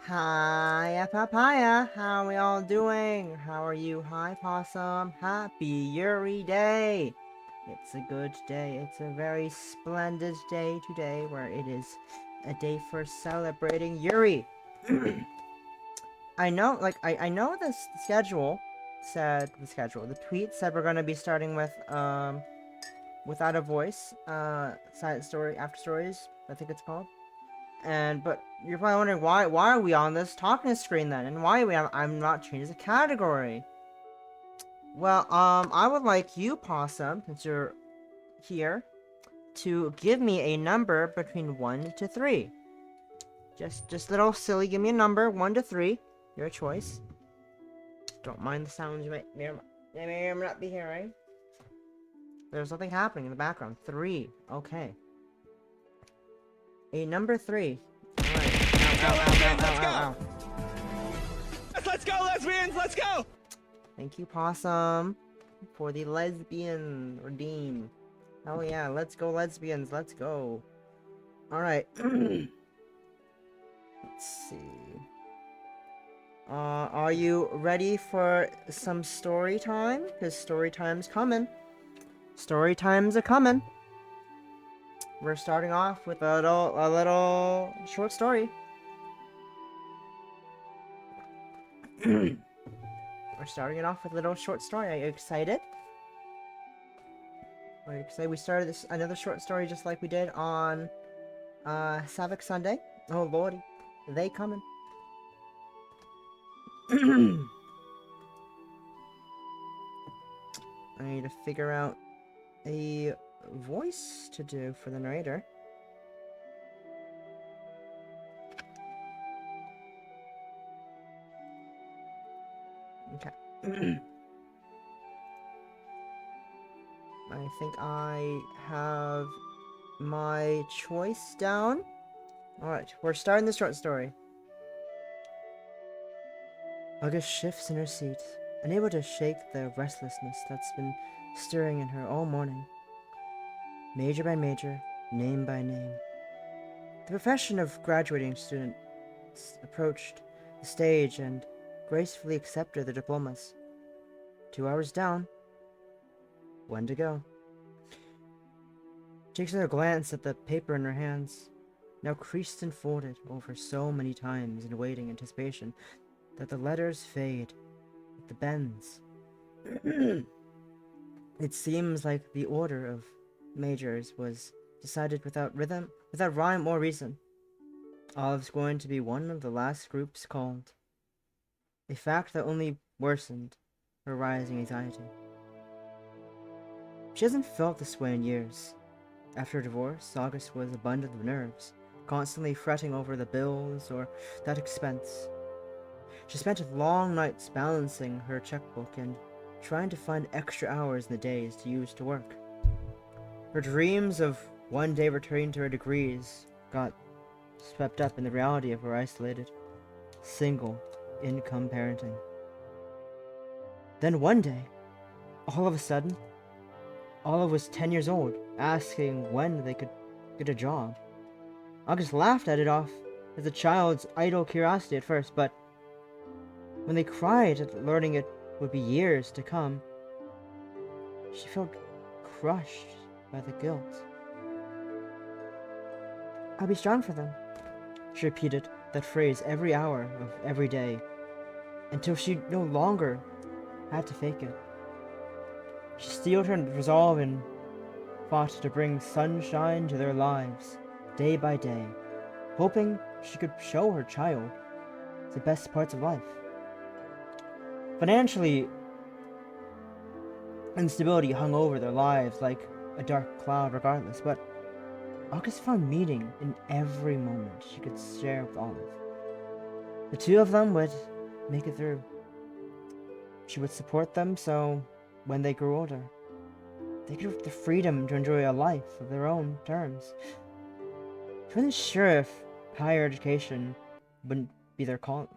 Hiya, papaya. How are we all doing? How are you? Hi, possum. Happy Yuri Day. It's a good day. It's a very splendid day today, where it is a day for celebrating Yuri. I know, I know the schedule said the tweet said we're gonna be starting with without a voice, side story after stories. I think it's called. But you're probably wondering why are we on this talking screen then, and why I'm not changing the category. Well, I would like you, Possum, since you're here, to give me a number between 1 to 3. Just little silly, give me a number 1 to 3, your choice. Don't mind the sounds you may not be hearing. There's nothing happening in the background. 3, okay. A number 3. Alright. Ow. Let's go, lesbians! Let's go! Thank you, Possum, for the lesbian redeem. Oh yeah, let's go, lesbians, let's go. Alright. Let's see. Are you ready for some story time? Because story time's coming. Story time's a-coming. We're starting off with a little short story. We're starting it off with a little short story. Are you excited? Are you excited? We started another short story just like we did on Savik Sunday. Oh lordy, they coming. I need to figure out a voice to do for the narrator. Okay. I think I have my choice down. Alright, we're starting the short story. August shifts in her seat, unable to shake the restlessness that's been stirring in her all morning. Major by major, name by name. The profession of graduating student approached the stage and gracefully accepted their diplomas. 2 hours down. 1 to go. Takes another glance at the paper in her hands, now creased and folded over so many times in waiting anticipation that the letters fade, with the bends. It seems like the order of majors was decided without rhyme or reason. Olive's going to be one of the last groups called, a fact that only worsened her rising anxiety. She hasn't felt this way in years. After her divorce, August was a bundle of nerves, constantly fretting over the bills or that expense. She spent long nights balancing her checkbook and trying to find extra hours in the days to use to work. Her dreams of one day returning to her degrees got swept up in the reality of her isolated, single-income parenting. Then one day, all of a sudden, Olive was 10 years old, asking when they could get a job. August laughed at it off as a child's idle curiosity at first, but when they cried at learning it would be years to come, she felt crushed by the guilt. "I'll be strong for them," she repeated that phrase every hour of every day, until she no longer had to fake it. She steeled her resolve and fought to bring sunshine to their lives, day by day, hoping she could show her child the best parts of life. Financially, instability hung over their lives like a dark cloud regardless, but August found meaning in every moment she could share with Olive. The two of them would make it through. She would support them so when they grew older, they could have the freedom to enjoy a life of their own terms. She wasn't sure if higher education wouldn't be their calling.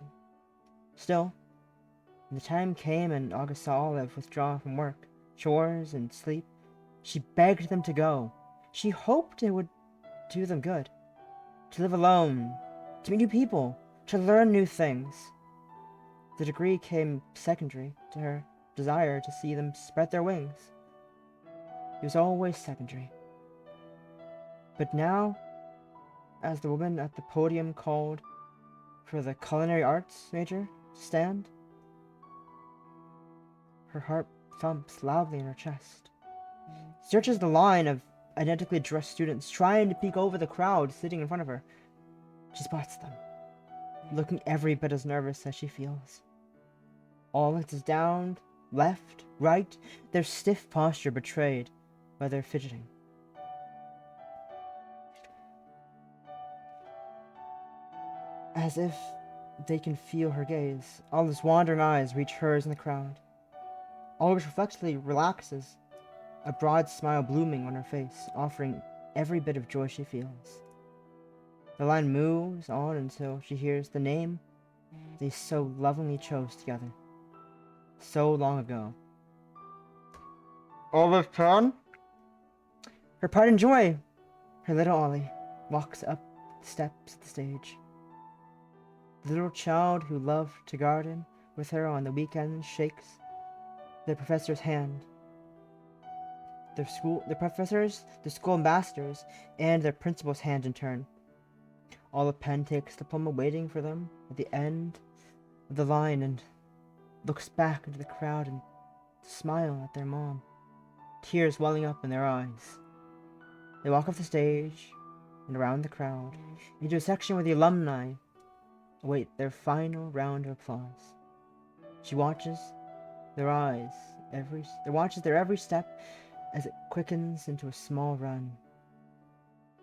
Still, when the time came and August saw Olive withdraw from work, chores, and sleep, she begged them to go. She hoped it would do them good. To live alone, to meet new people, to learn new things. The degree came secondary to her desire to see them spread their wings. It was always secondary. But now, as the woman at the podium called for the culinary arts major to stand, her heart thumps loudly in her chest. She searches the line of identically dressed students trying to peek over the crowd sitting in front of her. She spots them, looking every bit as nervous as she feels. All is down, left, right, their stiff posture betrayed by their fidgeting. As if they can feel her gaze, Olive's wandering eyes reach hers in the crowd. Olive reflexively relaxes, a broad smile blooming on her face, offering every bit of joy she feels. The line moves on until she hears the name they so lovingly chose together, so long ago. Olive Pan? Her pride and joy, her little Ollie, walks up the steps of the stage. The little child who loved to garden with her on the weekends shakes the professor's hand. The professors, the school ambassadors, and their principal's hand in turn. Olive Penn takes the diploma waiting for them at the end of the line and looks back into the crowd and smiles at their mom, tears welling up in their eyes. They walk off the stage and around the crowd into a section where the alumni await their final round of applause. She watches their every step as it quickens into a small run,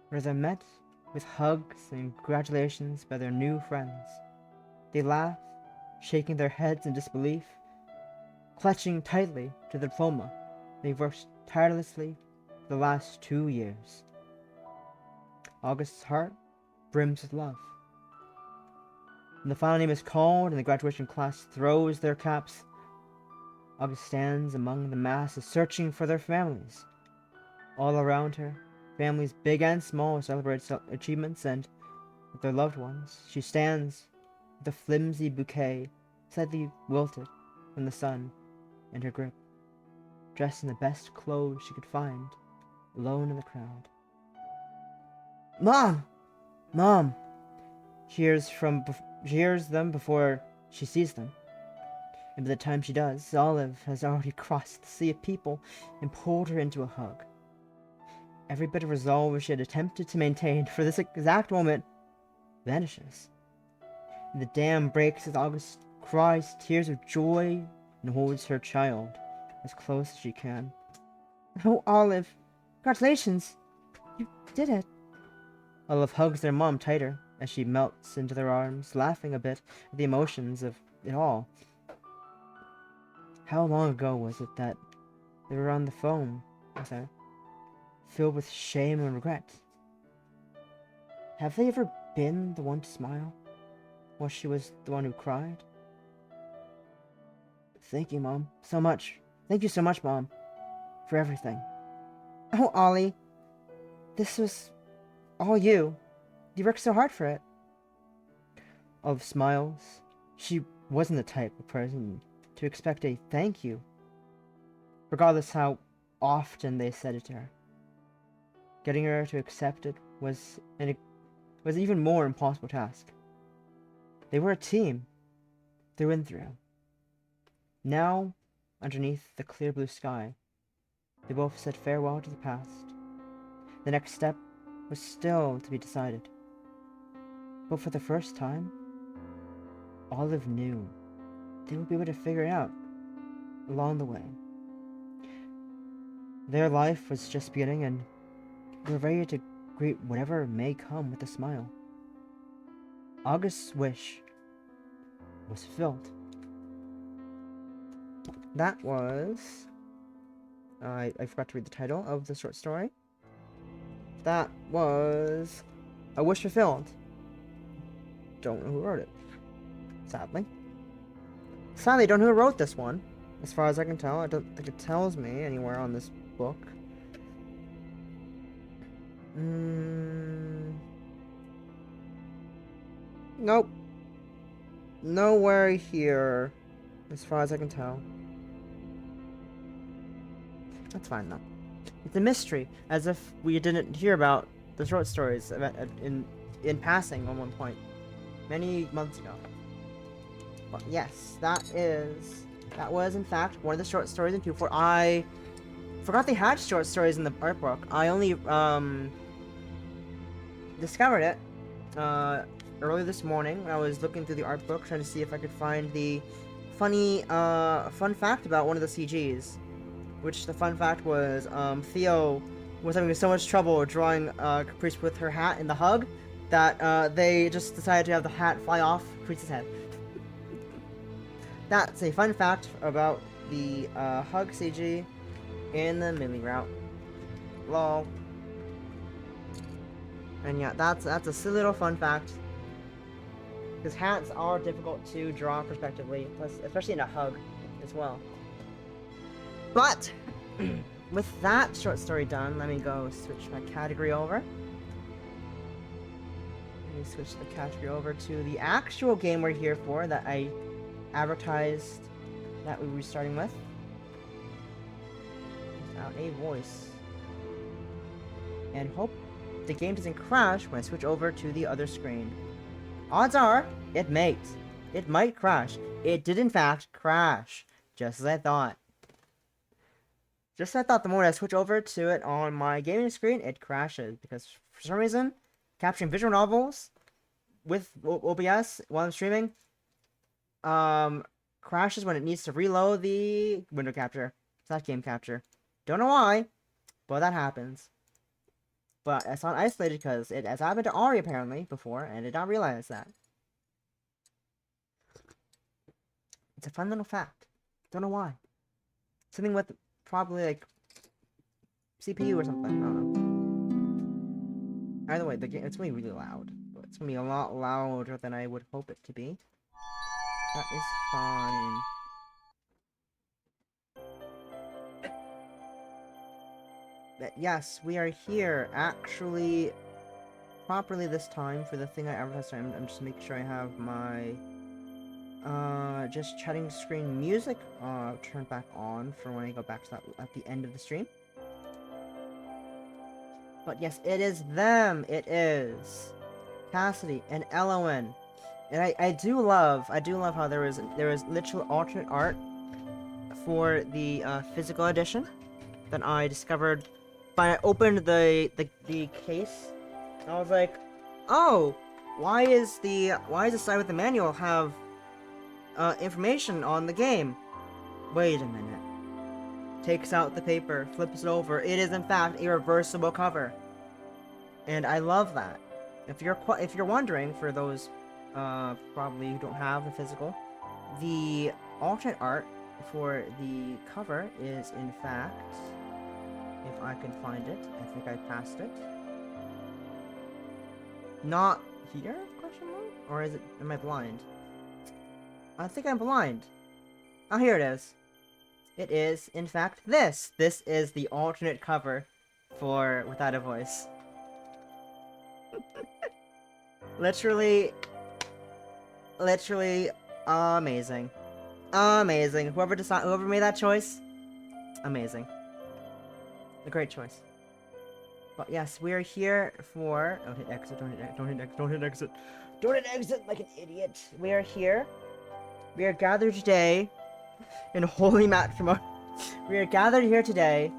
where they're met with hugs and congratulations by their new friends. They laugh, shaking their heads in disbelief, clutching tightly to the diploma they've worked tirelessly for the last 2 years. August's heart brims with love. When the final name is called and the graduation class throws their caps, August stands among the masses searching for their families. All around her, families big and small celebrate achievements and with their loved ones. She stands with a flimsy bouquet, slightly wilted from the sun, in her grip, dressed in the best clothes she could find, alone in the crowd. Mom! Mom! She hears them before she sees them. And by the time she does, Olive has already crossed the sea of people and pulled her into a hug. Every bit of resolve she had attempted to maintain for this exact moment vanishes. And the dam breaks as August cries tears of joy and holds her child as close as she can. Oh, Olive! Congratulations! You did it! Olive hugs their mom tighter as she melts into their arms, laughing a bit at the emotions of it all. How long ago was it that they were on the phone with her, filled with shame and regret? Have they ever been the one to smile, while she was the one who cried? Thank you, Mom, so much. Thank you so much, Mom, for everything. Oh, Ollie, this was all you. You worked so hard for it. Olive smiles. She wasn't the type of person to expect a thank you, regardless how often they said it to her. Getting her to accept it was an even more impossible task. They were a team, through and through. Now, underneath the clear blue sky, they both said farewell to the past. The next step was still to be decided. But for the first time, Olive knew they would be able to figure it out along the way. Their life was just beginning, and they were ready to greet whatever may come with a smile. August's wish was fulfilled. That was... I forgot to read the title of the short story. That was A Wish Fulfilled. Don't know who wrote it, sadly. Sadly, don't know who wrote this one. As far as I can tell, I don't think it tells me anywhere on this book. Nope. nowhere here, as far as I can tell. That's fine though. It's a mystery, as if we didn't hear about the short stories in passing on one point, many months ago. But yes, that was in fact one of the short stories in 2.4. I forgot they had short stories in the art book. I only discovered it earlier this morning when I was looking through the art book, trying to see if I could find the fun fact about one of the CGs. Which the fun fact was, Theo was having so much trouble drawing Caprice with her hat in the hug that they just decided to have the hat fly off Caprice's head. That's a fun fact about the hug CG in the mini route. Lol. And yeah, that's a silly little fun fact. Because hats are difficult to draw perspectively, especially in a hug as well. But, with that short story done, let me go switch my category over. Let me switch the category over to the actual game we're here for that I advertised that we were starting with. Without a voice. And hope the game doesn't crash when I switch over to the other screen. Odds are, it might. It might crash. It did in fact crash. Just as I thought. Just as I thought, the moment I switch over to it on my gaming screen, it crashes. Because for some reason, capturing visual novels with OBS while I'm streaming crashes when it needs to reload the window capture. / game capture. Don't know why, but that happens. But it's not isolated because it has happened to Ari apparently before, and I did not realize that. It's a fun little fact. Don't know why. Something with probably like CPU or something. I don't know. Either way, the game it's gonna be really loud. But it's gonna be a lot louder than I would hope it to be. That is fine. But yes, we are here actually properly this time for the thing I advertised. I'm just making sure I have my just chatting screen music turned back on for when I go back to that at the end of the stream. But yes, it is them. It is Cassidy and Elowen. And I do love how there is literal alternate art for the physical edition that I discovered when I opened the case. I was like, oh, why is the side with the manual have information on the game? Wait a minute. Takes out the paper, flips it over. It is in fact a reversible cover, and I love that. If you're wondering, for those probably who don't have the physical, the alternate art for the cover is in fact, if I can find it, I think I passed it. Not here? Question mark? Or is it? Am I blind? I think I'm blind. Oh, here it is. It is, in fact, this. This is the alternate cover for Without a Voice. literally amazing. Amazing. Whoever made that choice, amazing. A great choice. But yes, we are here for... Don't hit exit, don't hit exit, don't hit exit. Don't hit exit like an idiot. We are here. We are gathered today in holy matrimony. We are gathered here today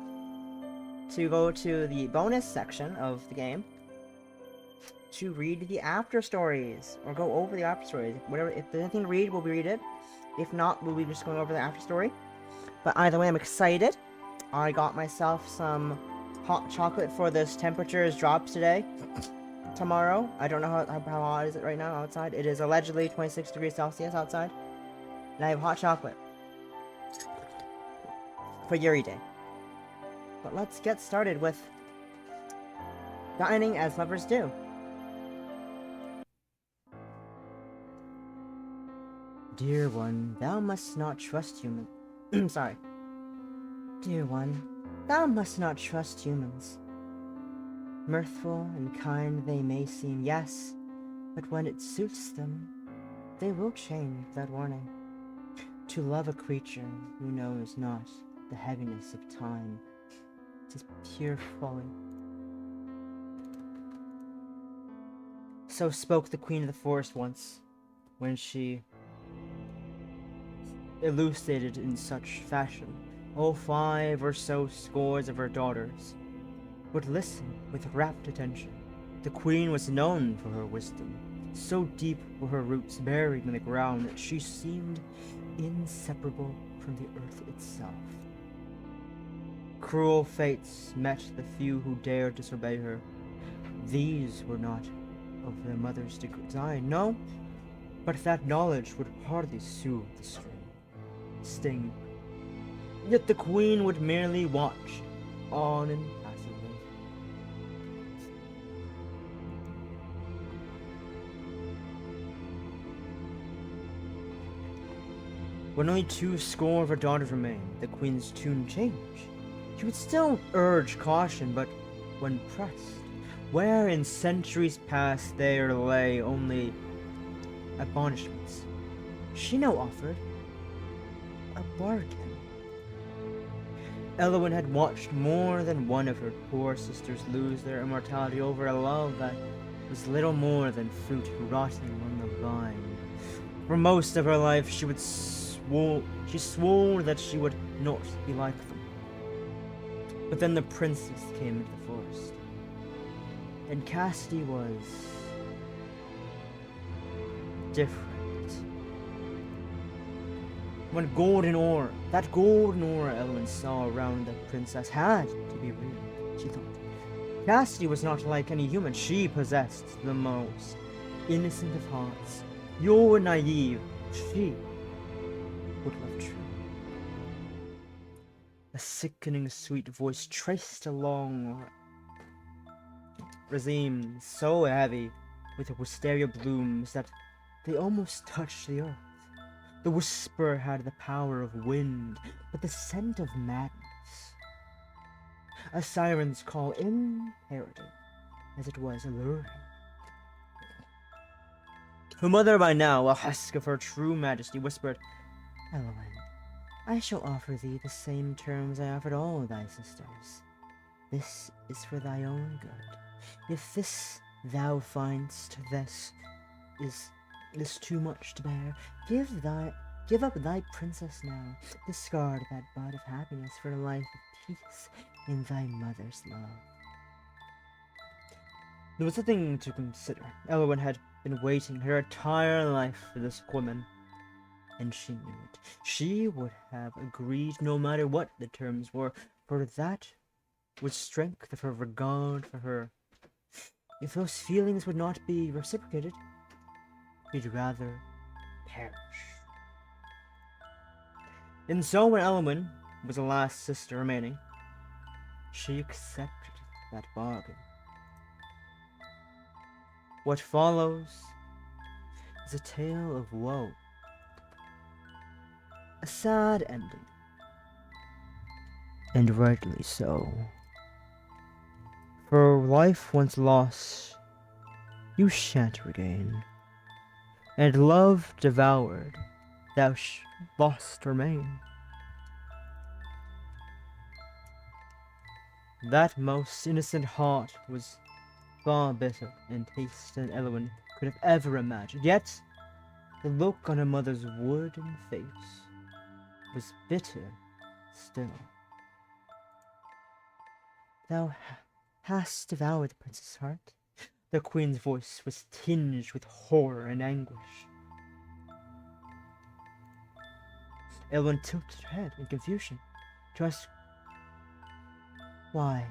to go to the bonus section of the game to read the after stories, or go over the after stories. Whatever, if there's anything to read, we'll read it. If not, we'll be just going over the after story. But either way, I'm excited. I got myself some hot chocolate for this temperatures drops today. Tomorrow, I don't know how hot is it right now outside. It is allegedly 26 degrees Celsius outside. And I have hot chocolate for Yuri Day. But let's get started with dining as lovers do. Dear one, thou must not trust human. Sorry. Dear one, thou must not trust humans. Mirthful and kind they may seem, yes, but when it suits them, They will change without warning. To love a creature who knows not the heaviness of time, 'tis pure folly. So spoke the Queen of the Forest once, when she elucidated in such fashion all 5 or so scores of her daughters would listen with rapt attention. The Queen was known for her wisdom. So deep were her roots buried in the ground that she seemed inseparable from the earth itself. Cruel fates met the few who dared disobey her. These were not of their mother's design, no, but that knowledge would hardly soothe the sting. Yet the Queen would merely watch on impassively. When only 2 score of her daughters remained, the Queen's tune changed. She would still urge caution, but when pressed, where in centuries past there lay only admonishments, she now offered a bargain. Elwyn had watched more than one of her poor sisters lose their immortality over a love that was little more than fruit rotting on the vine. For most of her life she swore that she would not be like them. But then the princess came into the forest, and Cassidy was different. When that golden aura Elwyn saw around the princess had to be real, she thought. Cassidy was not like any human. She possessed the most innocent of hearts, pure and naive. She would love true. A sickening sweet voice traced along raceme so heavy with wisteria blooms that they almost touched the earth. The whisper had the power of wind, but the scent of madness. A siren's call, imperative as it was alluring. Her mother by now, a husk of her true majesty, whispered, Elwyn, I shall offer thee the same terms I offered all thy sisters. This is for thy own good. If this thou find'st is too much to bear, give up thy princess now. Discard that bud of happiness for a life of peace in thy mother's love. There was a thing to consider. Elwyn had been waiting her entire life for this woman, and she knew it. She would have agreed no matter what the terms were, for that was strength of her regard for her. If those feelings would not be reciprocated, he'd rather perish. And so when Elwyn was the last sister remaining, she accepted that bargain. What follows is a tale of woe. A sad ending. And rightly so. For life once lost, you shan't regain. And love devoured, thou lost remain. That most innocent heart was far better in taste than Elwyn could have ever imagined. Yet, the look on her mother's wooden face was bitter still. Thou hast devoured the prince's heart. The queen's voice was tinged with horror and anguish. Elwyn tilted her head in confusion to ask, why?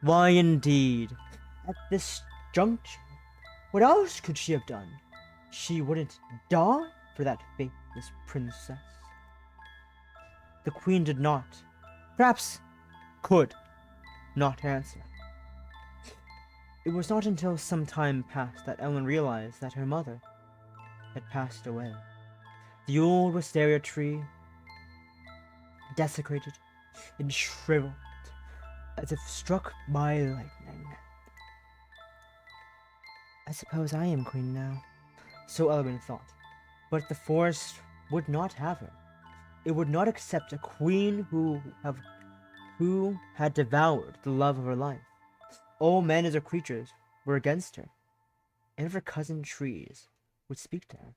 Why indeed? At this juncture, what else could she have done? She wouldn't die for that faithless princess. The queen did not, perhaps could not answer. It was not until some time passed that Elwyn realized that her mother had passed away. The old wisteria tree, desecrated and shriveled, as if struck by lightning. I suppose I am queen now, so Elwyn thought. But the forest would not have her. It would not accept a queen who had devoured the love of her life. All men as her creatures were against her, and if her cousin trees would speak to her.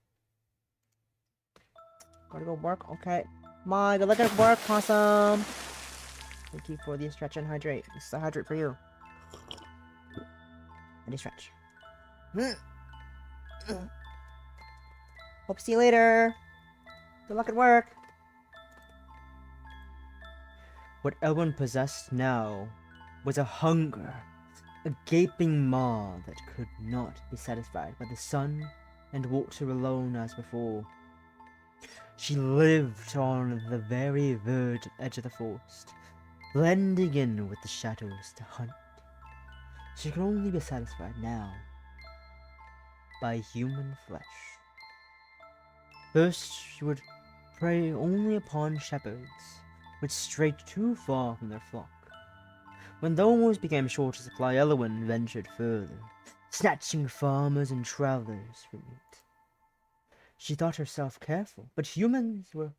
Gotta go work? Okay. My, good luck at work, Possum! Thank you for the stretch and hydrate. This is a hydrate for you. And a stretch. Hope to see you later. Good luck at work. What Elwyn possessed now was a hunger, a gaping maw that could not be satisfied by the sun and water alone as before. She lived on the very edge of the forest, blending in with the shadows to hunt. She could only be satisfied now by human flesh. First, she would prey only upon shepherds, which strayed too far from their flock. When those became short of supply, Elwyn ventured further, snatching farmers and travellers for meat. She thought herself careful, but humans were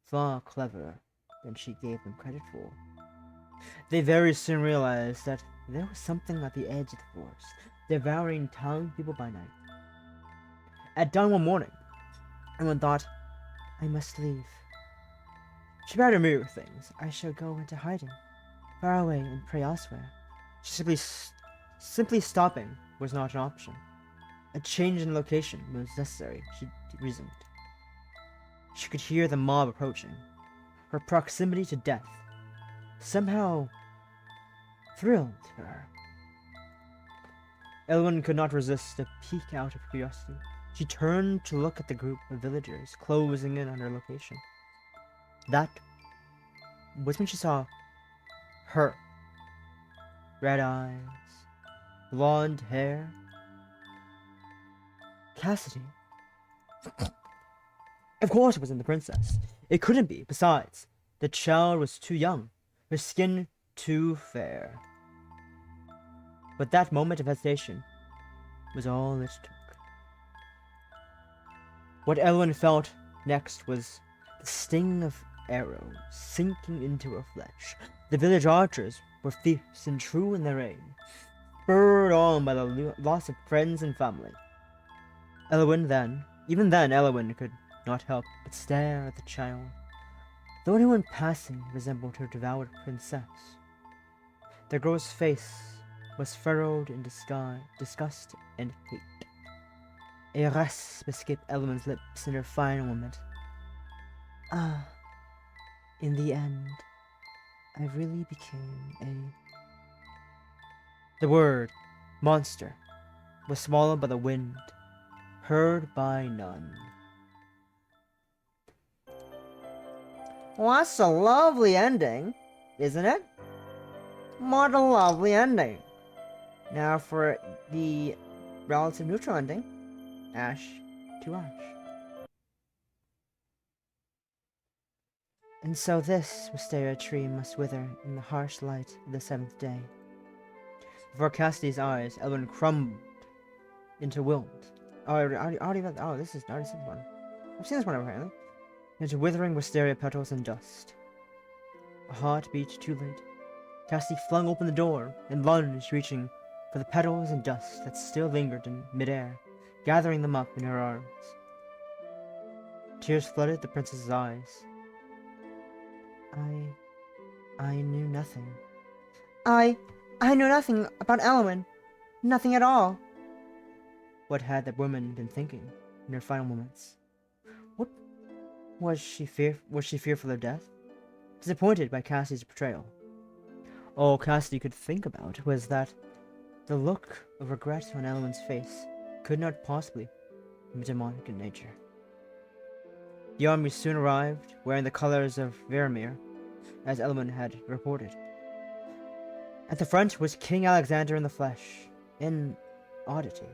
far cleverer than she gave them credit for. They very soon realized that there was something at the edge of the forest, devouring townspeople by night. At dawn one morning, Elwyn thought, I must leave. She better move things. I shall go into hiding, far away and pray elsewhere. Simply stopping was not an option. A change in location was necessary, she reasoned. She could hear the mob approaching. Her proximity to death somehow thrilled her. Elwyn could not resist a peek out of curiosity. She turned to look at the group of villagers closing in on her location. That was when she saw her. Red eyes, blonde hair. Cassidy. Of course it wasn't the princess. It couldn't be. Besides, the child was too young, her skin too fair. But that moment of hesitation was all it took. What Elwyn felt next was the sting of arrows sinking into her flesh. The village archers were fierce and true in their aim, spurred on by the loss of friends and family. Even then, Elwyn could not help but stare at the child. Though anyone passing resembled her devoured princess, the girl's face was furrowed in disgust and hate. A rasp escaped Elwyn's lips in her final moment. Ah, in the end, I really became a... The word, monster, was swallowed by the wind, heard by none. Well, that's a lovely ending, isn't it? What a lovely ending. Now for the relative neutral ending, ash to ash. And so this wisteria tree must wither in the harsh light of the seventh day. Before Cassidy's eyes, Elwyn crumbled into wilt. This is already seen this one. I've seen this one apparently. Into withering wisteria petals and dust. A heartbeat too late, Cassidy flung open the door and lunged, reaching for the petals and dust that still lingered in midair, gathering them up in her arms. Tears flooded the princess's eyes. I knew nothing. I knew nothing about Elwyn. Nothing at all. What had that woman been thinking in her final moments? What was she fearful of death? Disappointed by Cassidy's betrayal. All Cassidy could think about was that the look of regret on Elwyn's face could not possibly be demonic in nature. The army soon arrived, wearing the colors of Vermeer, as Elwyn had reported. At the front was King Alexander in the flesh, in oddity.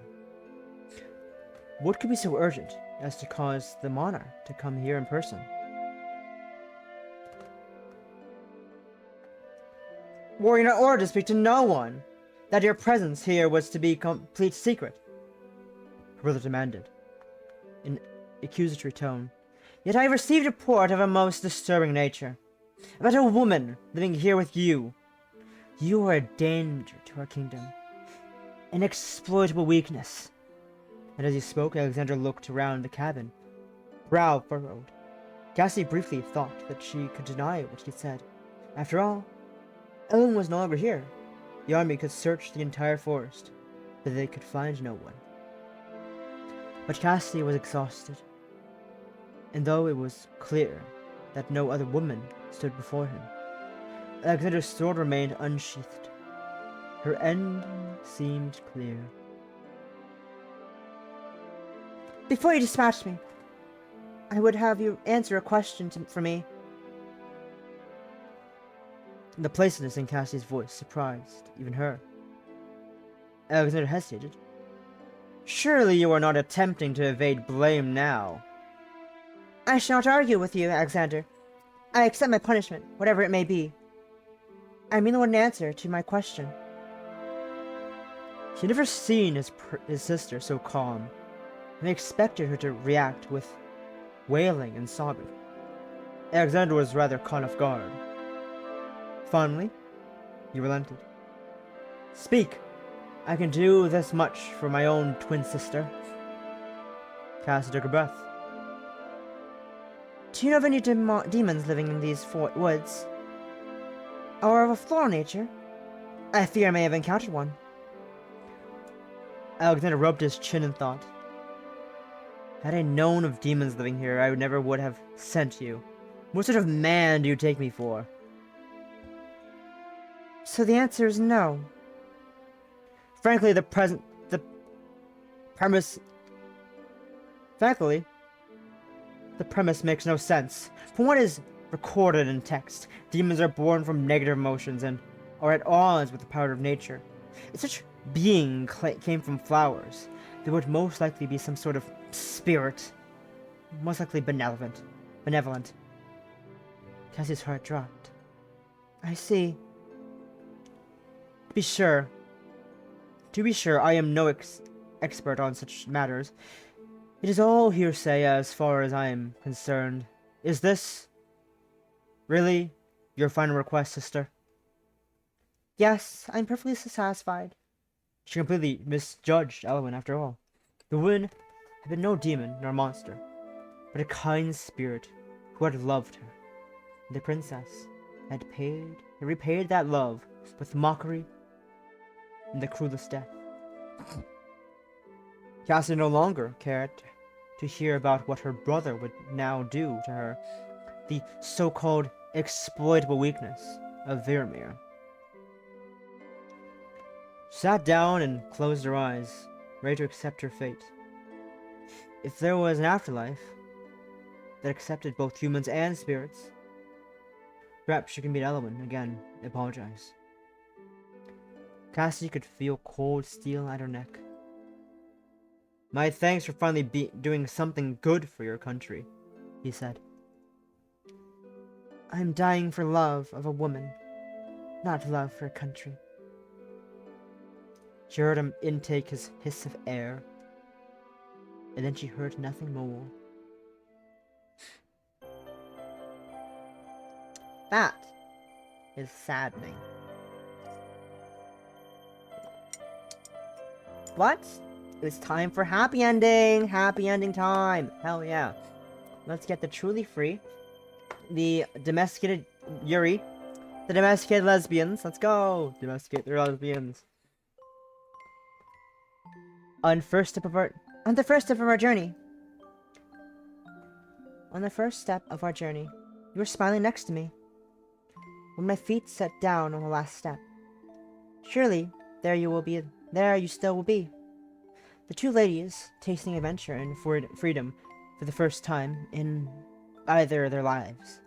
What could be so urgent as to cause the monarch to come here in person? Were you not ordered to speak to no one? That your presence here was to be complete secret? Her brother demanded. In accusatory tone. Yet I have received a report of a most disturbing nature. About a woman living here with you. You are a danger to our kingdom. An exploitable weakness. And as he spoke, Alexander looked around the cabin. Brow furrowed. Cassie briefly thought that she could deny what he said. After all, Ellen was no longer here. The army could search the entire forest, but they could find no one. But Cassie was exhausted, and though it was clear that no other woman stood before him, Alexander's sword remained unsheathed. Her ending seemed clear. Before you dispatch me, I would have you answer a question for me. The placidness in Cassie's voice surprised even her. Alexander hesitated. Surely you are not attempting to evade blame now. I shall not argue with you, Alexander. I accept my punishment, whatever it may be. I merely want an answer to my question. He had never seen his sister so calm, and he expected her to react with wailing and sobbing. Alexander was rather caught off guard. Finally, he relented. Speak. I can do this much for my own twin sister. Cassie took a breath. Do you know of any demons living in these woods? Or of a floral nature? I fear I may have encountered one. Alexander rubbed his chin and thought. Had I known of demons living here, I never would have sent you. What sort of man do you take me for? So the answer is no. Frankly, the premise makes no sense. From what is recorded in text, demons are born from negative emotions and are at odds with the power of nature. If such being came from flowers, there would most likely be some sort of spirit, most likely benevolent. Cassie's heart dropped. I see. To be sure, I am no expert on such matters. It is all hearsay as far as I am concerned. Is this really your final request, sister? Yes, I'm perfectly satisfied. She completely misjudged Elwyn after all. The woman had been no demon nor monster, but a kind spirit who had loved her. And the princess had repaid that love with mockery and the cruelest death. Cassie no longer cared to hear about what her brother would now do to her, the so-called exploitable weakness of Vermeer. She sat down and closed her eyes, ready to accept her fate. If there was an afterlife that accepted both humans and spirits, perhaps she could meet Elwyn again and apologize. Cassie could feel cold steel at her neck. My thanks for finally doing something good for your country, he said. I'm dying for love of a woman, not love for a country. She heard him intake his hiss of air, and then she heard nothing more. That is saddening. But it's time for happy ending! Happy ending time! Hell yeah. Let's get the truly free. The domesticated Yuri. The domesticated lesbians. Let's go! Domesticate the lesbians. On the first step of our journey. On the first step of our journey, you were smiling next to me. When my feet set down on the last step. Surely, there you still will be. The two ladies, tasting adventure and freedom for the first time in either their lives.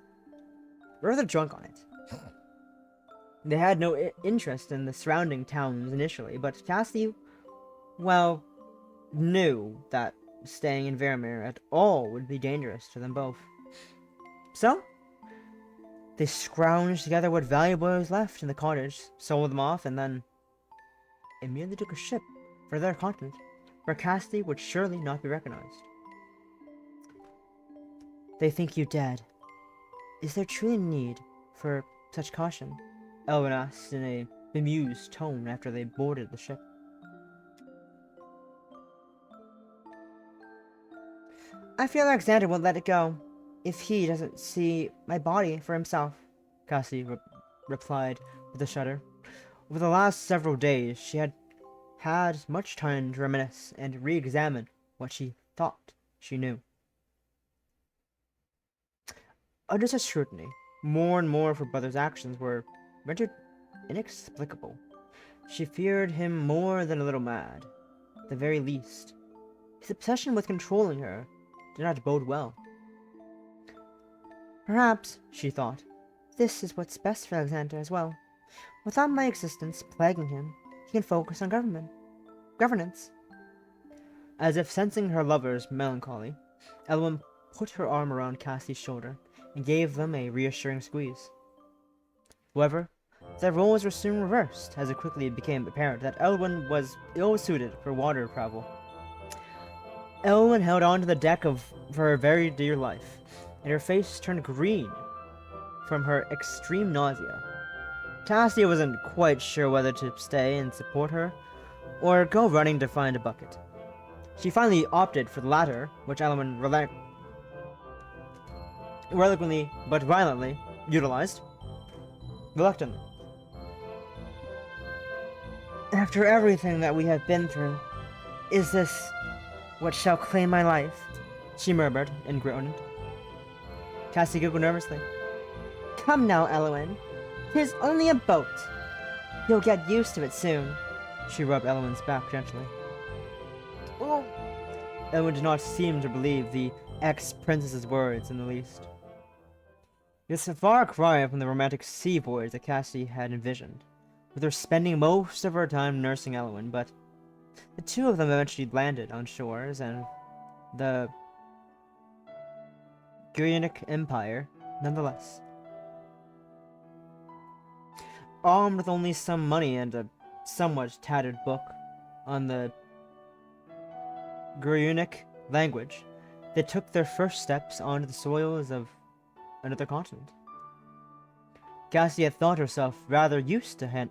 Rather drunk on it. They had no interest in the surrounding towns initially, but Cassie, well, knew that staying in Vermeer at all would be dangerous to them both. So, they scrounged together what valuable was left in the cottage, sold them off, and then immediately took a ship for their continent, where Cassie would surely not be recognized. They think you dead. Is there truly need for such caution? Elwyn asked in a bemused tone after they boarded the ship. I fear Alexander won't let it go if he doesn't see my body for himself, Cassie replied with a shudder. Over the last several days, she had had much time to reminisce and re-examine what she thought she knew. Under such scrutiny, more and more of her brother's actions were rendered inexplicable. She feared him more than a little mad, at the very least. His obsession with controlling her did not bode well. Perhaps, she thought, this is what's best for Alexander as well. Without my existence plaguing him, he can focus on governance. As if sensing her lover's melancholy, Elwyn put her arm around Cassie's shoulder and gave them a reassuring squeeze. However, their roles were soon reversed, as it quickly became apparent that Elwyn was ill-suited for water travel. Elwyn held on to the deck for her very dear life, and her face turned green from her extreme nausea. Cassie wasn't quite sure whether to stay and support her, or go running to find a bucket. She finally opted for the latter, which Elwyn reluctantly but violently utilized. Reluctantly. After everything that we have been through, is this what shall claim my life? She murmured and groaned. Cassie giggled nervously. Come now, Elwyn. 'Tis only a boat. You'll get used to it soon. She rubbed Elwyn's back gently. Oh. Elwyn did not seem to believe the ex-princess's words in the least. It was a far cry from the romantic sea voyage that Cassie had envisioned, with her spending most of her time nursing Elwyn, but the two of them eventually landed on shores, and the Gyrianic Empire, nonetheless. Armed with only some money and a somewhat tattered book on the Gyrianic language, they took their first steps onto the soils of another continent. Cassie had thought herself rather used to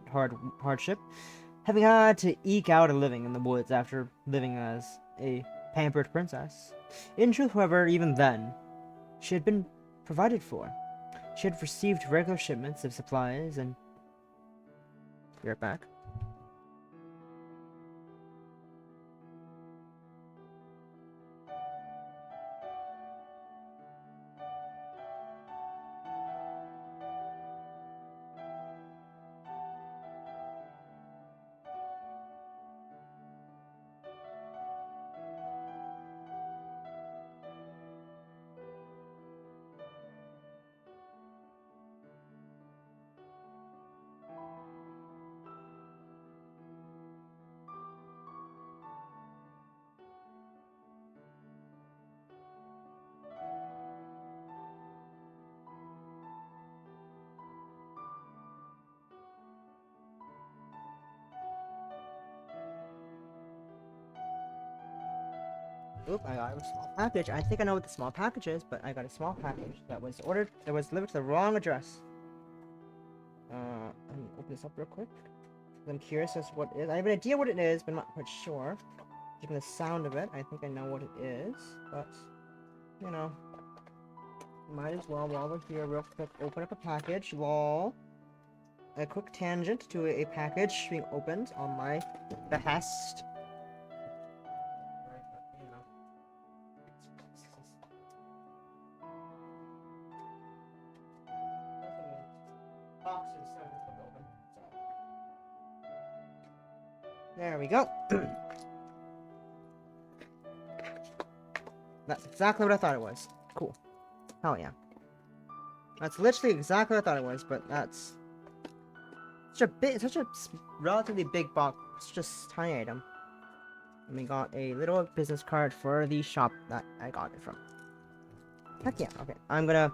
hardship, having had to eke out a living in the woods after living as a pampered princess. In truth, however, even then, she had been provided for. She had received regular shipments of supplies and... Be right back. Oop, I got a small package. I think I know what the small package is, but I got a small package that was delivered to the wrong address. Let me open this up real quick. I'm curious as to what it is. I have an idea what it is, but I'm not quite sure. Just from the sound of it, I think I know what it is, but, you know, might as well, while we're here, real quick, open up a package. Lol. A quick tangent to a package being opened on my behest. There we go. That's exactly what I thought it was. Cool. Hell yeah. That's literally exactly what I thought it was, but that's such a relatively big box, such a tiny item. And we got a little business card for the shop that I got it from. Heck yeah, okay. I'm gonna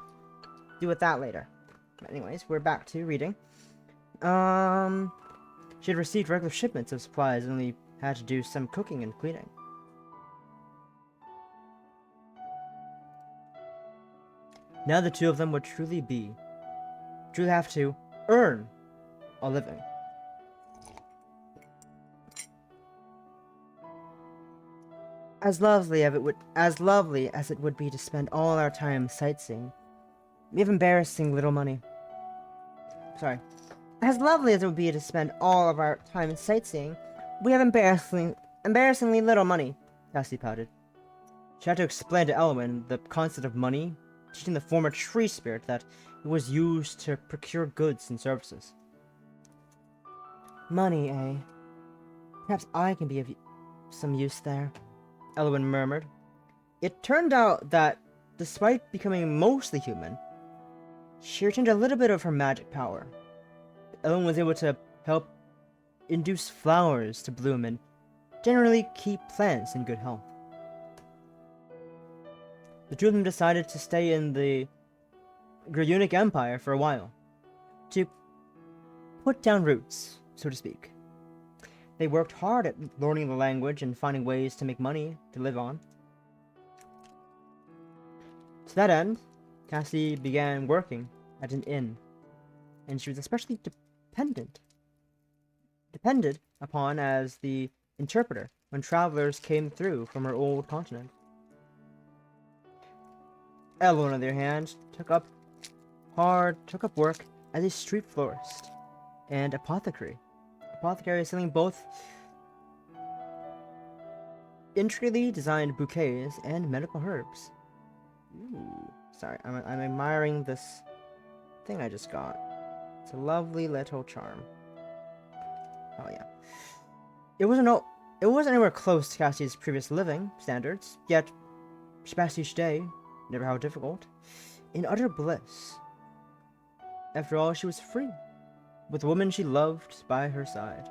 do with that later. But anyways, we're back to reading. She had received regular shipments of supplies and only had to do some cooking and cleaning. Now the two of them would truly have to earn a living. As lovely as it would be to spend all our time sightseeing, we have embarrassing little money. Sorry. As lovely as it would be to spend all of our time sightseeing, we have embarrassingly little money, Cassie pouted. She had to explain to Elwyn the concept of money, teaching the former tree spirit that it was used to procure goods and services. Money, eh? Perhaps I can be of some use there, Elwyn murmured. It turned out that, despite becoming mostly human, she retained a little bit of her magic power. Elwyn was able to help induce flowers to bloom and generally keep plants in good health. The two of them decided to stay in the Grunic Empire for a while, to put down roots, so to speak. They worked hard at learning the language and finding ways to make money to live on. To that end, Cassie began working at an inn, and she was especially depended upon as the interpreter when travelers came through from her old continent. Elwyn, on the other hand, took up work as a street florist and apothecary. Apothecary is selling both intricately designed bouquets and medical herbs. Ooh, sorry, I'm admiring this thing I just got. It's a lovely little charm. Oh yeah. It wasn't anywhere close to Cassie's previous living standards, yet she passed each day, never how difficult, in utter bliss. After all, she was free, with the woman she loved by her side.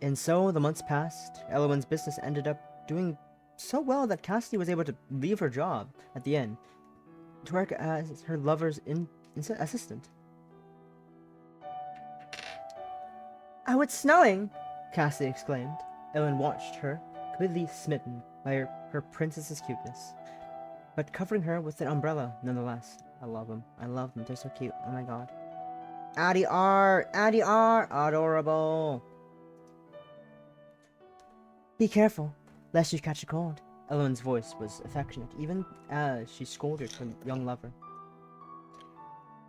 And so the months passed. Elwyn's business ended up doing so well that Cassie was able to leave her job at the inn to work as her lover's assistant. Oh, it's snowing! Cassie exclaimed. Elwyn watched her, completely smitten by her princess's cuteness, but covering her with an umbrella nonetheless. I love them. They're so cute. Oh my god. Addie R! Adorable! Be careful, lest you catch a cold. Elwyn's voice was affectionate, even as she scolded her young lover.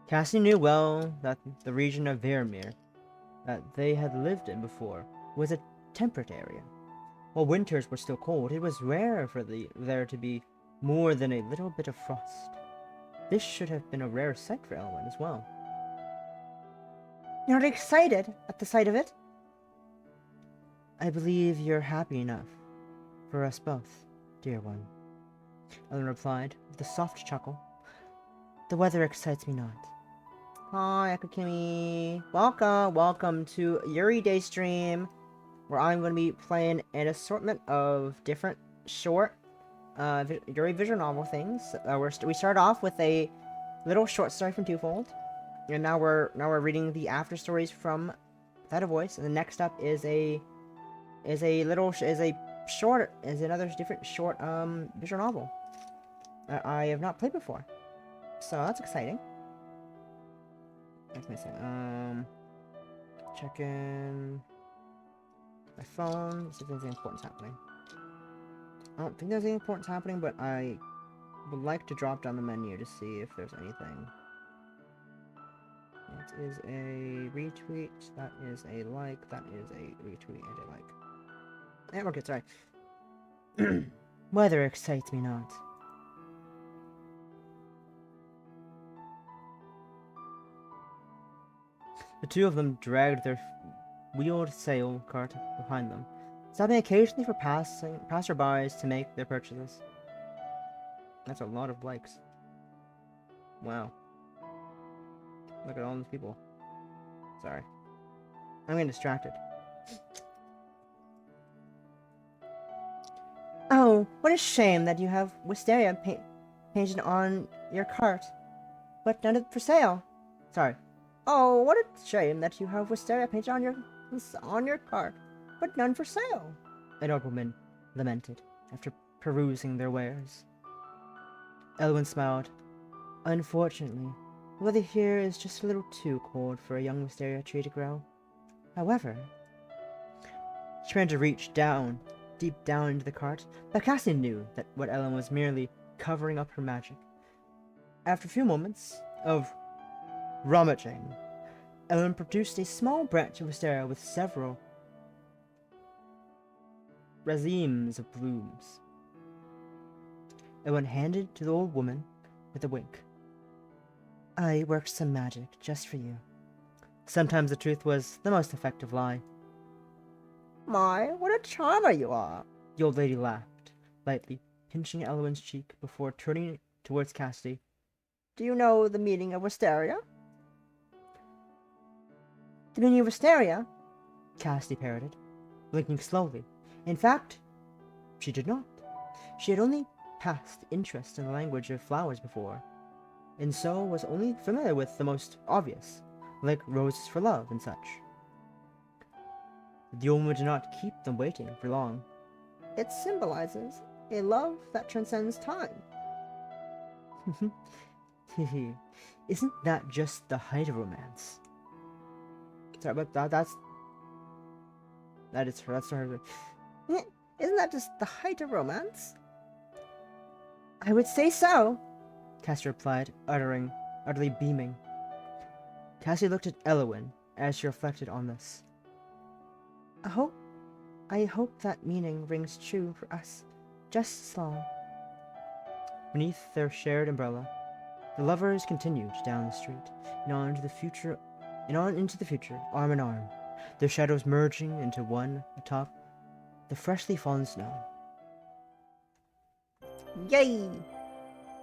Cassie knew well that the region of Vermeer that they had lived in before was a temperate area. While winters were still cold, it was rare for there to be more than a little bit of frost. This should have been a rare sight for Elwyn as well. You're not excited at the sight of it? I believe you're happy enough for us both, dear one, Elwyn replied with a soft chuckle. The weather excites me not. Hi, Akakimi. Welcome to Yuri Day stream, where I'm going to be playing an assortment of different short Yuri visual novel things. We start off with a little short story from Twofold, and now we're reading the after stories from Without a Voice, and the next up is another different short visual novel that I have not played before, so that's exciting. Check in my phone, see if there's anything important happening. I don't think there's anything important happening, but I would like to drop down the menu to see if there's anything. That is a retweet, that is a like, that is a retweet and a like. And we're good, sorry. Weather excites me not. The two of them dragged their wheeled sail cart behind them, stopping occasionally for passerbys to make their purchases. That's a lot of likes. Wow. Look at all these people. Sorry. I'm getting distracted. Oh, what a shame that you have wisteria painted on your cart, but none for sale. Sorry. Oh, what a shame that you have wisteria painted on your cart, but none for sale. An old woman lamented after perusing their wares. Elwyn smiled. Unfortunately, the weather here is just a little too cold for a young wisteria tree to grow. However, she tried to reach down, deep down into the cart, but Cassie knew that what Ellen was merely covering up her magic. After a few moments of rummaging, Ellen produced a small branch of wisteria with several racemes of blooms. Ellen handed it to the old woman with a wink. I worked some magic just for you. Sometimes the truth was the most effective lie. My, what a charmer you are, the old lady laughed, lightly pinching Elwyn's cheek before turning towards Cassidy. Do you know the meaning of wisteria? The meaning of wisteria? Cassidy parroted, blinking slowly. In fact, she did not. She had only passed interest in the language of flowers before, and so was only familiar with the most obvious, like roses for love and such. The old woman did not keep them waiting for long. It symbolizes a love that transcends time. Isn't that just the height of romance? Sorry, but that's her. Isn't that just the height of romance? I would say so, Cassie replied, utterly beaming. Cassie looked at Elwyn as she reflected on this. I hope that meaning rings true for us just as long. Beneath their shared umbrella, the lovers continued down the street and on into the future, arm in arm, their shadows merging into one atop the freshly fallen snow. Yay!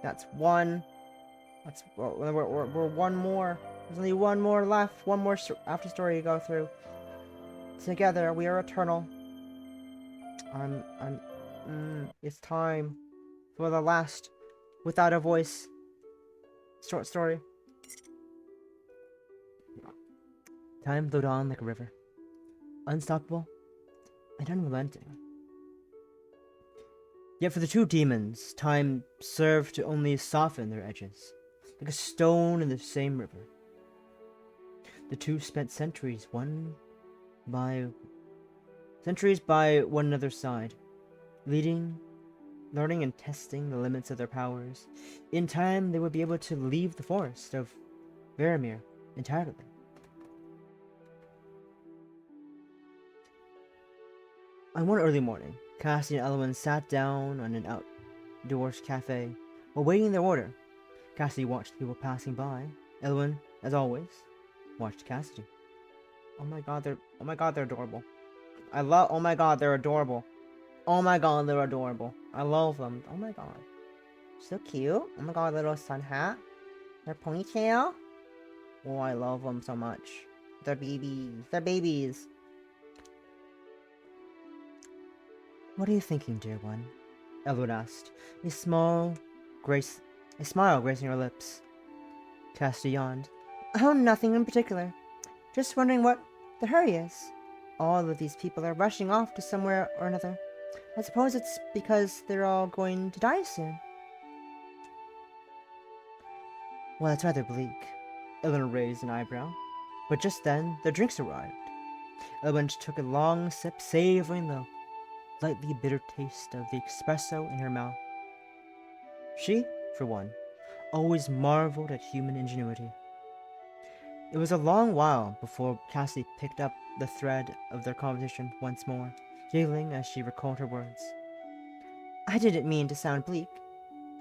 That's one. We're one more. There's only one more left. One more after story to go through. Together, we are eternal. It's time for the last without a voice short story. Time flowed on like a river, unstoppable and unrelenting. Yet for the two demons, time served to only soften their edges, like a stone in the same river. The two spent centuries by one another's side, learning and testing the limits of their powers. In time, they would be able to leave the forest of Varamir entirely. On one early morning, Cassie and Elwyn sat down on an outdoors cafe while waiting their order. Cassie watched people passing by. Elwyn, as always, watched Cassidy. Oh my god, they're adorable. Oh my god, they're adorable. Oh my god, they're adorable. I love them. Oh my god. So cute. Oh my god, little sun hat. Their ponytail. Oh, I love them so much. They're babies. They're babies. What are you thinking, dear one? Elwood asked, a smile gracing her lips. Cassidy yawned. Oh, nothing in particular. Just wondering what the hurry is. All of these people are rushing off to somewhere or another. I suppose it's because they're all going to die soon. Well, that's rather bleak. Eleanor raised an eyebrow. But just then, their drinks arrived. Eleanor took a long sip, savoring the lightly bitter taste of the espresso in her mouth. She, for one, always marveled at human ingenuity. It was a long while before Cassie picked up the thread of their conversation once more, giggling as she recalled her words. I didn't mean to sound bleak.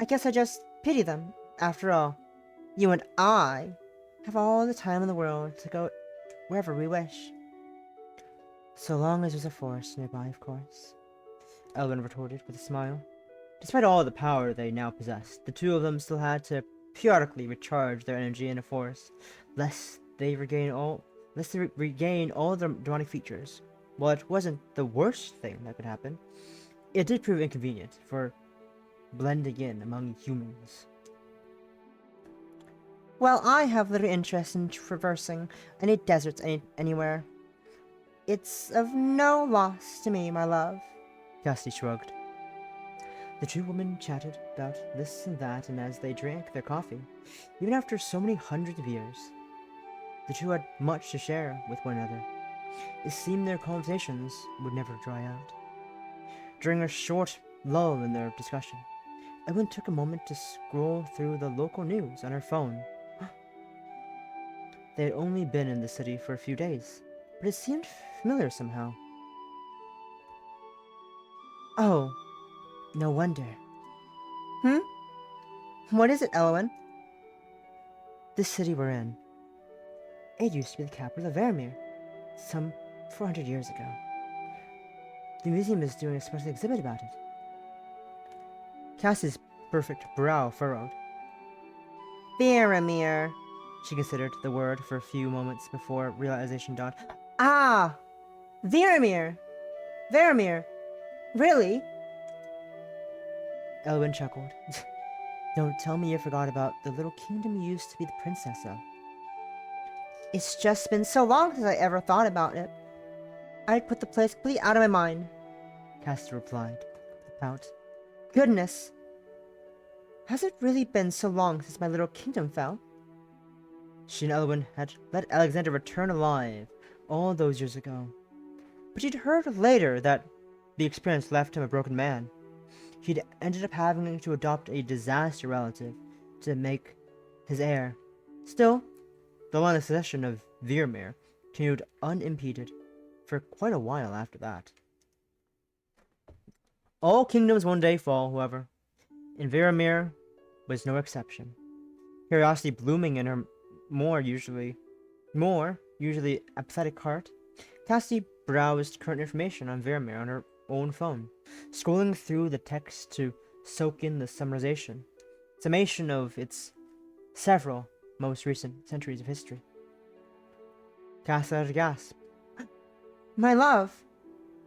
I guess I just pity them. After all, you and I have all the time in the world to go wherever we wish. So long as there's a forest nearby, of course, Elwyn retorted with a smile. Despite all the power they now possessed, the two of them still had to periodically recharge their energy in a forest, lest they regain all their demonic features. While it wasn't the worst thing that could happen, it did prove inconvenient for blending in among humans. Well, I have little interest in traversing any deserts anywhere. It's of no loss to me, my love. Cassidy shrugged. The two women chatted about this and that, and as they drank their coffee, even after so many hundreds of years, the two had much to share with one another. It seemed their conversations would never dry out. During a short lull in their discussion, Evelyn took a moment to scroll through the local news on her phone. They had only been in the city for a few days, but it seemed familiar somehow. Oh, no wonder. Hmm? What is it, Elowen? This city we're in. It used to be the capital of Vermeer, some 400 years ago. The museum is doing a special exhibit about it. Cassie's perfect brow furrowed. Vermeer, she considered the word for a few moments before realization dawned. Ah! Vermeer! Vermeer! Really? Elwyn chuckled. Don't tell me you forgot about the little kingdom you used to be the princess of. It's just been so long since I ever thought about it. I'd put the place completely out of my mind, Cassie replied, with a pout. Goodness! Has it really been so long since my little kingdom fell? She and Elwyn had let Alexander return alive all those years ago, but she'd heard later that the experience left him a broken man. He'd ended up having to adopt a disaster relative to make his heir. Still, the line of succession of Vermeer continued unimpeded for quite a while after that. All kingdoms one day fall, however, and Vermeer was no exception. Curiosity blooming in her usually apathetic heart, Cassie browsed current information on Vermeer on her own phone, scrolling through the text to soak in the summation of its several most recent centuries of history. Cassie let a gasp. My love,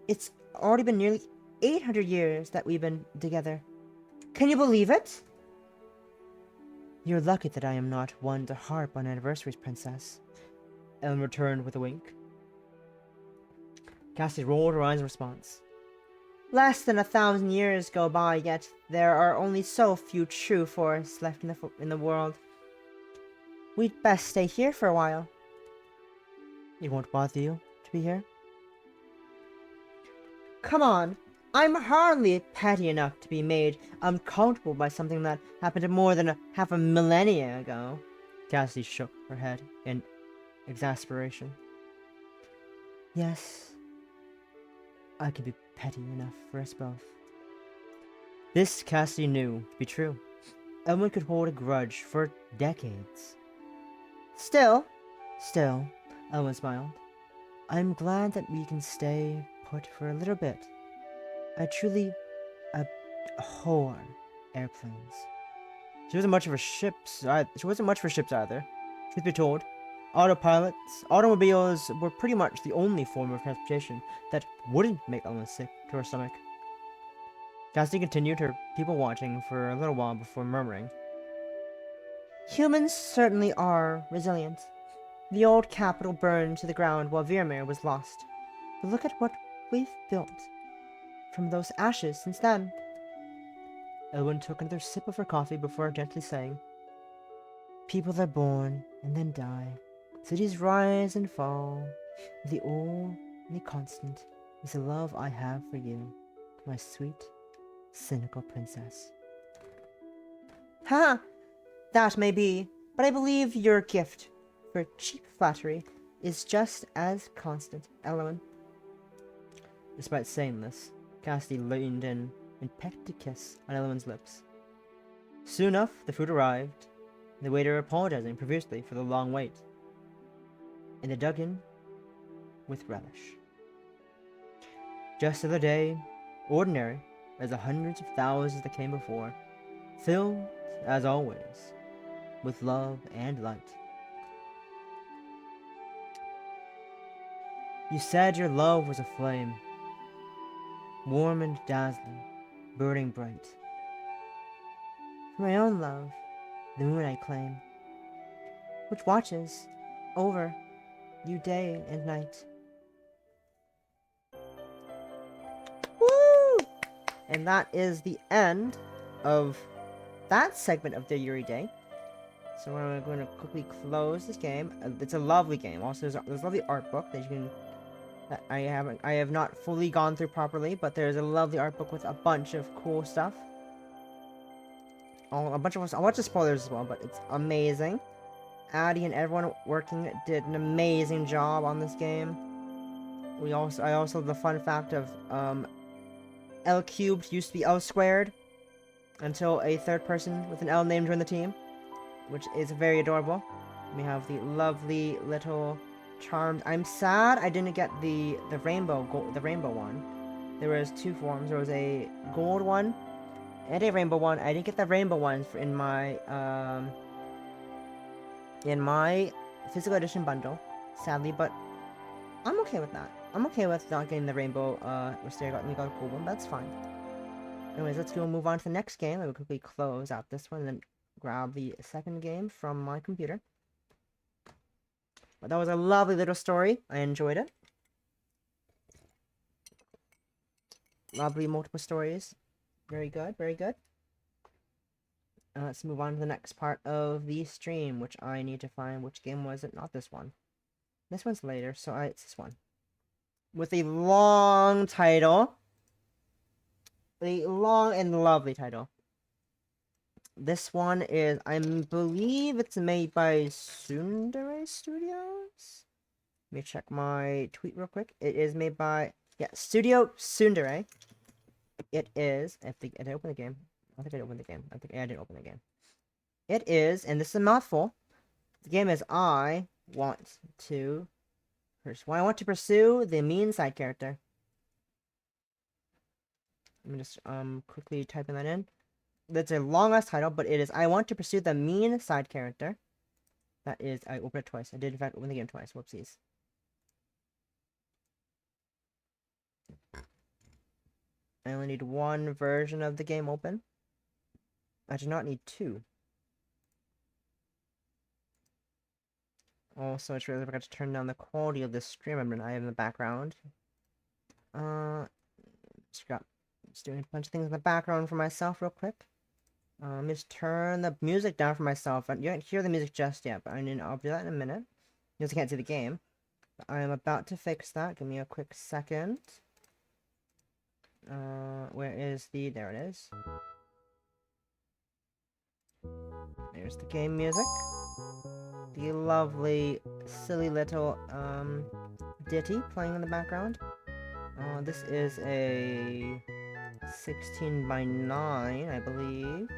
it's already been nearly 800 years that we've been together. Can you believe it? You're lucky that I am not one to harp on anniversaries, Princess, Ellen returned with a wink. Cassie rolled her eyes in response. Less than 1,000 years go by, yet there are only so few true forests left in the world. We'd best stay here for a while. It won't bother you to be here? Come on, I'm hardly petty enough to be made uncomfortable by something that happened more than half a millennia ago. Cassie shook her head in exasperation. Yes, I can be petty enough for us both. This Cassie knew to be true. Elwyn could hold a grudge for decades. Still, Elwyn smiled. I'm glad that we can stay put for a little bit. I truly abhor airplanes. She wasn't much for ships either. Truth be told, automobiles were pretty much the only form of transportation that wouldn't make Elwyn sick to her stomach. Cassie continued her people watching for a little while before murmuring. Humans certainly are resilient. The old capital burned to the ground while Vermeer was lost. But look at what we've built from those ashes since then. Elwyn took another sip of her coffee before gently saying, People are born and then die. Cities rise and fall. The only constant is the love I have for you, my sweet, cynical princess. Ha! That may be, but I believe your gift for cheap flattery is just as constant, Elwyn. Despite saying this, Cassie leaned in and pecked a kiss on Elwyn's lips. Soon enough, the food arrived, the waiter apologizing profusely for the long wait, and they dug in with relish. Just another day, ordinary as the hundreds of thousands that came before, filled, as always, with love and light. You said your love was a flame, warm and dazzling, burning bright. For my own love, the moon I claim, which watches over you day and night. Woo! And that is the end of that segment of the Yuri Day. So we're going to quickly close this game. It's a lovely game. Also, there's a lovely art book that you can... that I have not fully gone through properly, but there's a lovely art book with a bunch of cool stuff. A bunch of spoilers as well, but it's amazing. Addy and everyone working did an amazing job on this game. I also the fun fact of L cubed used to be L squared until a third person with an L name joined the team, which is very adorable. We have the lovely little charmed. I'm sad I didn't get the rainbow one. There was two forms. There was a gold one and a rainbow one. I didn't get the rainbow one in my physical edition bundle, sadly, but I'm okay with that. I'm okay with not getting the rainbow Mysterio got a gold one. That's fine. Anyways, let's go move on to the next game. I will quickly close out this one and then grab the second game from my computer. But that was a lovely little story. I enjoyed it. Lovely multiple stories. Very good, very good. Let's move on to the next part of the stream, which I need to find. Which game was it? Not this one. This one's later, so it's this one. With a long title. A long and lovely title. This one is, I believe it's made by Tsundere Studios? Let me check my tweet real quick. It is made by, yeah, Studio Tsundere. It is, did I open the game? I think I opened the game. I didn't open the game. It is, and this is a mouthful. The game is I want to pursue the mean side character. Let me just quickly type that in. That's a long ass title, but it is I want to pursue the mean side character. That is, I opened it twice. I did in fact open the game twice. Whoopsies. I only need one version of the game open. I do not need two. Also, I really forgot to turn down the quality of the stream I have in the background. Just doing a bunch of things in the background for myself real quick. Just turn the music down for myself. You can't hear the music just yet, but I'll do that in a minute. Because I can't see the game. But I am about to fix that. Give me a quick second. Where is the... There it is. There's the game music. The lovely, silly little, ditty playing in the background. This is a 16 by 9, I believe.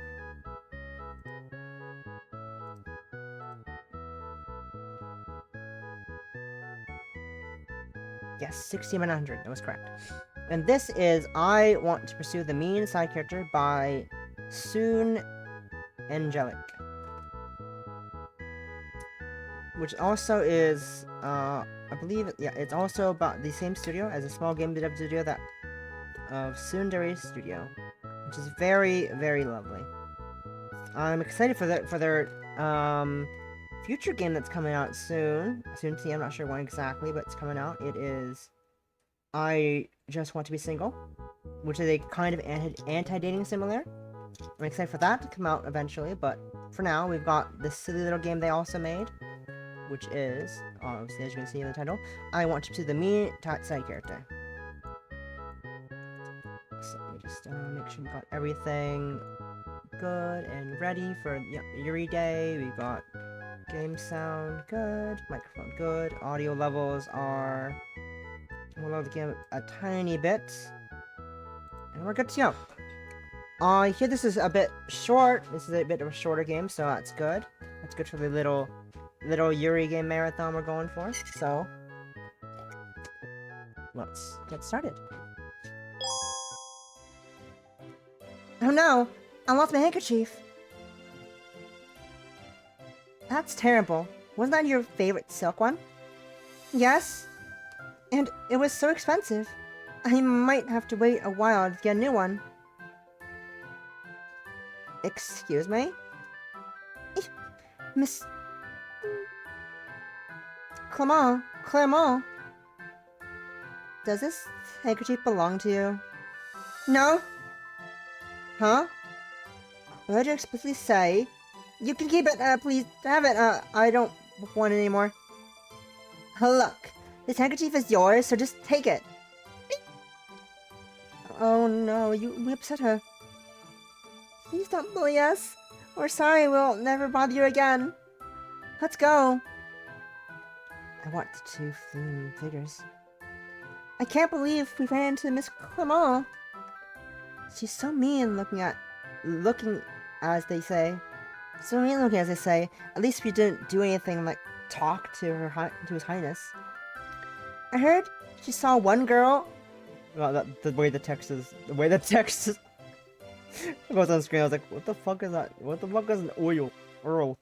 Yes, 16 by 900, that was correct. And this is I Want to Pursue the Mean Side Character by Soon Angelic. Which also is, I believe, yeah, it's also about the same studio as a small game dev studio that of Tsundere Studio, which is very, very lovely. I'm excited for their future game that's coming out soon. Soon to see, I'm not sure when exactly, but it's coming out. It is I Just Want to Be Single, which is a kind of anti-dating simulator. I'm excited for that to come out eventually, but for now, we've got this silly little game they also made, which is, obviously, as you can see in the title, I Want to Pursue the Mean Side Character. So let me just make sure we got everything good and ready for Yuri Day. We got game sound good, microphone good, audio levels are... We'll load the game a tiny bit, and we're good to go. I hear this is a bit short. This is a bit of a shorter game, so that's good. That's good for the little Yuri game marathon we're going for. So let's get started. Oh no! I lost my handkerchief! That's terrible. Wasn't that your favorite silk one? Yes. And it was so expensive. I might have to wait a while to get a new one. Excuse me? Miss... Clement. Does this handkerchief belong to you? No, Huh? I heard you explicitly say... You can keep it, please. Have it. I don't want it anymore. Look, this handkerchief is yours, so just take it. Oh no, we upset her. Please don't bully us. We're sorry, we'll never bother you again. Let's go. I watched the two fleeing figures. I can't believe we ran into Miss Clement. She's so mean looking as they say. So mean looking as they say. At least we didn't do anything like talk to His Highness. I heard she saw one girl. Well, the way the text is goes on screen. I was like, what the fuck is that? What the fuck is an Earl?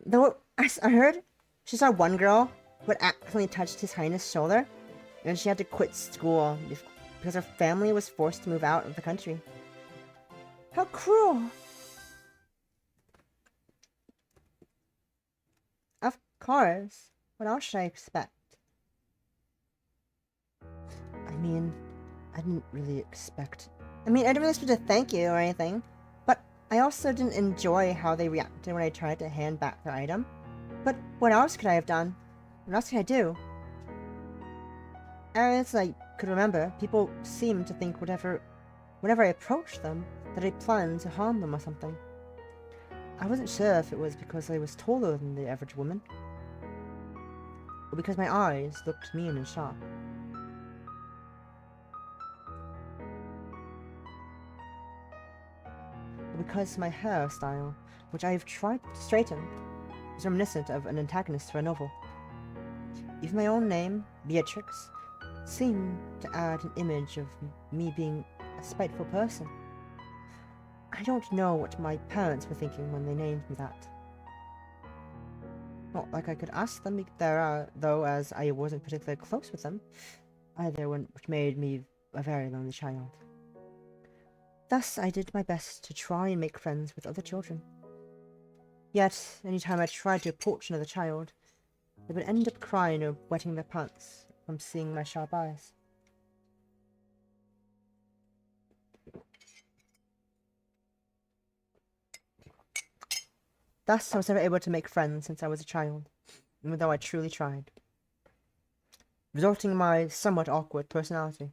Though I heard she saw one girl who had accidentally touched His Highness' shoulder, and she had to quit school because her family was forced to move out of the country. How cruel! Of course. What else should I expect? I mean, I didn't really expect to thank you or anything, but I also didn't enjoy how they reacted when I tried to hand back their item. But what else could I have done? What else could I do? As I could remember, people seemed to think whenever I approached them, that I planned to harm them or something. I wasn't sure if it was because I was taller than the average woman, or because my eyes looked mean and sharp. Or because my hairstyle, which I have tried to straighten, is reminiscent of an antagonist for a novel. Even my own name, Beatrix, seemed to add an image of me being a spiteful person. I don't know what my parents were thinking when they named me that. Not like I could ask them there, though, as I wasn't particularly close with them, either, which made me a very lonely child. Thus, I did my best to try and make friends with other children. Yet, any time I tried to approach another child, they would end up crying or wetting their pants from seeing my sharp eyes. Thus, I was never able to make friends since I was a child, even though I truly tried, resulting in my somewhat awkward personality.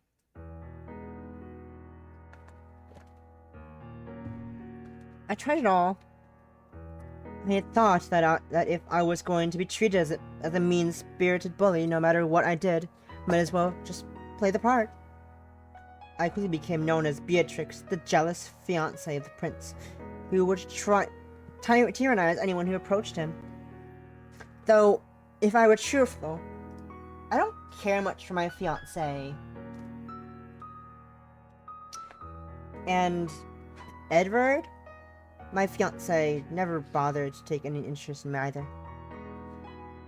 I tried it all. I had thought that if I was going to be treated as a mean-spirited bully, no matter what I did, I might as well just play the part. I quickly became known as Beatrix, the jealous fiancée of the prince, who would tyrannize anyone who approached him. Though, if I were truthful, I don't care much for my fiancé. And Edward, my fiancé, never bothered to take any interest in me either.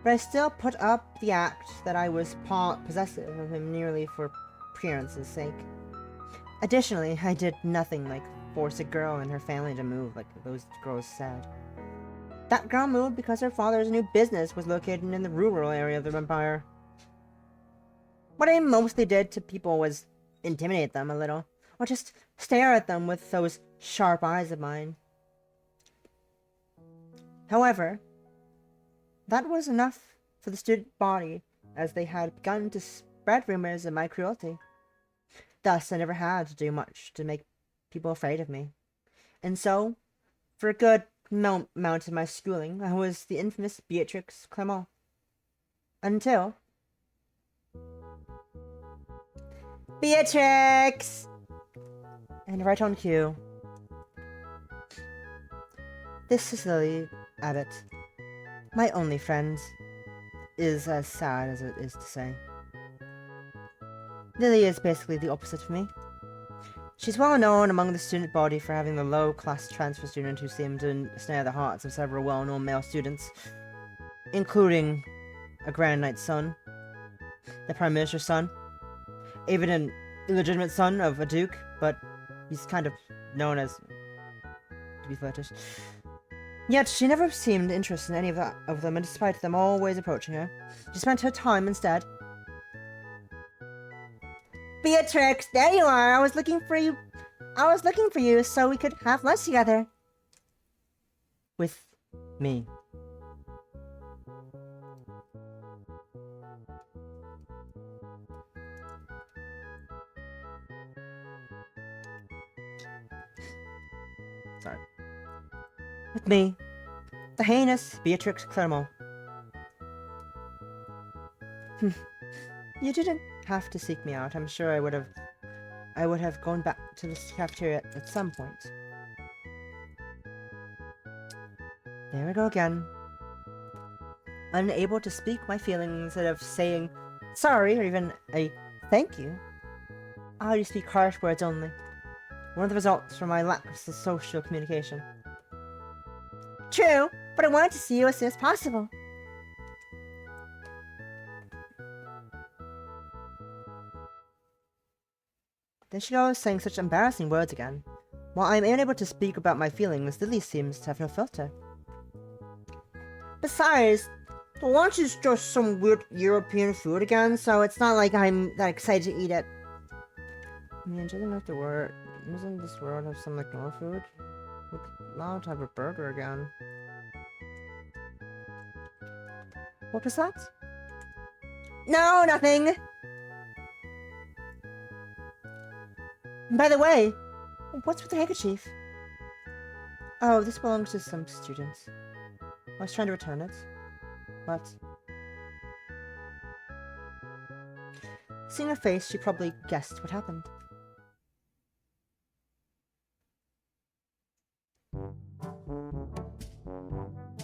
But I still put up the act that I was possessive of him merely for appearance's sake. Additionally, I did nothing like force a girl and her family to move like those girls said. That girl moved because her father's new business was located in the rural area of the empire. What I mostly did to people was intimidate them a little, or just stare at them with those sharp eyes of mine. However, that was enough for the student body, as they had begun to spread rumors of my cruelty. Thus, I never had to do much to make people afraid of me. And so, for a good amount of my schooling, I was the infamous Beatrix Clement. Until... Beatrix! And right on cue. This is Lily Abbott. My only friend is as sad as it is to say. Lily is basically the opposite of me. She's well known among the student body for having the low-class transfer student who seemed to snare the hearts of several well-known male students, including a Grand Knight's son, the Prime Minister's son, even an illegitimate son of a duke, but he's kind of known as to be flirtish. Yet, she never seemed interested in any of them, and despite them always approaching her, she spent her time instead. Beatrix, there you are! I was looking for you I was looking for you so we could have lunch together. With me. Sorry. With me. The heinous Beatrix Clermont. You didn't have to seek me out. I'm sure I would have gone back to the cafeteria at some point. There we go again. Unable to speak my feelings instead of saying sorry or even a thank you. I just speak harsh words only. One of the results from my lack of social communication. True, but I wanted to see you as soon as possible. There she goes, saying such embarrassing words again. While I am unable to speak about my feelings, Lily seems to have no filter. Besides, the lunch is just some weird European food again, so it's not like I'm that excited to eat it. I mean, doesn't have to work. Doesn't this world have some like normal food? Now to have a burger again. What was that? No, nothing! By the way, what's with the handkerchief? Oh, this belongs to some students. I was trying to return it. What? Seeing her face, she probably guessed what happened.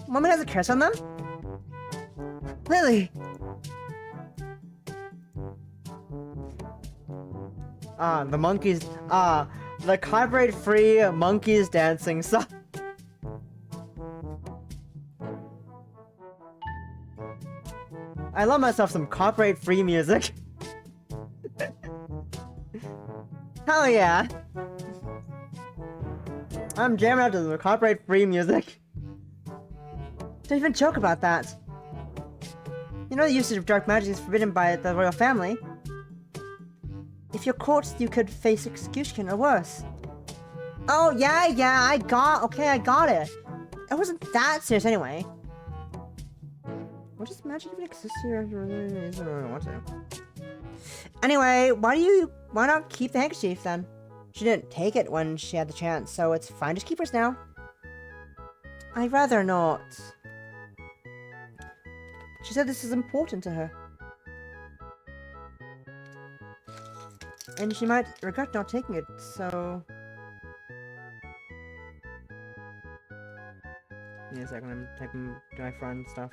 Mommy has a curse on them? Lily! The monkeys. The copyright-free monkeys dancing song. I love myself some copyright-free music. Hell yeah! I'm jamming out to the copyright-free music. Don't even joke about that. You know the usage of dark magic is forbidden by the royal family. If you're caught, you could face execution or worse. Oh, yeah, I got it. It wasn't that serious anyway. What does magic even exist here? I don't want to. Anyway, why not keep the handkerchief then? She didn't take it when she had the chance, so it's fine. Just keep hers now. I'd rather not. She said this is important to her. And she might regret not taking it, so... Yeah, a second, I'm typing to my friend stuff.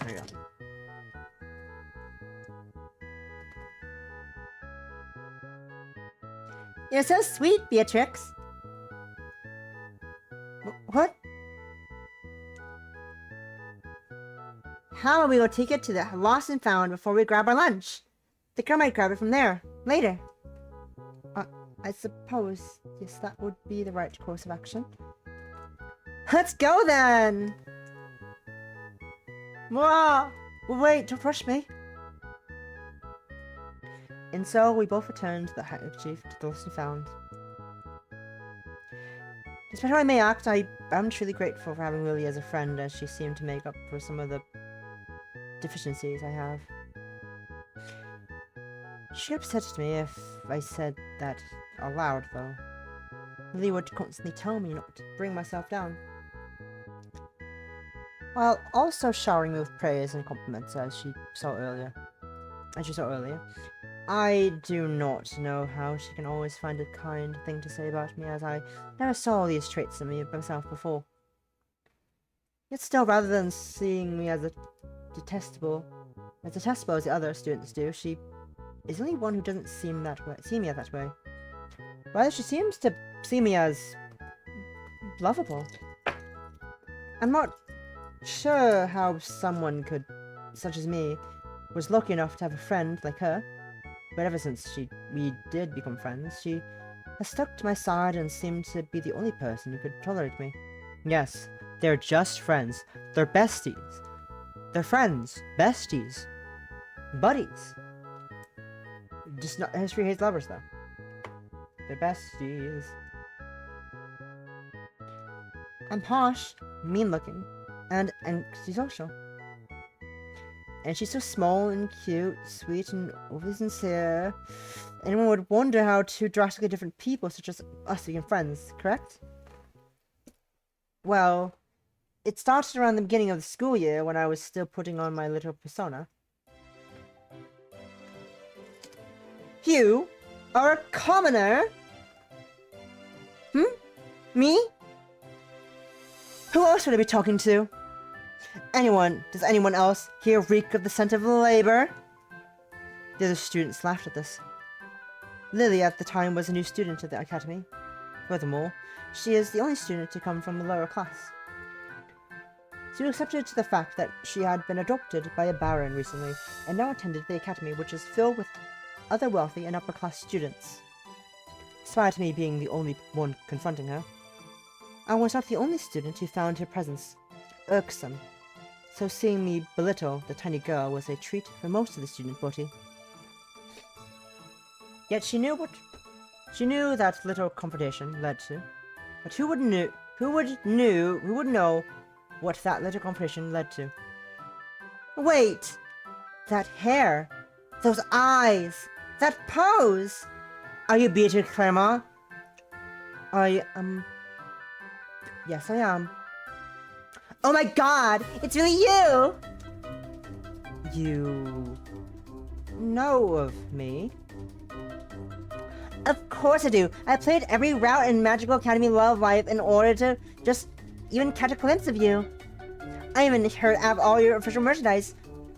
There you go. You're so sweet, Beatrix. What? How about we go take it to the lost and found before we grab our lunch? The girl might grab it from there, later. I suppose, yes, that would be the right course of action. Let's go then! Whoa! Wait, don't rush me. And so we both returned the handkerchief to the lost and found. Despite how I may act, I am truly grateful for having Lily as a friend, as she seemed to make up for some of the deficiencies I have. She upset me if I said that aloud, though. Lily would constantly tell me not to bring myself down, while also showering me with praise and compliments, as she saw earlier. I do not know how she can always find a kind thing to say about me, as I never saw these traits in me myself before. Yet still, rather than seeing me as detestable as the other students do, she is the only one who doesn't see me that way. Rather, she seems to see me as lovable. I'm not sure how someone such as me, was lucky enough to have a friend like her, but ever since we did become friends, she has stuck to my side and seemed to be the only person who could tolerate me. Yes, They're just friends. They're besties. They're friends. Besties. Buddies. Just not history hates lovers, though. They're besties. I'm posh, mean-looking, and antisocial. And she's so small and cute, sweet, and overly sincere. Anyone would wonder how two drastically different people, such as us, became friends, correct? Well, it started around the beginning of the school year when I was still putting on my little persona. You are a commoner? Me? Who else would I be talking to? Anyone? Does anyone else here reek of the scent of labor? The other students laughed at this. Lily at the time was a new student at the academy. Furthermore, she is the only student to come from the lower class. She accepted to the fact that she had been adopted by a baron recently and now attended the academy, which is filled with other wealthy and upper-class students. Despite me being the only one confronting her, I was not the only student who found her presence irksome, so seeing me belittle the tiny girl was a treat for most of the student body. Yet she knew that little confrontation led to, but who would know what that little confrontation led to? Wait! That hair! Those eyes! That pose! Are you Beatrix Claremont? Yes, I am. Oh my god! It's really you! You know of me? Of course I do. I played every route in Magical Academy Love Life in order to just even catch a glimpse of you. I even heard of all your official merchandise.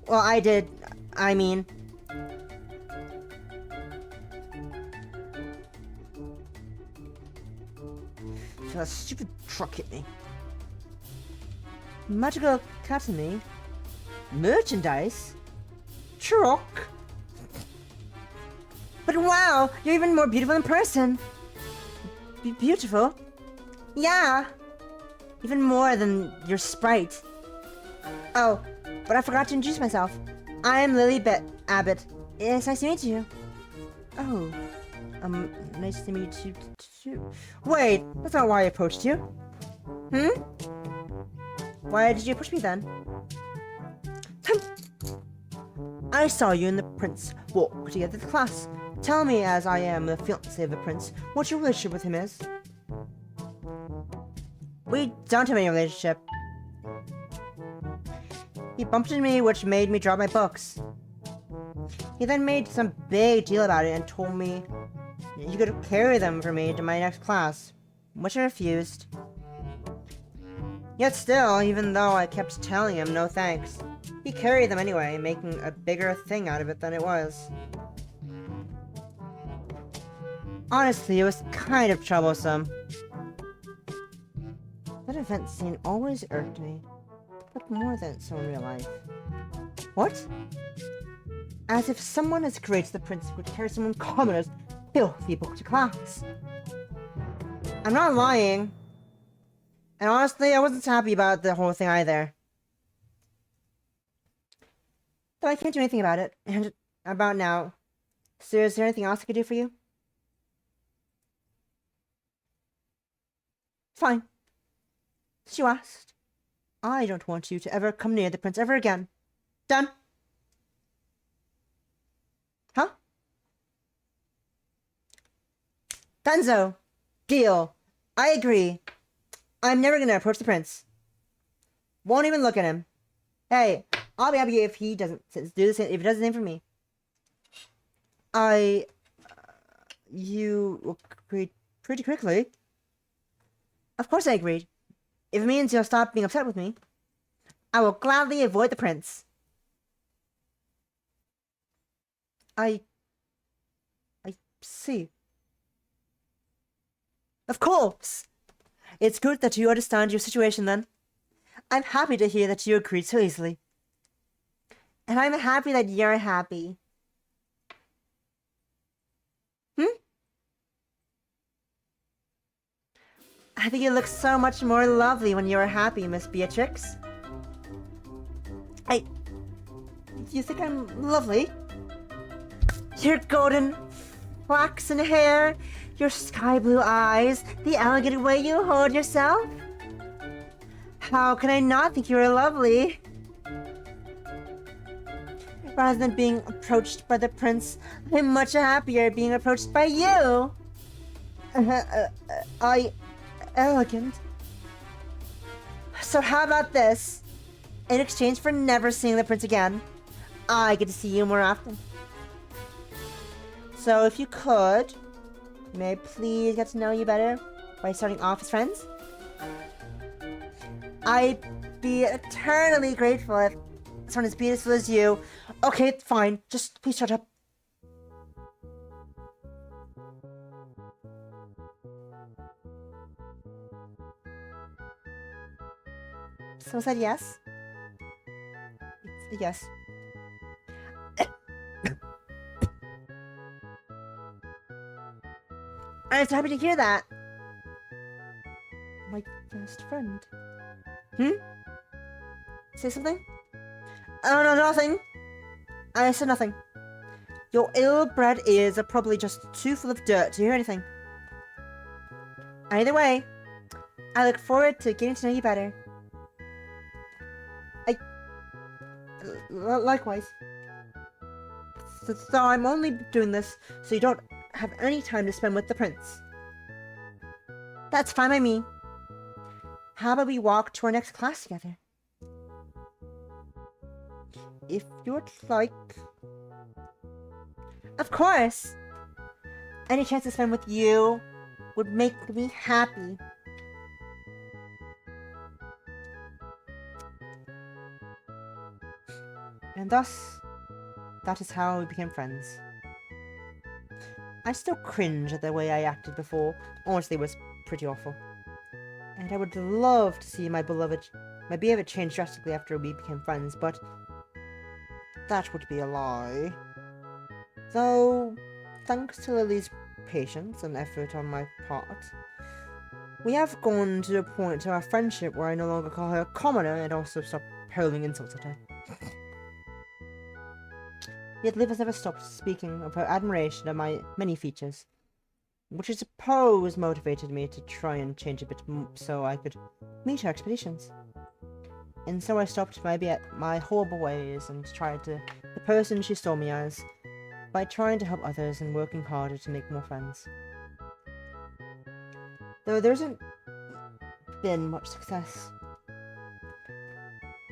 Well, I did. I mean... So that stupid truck hit me. Magical Academy? Merchandise? Truck? But wow, you're even more beautiful in person. Beautiful? Yeah. Even more than your sprite. Oh, but I forgot to introduce myself. I'm Lily Abbott. It's nice to meet you. Oh, nice to meet you too. Wait, that's not why I approached you. Why did you approach me then? I saw you and the prince walk together to class. Tell me, as I am the fiancé of the prince, what your relationship with him is. We don't have any relationship. He bumped into me, which made me drop my books. He then made some big deal about it and told me you could carry them for me to my next class, which I refused. Yet still, even though I kept telling him no thanks, he carried them anyway, making a bigger thing out of it than it was. Honestly, it was kind of troublesome. That event scene always irked me, but more than so in real life. What? As if someone as great as the prince would carry someone common as filthy book to class. I'm not lying. And honestly, I wasn't happy about the whole thing either. But I can't do anything about it, and about now. So is there anything else I could do for you? Fine. Since you asked, I don't want you to ever come near the prince ever again. Done? Huh? Dunzo! Deal. I agree. I'm never gonna approach the prince. Won't even look at him. Hey, I'll be happy if he doesn't do the same, if he does the same for me. You agreed pretty quickly. Of course I agreed. If it means you'll stop being upset with me, I will gladly avoid the prince. I see. Of course. It's good that you understand your situation then. I'm happy to hear that you agreed so easily. And I'm happy that you're happy. I think you look so much more lovely when you are happy, Miss Beatrix. You think I'm lovely? Your golden flaxen hair, your sky blue eyes, the elegant way you hold yourself. How can I not think you're lovely? Rather than being approached by the prince, I'm much happier being approached by you. Elegant. So how about this? In exchange for never seeing the prince again, I get to see you more often. So if you could, may I please get to know you better by starting off as friends? I'd be eternally grateful if someone as beautiful as you... Okay, fine. Just please shut up. Someone said yes? It's a yes. I'm so happy to hear that. My best friend. Say something? Oh, no, nothing. I said nothing. Your ill-bred ears are probably just too full of dirt to hear anything. Either way, I look forward to getting to know you better. Likewise. So I'm only doing this so you don't have any time to spend with the prince. That's fine by me. How about we walk to our next class together? If you'd like. Of course! Any chance to spend with you would make me happy. And thus, that is how we became friends. I still cringe at the way I acted before. Honestly, it was pretty awful. And I would love to see my behavior change drastically after we became friends, but that would be a lie. Though, thanks to Lily's patience and effort on my part, we have gone to a point in our friendship where I no longer call her a commoner and also stop hurling insults at her. Yet Liv has never stopped speaking of her admiration of my many features, which I suppose motivated me to try and change a bit so I could meet her expectations. And so I stopped my horrible ways and tried to the person she saw me as by trying to help others and working harder to make more friends. Though there hasn't been much success.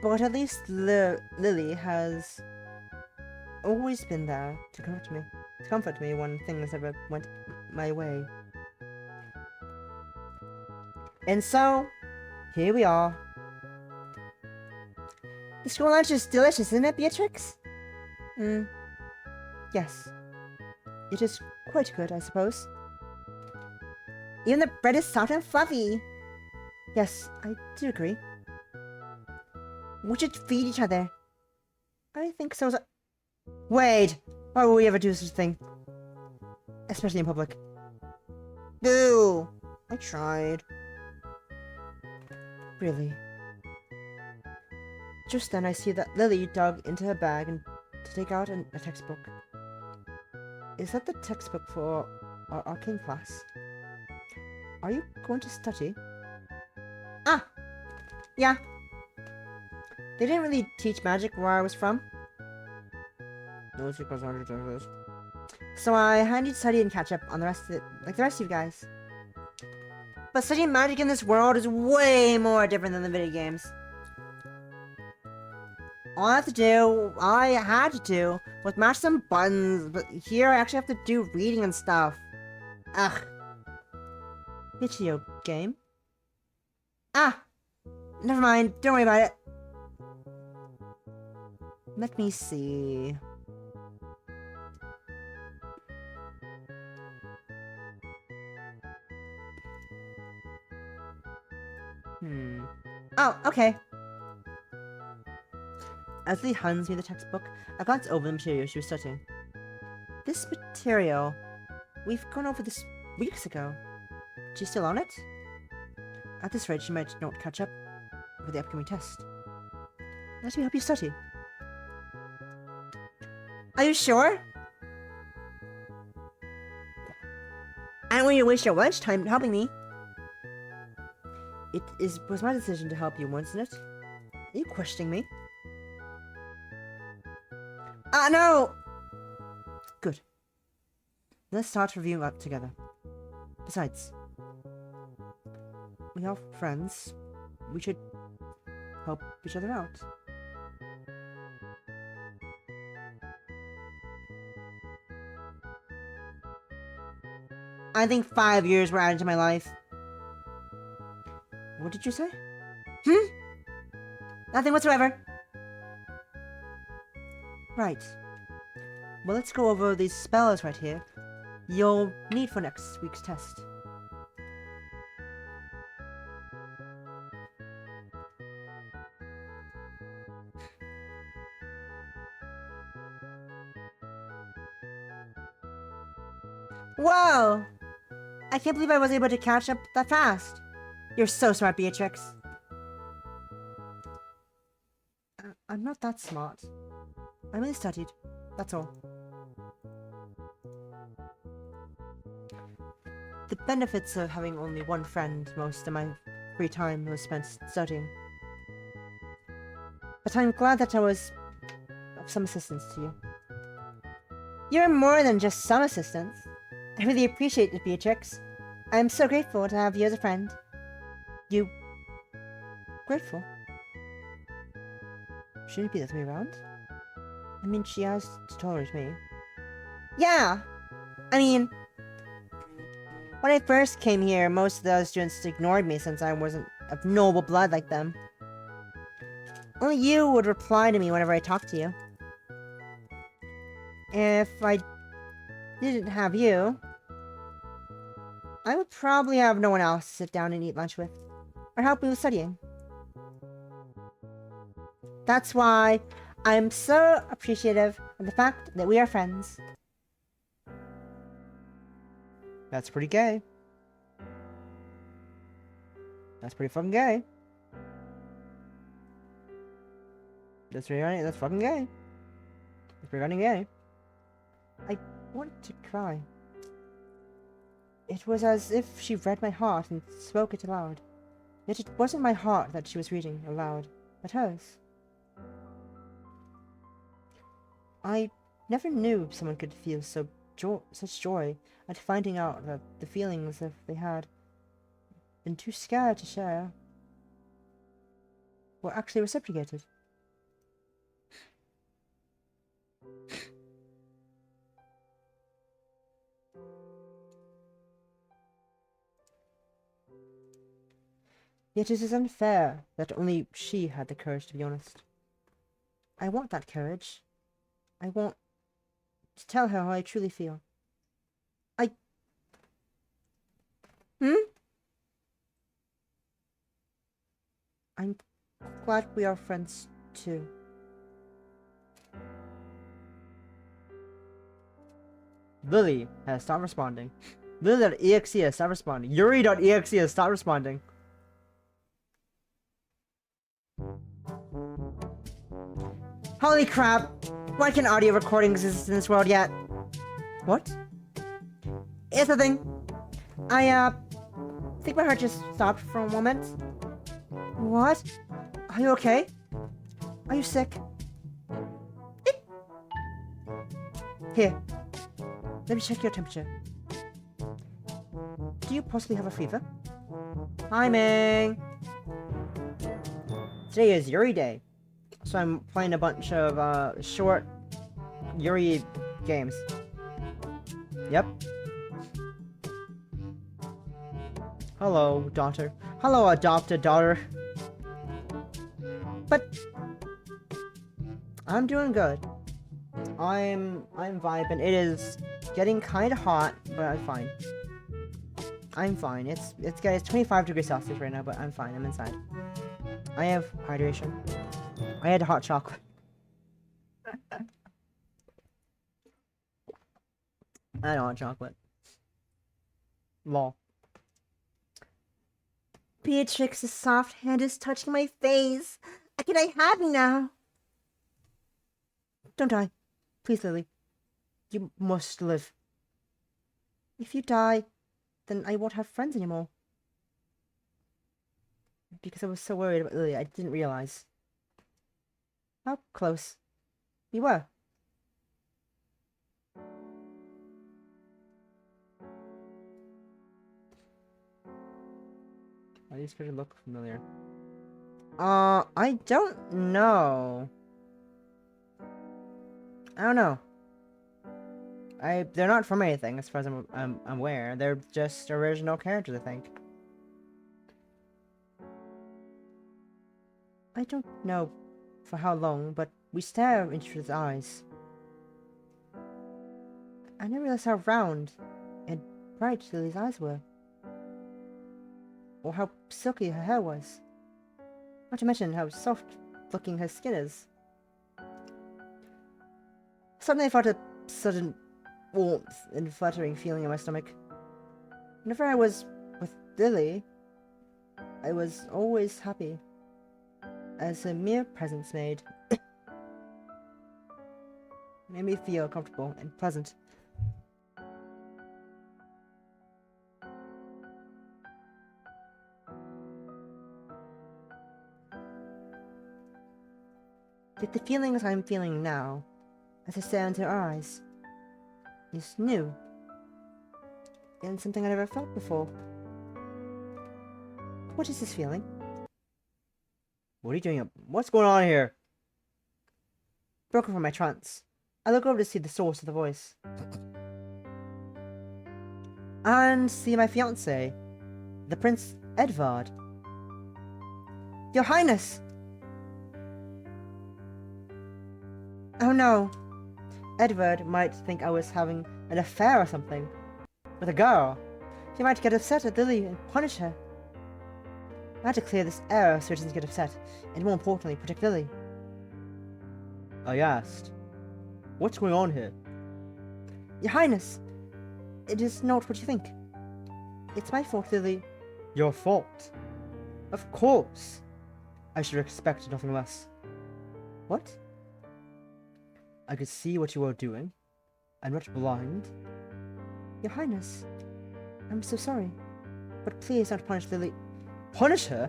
But at least Lily has always been there to comfort me when things ever went my way. And so, here we are. The school lunch is delicious, isn't it, Beatrix? Yes. It is quite good, I suppose. Even the bread is soft and fluffy. Yes, I do agree. We should feed each other. I think so. Wait! Why would we ever do such a thing? Especially in public. No! I tried. Really? Just then I see that Lily dug into her bag and to take out a textbook. Is that the textbook for our arcane class? Are you going to study? Ah! Yeah. They didn't really teach magic where I was from. No, because I this. So I had to study and catch up on the rest of it, like the rest of you guys. But studying magic in this world is way more different than the video games. All I had to do was mash some buttons, but here I actually have to do reading and stuff. Ugh. Video game? Ah! Never mind, don't worry about it. Let me see. Oh, okay. As Lee hands me the textbook, I glance over the material she was studying. This material... We've gone over this weeks ago. She's still on it? At this rate, you might not catch up with the upcoming test. Let me help you study. Are you sure? I don't want you to waste your lunchtime helping me. Was my decision to help you, wasn't it? Are you questioning me? No! Good. Let's start reviewing up together. Besides, we are friends. We should help each other out. I think 5 years were added to my life. What did you say? Nothing whatsoever. Right. Well, let's go over these spells right here you'll need for next week's test. Whoa! I can't believe I was able to catch up that fast. You're so smart, Beatrix. I'm not that smart. I really studied. That's all. The benefits of having only one friend most of my free time was spent studying. But I'm glad that I was of some assistance to you. You're more than just some assistance. I really appreciate it, Beatrix. I'm so grateful to have you as a friend. You... grateful? Shouldn't it be the other way around? I mean, she has to tolerate me. Yeah! I mean... when I first came here, most of the other students ignored me since I wasn't of noble blood like them. Only you would reply to me whenever I talked to you. If I didn't have you, I would probably have no one else to sit down and eat lunch with, or help me with studying. That's why I'm so appreciative of the fact that we are friends. That's pretty gay. That's pretty fucking gay. That's fucking gay. That's pretty fucking gay. I want to cry. It was as if she read my heart and spoke it aloud. Yet it wasn't my heart that she was reading aloud, but hers. I never knew someone could feel such joy at finding out that the feelings that they had been too scared to share were actually reciprocated. Yet it is unfair that only she had the courage to be honest. I want that courage. I want to tell her how I truly feel. I'm glad we are friends too. Lily has stopped responding. Lily.exe has stopped responding. Yuri.exe has stopped responding. Holy crap! Why can audio recordings exist in this world yet? What? It's the thing. I think my heart just stopped for a moment. What? Are you okay? Are you sick? Here. Let me check your temperature. Do you possibly have a fever? Hi, Ming! Today is Yuri Day. So I'm playing a bunch of short Yuri games. Yep. Hello, daughter. Hello, adopted daughter. But I'm doing good. I'm vibing. It is getting kind of hot, but I'm fine. I'm fine. It's 25 degrees Celsius right now, but I'm fine. I'm inside. I have hydration. I had hot chocolate. I had hot chocolate. Lol. Beatrix's soft hand is touching my face. Can I have you now? Don't die. Please, Lily. You must live. If you die, then I won't have friends anymore. Because I was so worried about Lily, I didn't realize how close we were. Why do these characters look familiar? I don't know. I don't know. They're not from anything, as far as I'm aware. They're just original characters, I think. I don't know for how long, but we stare into each other's eyes. I never realized how round and bright Lily's eyes were. Or how silky her hair was. Not to mention how soft-looking her skin is. Suddenly I felt a sudden warmth and fluttering feeling in my stomach. Whenever I was with Lily, I was always happy, as her mere presence made me feel comfortable and pleasant. Yet the feelings I'm feeling now, as I stare into her eyes, is new, and something I never felt before. What is this feeling? What are you doing up? What's going on here? Broken from my trance, I look over to see the source of the voice. And see my fiancé, the Prince Edvard. Your Highness! Oh no. Edvard might think I was having an affair or something with a girl. He might get upset at Lily and punish her. I had to clear this air so he doesn't get upset, and more importantly, protect Lily. I asked, "What's going on here?" Your Highness, it is not what you think. It's my fault, Lily. Your fault? Of course. I should have expected nothing less. What? I could see what you were doing. I'm not blind. Your Highness, I'm so sorry. But please don't punish Lily. Punish her?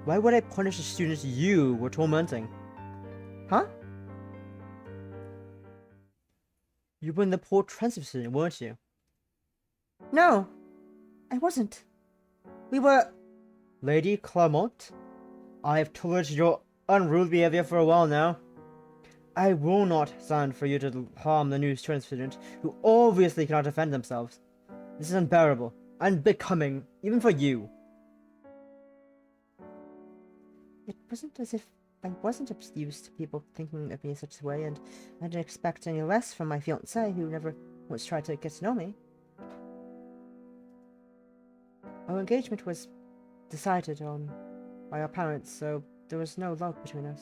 Why would I punish a student you were tormenting? Huh? You were in the poor transfer student, weren't you? No, I wasn't. We were... Lady Claremont, I have tolerated your unruly behavior for a while now. I will not stand for you to harm the new transfer student who obviously cannot defend themselves. This is unbearable, unbecoming, even for you. It wasn't as if I wasn't used to people thinking of me in such a way, and I didn't expect any less from my fiancé, who never once tried to get to know me. Our engagement was decided on by our parents, so there was no love between us.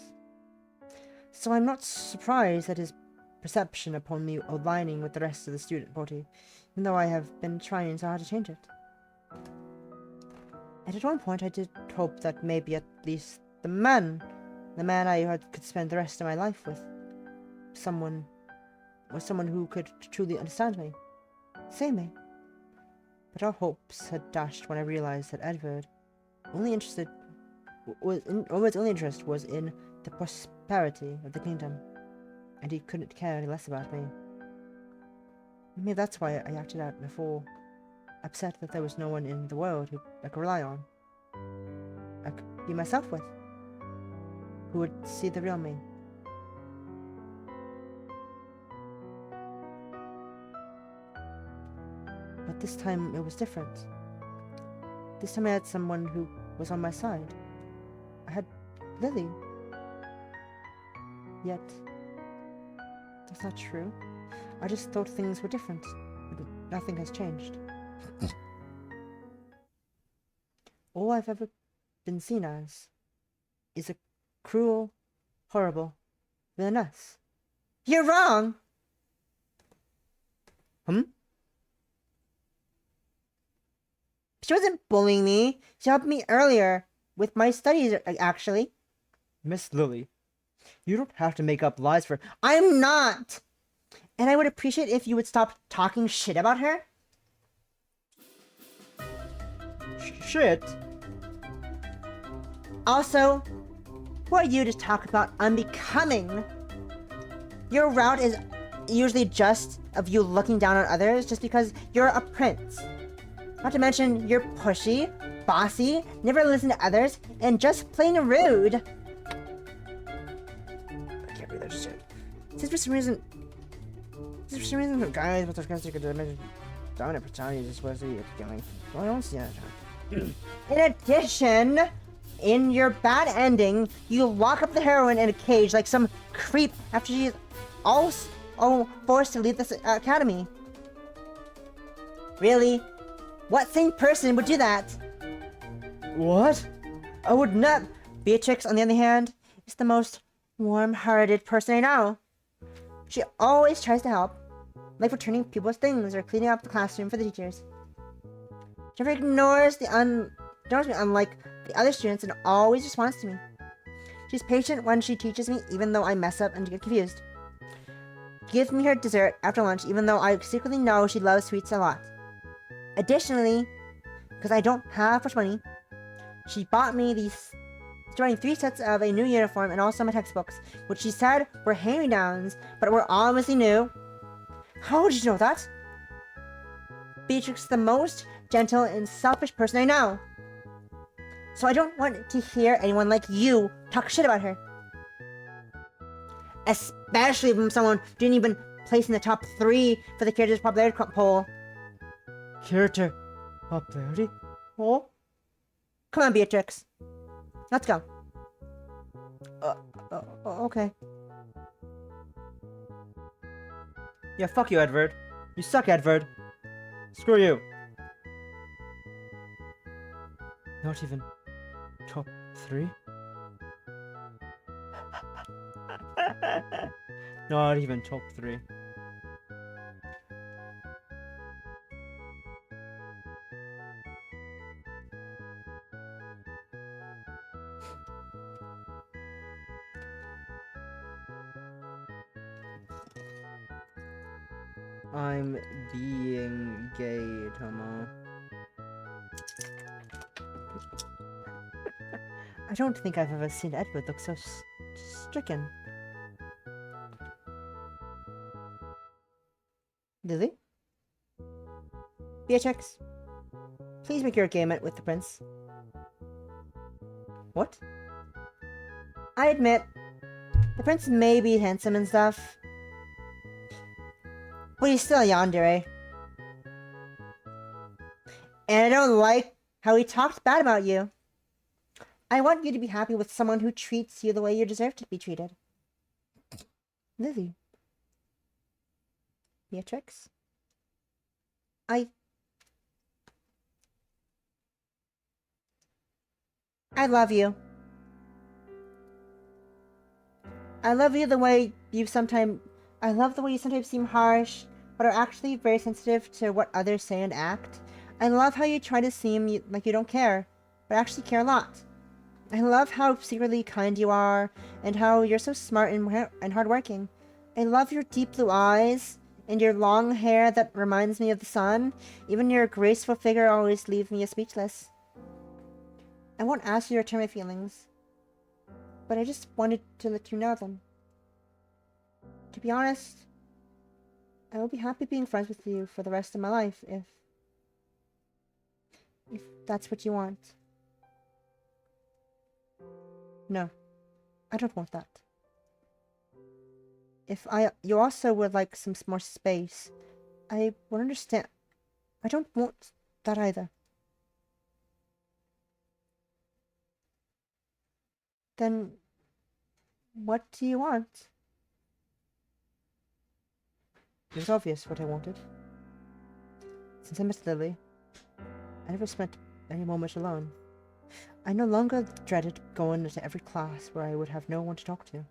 So I'm not surprised at his perception upon me aligning with the rest of the student body, even though I have been trying so hard to change it. And at one point I did hope that maybe at least the man I could spend the rest of my life with, someone who could truly understand me, see me. But all hopes had dashed when I realized that Edward only interest was in the prosperity of the kingdom, and he couldn't care any less about me. Maybe that's why I acted out before, upset that there was no one in the world who I could rely on, I could be myself with, who would see the real me. But this time it was different. This time I had someone who was on my side. I had Lily. Yet, that's not true. I just thought things were different. But nothing has changed. All I've ever been seen as is a cruel, horrible villainess. You're wrong! She wasn't bullying me. She helped me earlier with my studies, actually. Miss Lily, you don't have to make up lies for... I'm not! And I would appreciate if you would stop talking shit about her. Shit? Also, who are you to talk about unbecoming? Your route is usually just of you looking down on others just because you're a prince. Not to mention, you're pushy, bossy, never listen to others, and just plain rude. I can't read that shit. Since for some reason, guys with those kinds of dominant personalities is supposed to be appealing. Well, I don't see that. In addition, in your bad ending, you lock up the heroine in a cage like some creep after she's all forced to leave this academy. Really? What sane person would do that? What? I would not. Beatrix, on the other hand, is the most warm-hearted person I know. She always tries to help, like returning people's things or cleaning up the classroom for the teachers. She never ignores me, unlike the other students, and always responds to me. She's patient when she teaches me, even though I mess up and get confused. Gives me her dessert after lunch, even though I secretly know she loves sweets a lot. Additionally, because I don't have much money, she bought me joining 3 sets of a new uniform and also my textbooks, which she said were hand-me-downs, but were obviously new. How did you know that? Beatrix is the most gentle and selfish person I know. So I don't want to hear anyone like you talk shit about her. Especially from someone who didn't even place in the top 3 for the character's popularity poll. Character popularity poll? Come on, Beatrix. Let's go. Okay. Yeah, fuck you, Edward. You suck, Edward. Screw you. Not even top 3? Not even top 3. I'm being gay, Tomo. I don't think I've ever seen Edward look so stricken. Lily? Beatrix? Please make your agreement with the prince. What? I admit, the prince may be handsome and stuff, but he's still a yandere. And I don't like how he talked bad about you. I want you to be happy with someone who treats you the way you deserve to be treated. Lily. Beatrix? I love you. I love you the way you sometimes... I love the way you sometimes seem harsh, but are actually very sensitive to what others say and act. I love how you try to seem like you don't care, but actually care a lot. I love how secretly kind you are, and how you're so smart and hardworking. I love your deep blue eyes, and your long hair that reminds me of the sun. Even your graceful figure always leaves me speechless. I won't ask you to return my feelings, but I just wanted to let you know them. To be honest, I will be happy being friends with you for the rest of my life, if that's what you want. No, I don't want that. If you also would like some more space, I would understand. I don't want that either. Then, what do you want? It was obvious what I wanted. Since I met Lily, I never spent any moment alone. I no longer dreaded going into every class where I would have no one to talk to.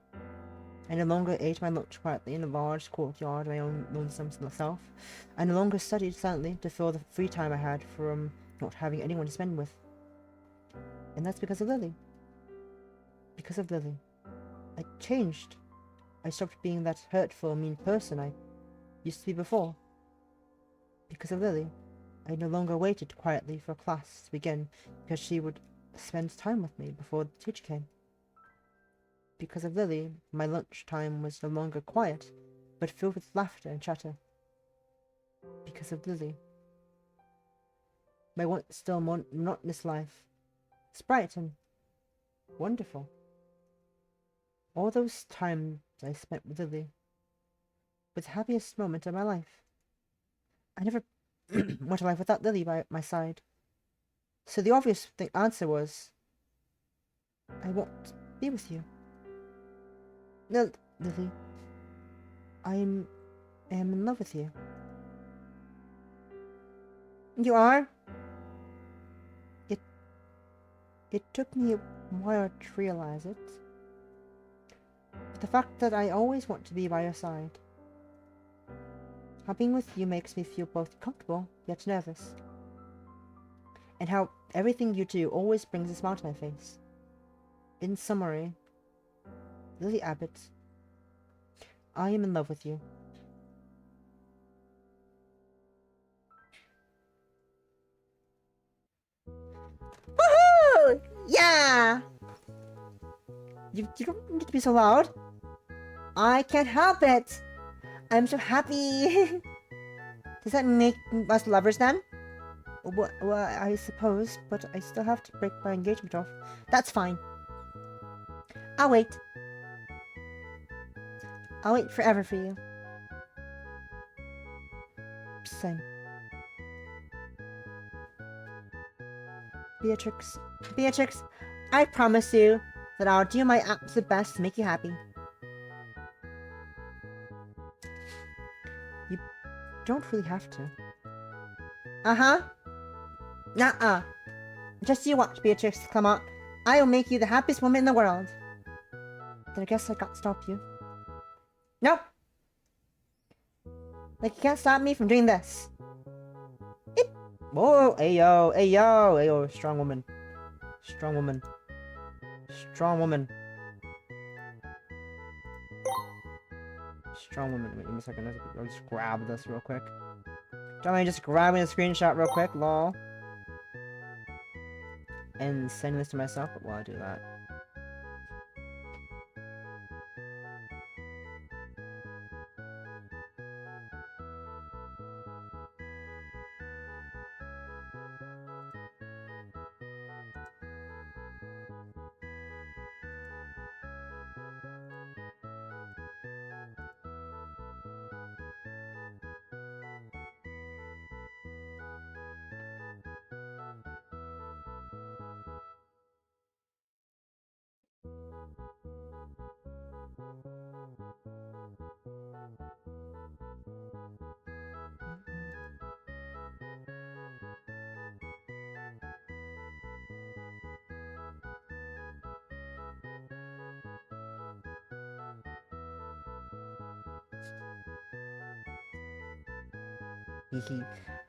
I no longer ate my lunch quietly in a large courtyard of my own lonesome self. I no longer studied silently to fill the free time I had from not having anyone to spend with. And that's because of Lily. Because of Lily. I changed. I stopped being that hurtful, mean person I used to be before. Because of Lily. I no longer waited quietly for class to begin because she would spend time with me before the teacher came. Because of Lily, my lunch time was no longer quiet, but filled with laughter and chatter. Because of Lily. My once still monotonous life is bright and wonderful. All those times I spent with Lily was the happiest moment of my life. I never want a life without Lily by my side. So the obvious answer was, I won't be with you. No, Lily. I am in love with you. You are? It took me a while to realize it. But the fact that I always want to be by your side. How being with you makes me feel both comfortable yet nervous. And how everything you do always brings a smile to my face. In summary, Lily Abbott, I am in love with you. Woohoo! Yeah! You don't need to be so loud. I can't help it. I'm so happy. Does that make us lovers then? Well, I suppose, but I still have to break my engagement off. That's fine. I'll wait. I'll wait forever for you. Same. Beatrix, I promise you that I'll do my absolute best to make you happy. You don't really have to. Uh-huh. Nuh-uh. Just you watch, Beatrix, come on. I will make you the happiest woman in the world. Then I guess I can't stop you. Nope. Like, you can't stop me from doing this. Eep. Whoa, ayo, ayo, ayo, strong woman. Strong woman. Strong woman. Strong woman. Wait, give me a second. I'll just grab this real quick. Don't mind just grabbing a screenshot real quick, lol. And sending this to myself, but while I do that.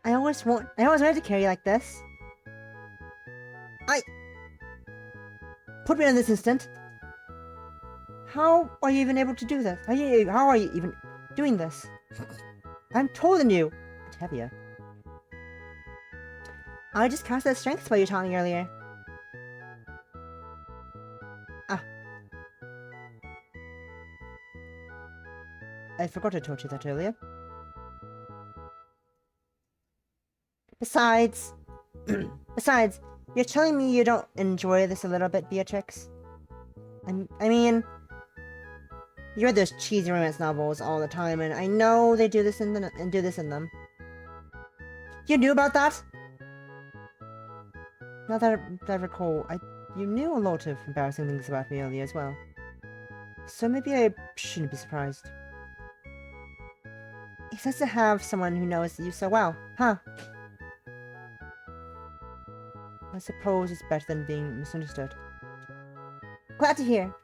I always wanted to carry you like this. Put me in this instant. How are you even able to do this? How are you even doing this? I'm taller than you. It's heavier. I just cast that strength spell you taught me earlier. Ah. I forgot I taught you that earlier. Besides, you're telling me you don't enjoy this a little bit, Beatrix? I mean, you read those cheesy romance novels all the time, and I know they do this in them. You knew about that? Now that I recall, you knew a lot of embarrassing things about me earlier as well. So maybe I shouldn't be surprised. It's nice to have someone who knows you so well, huh? I suppose it's better than being misunderstood. Glad to hear.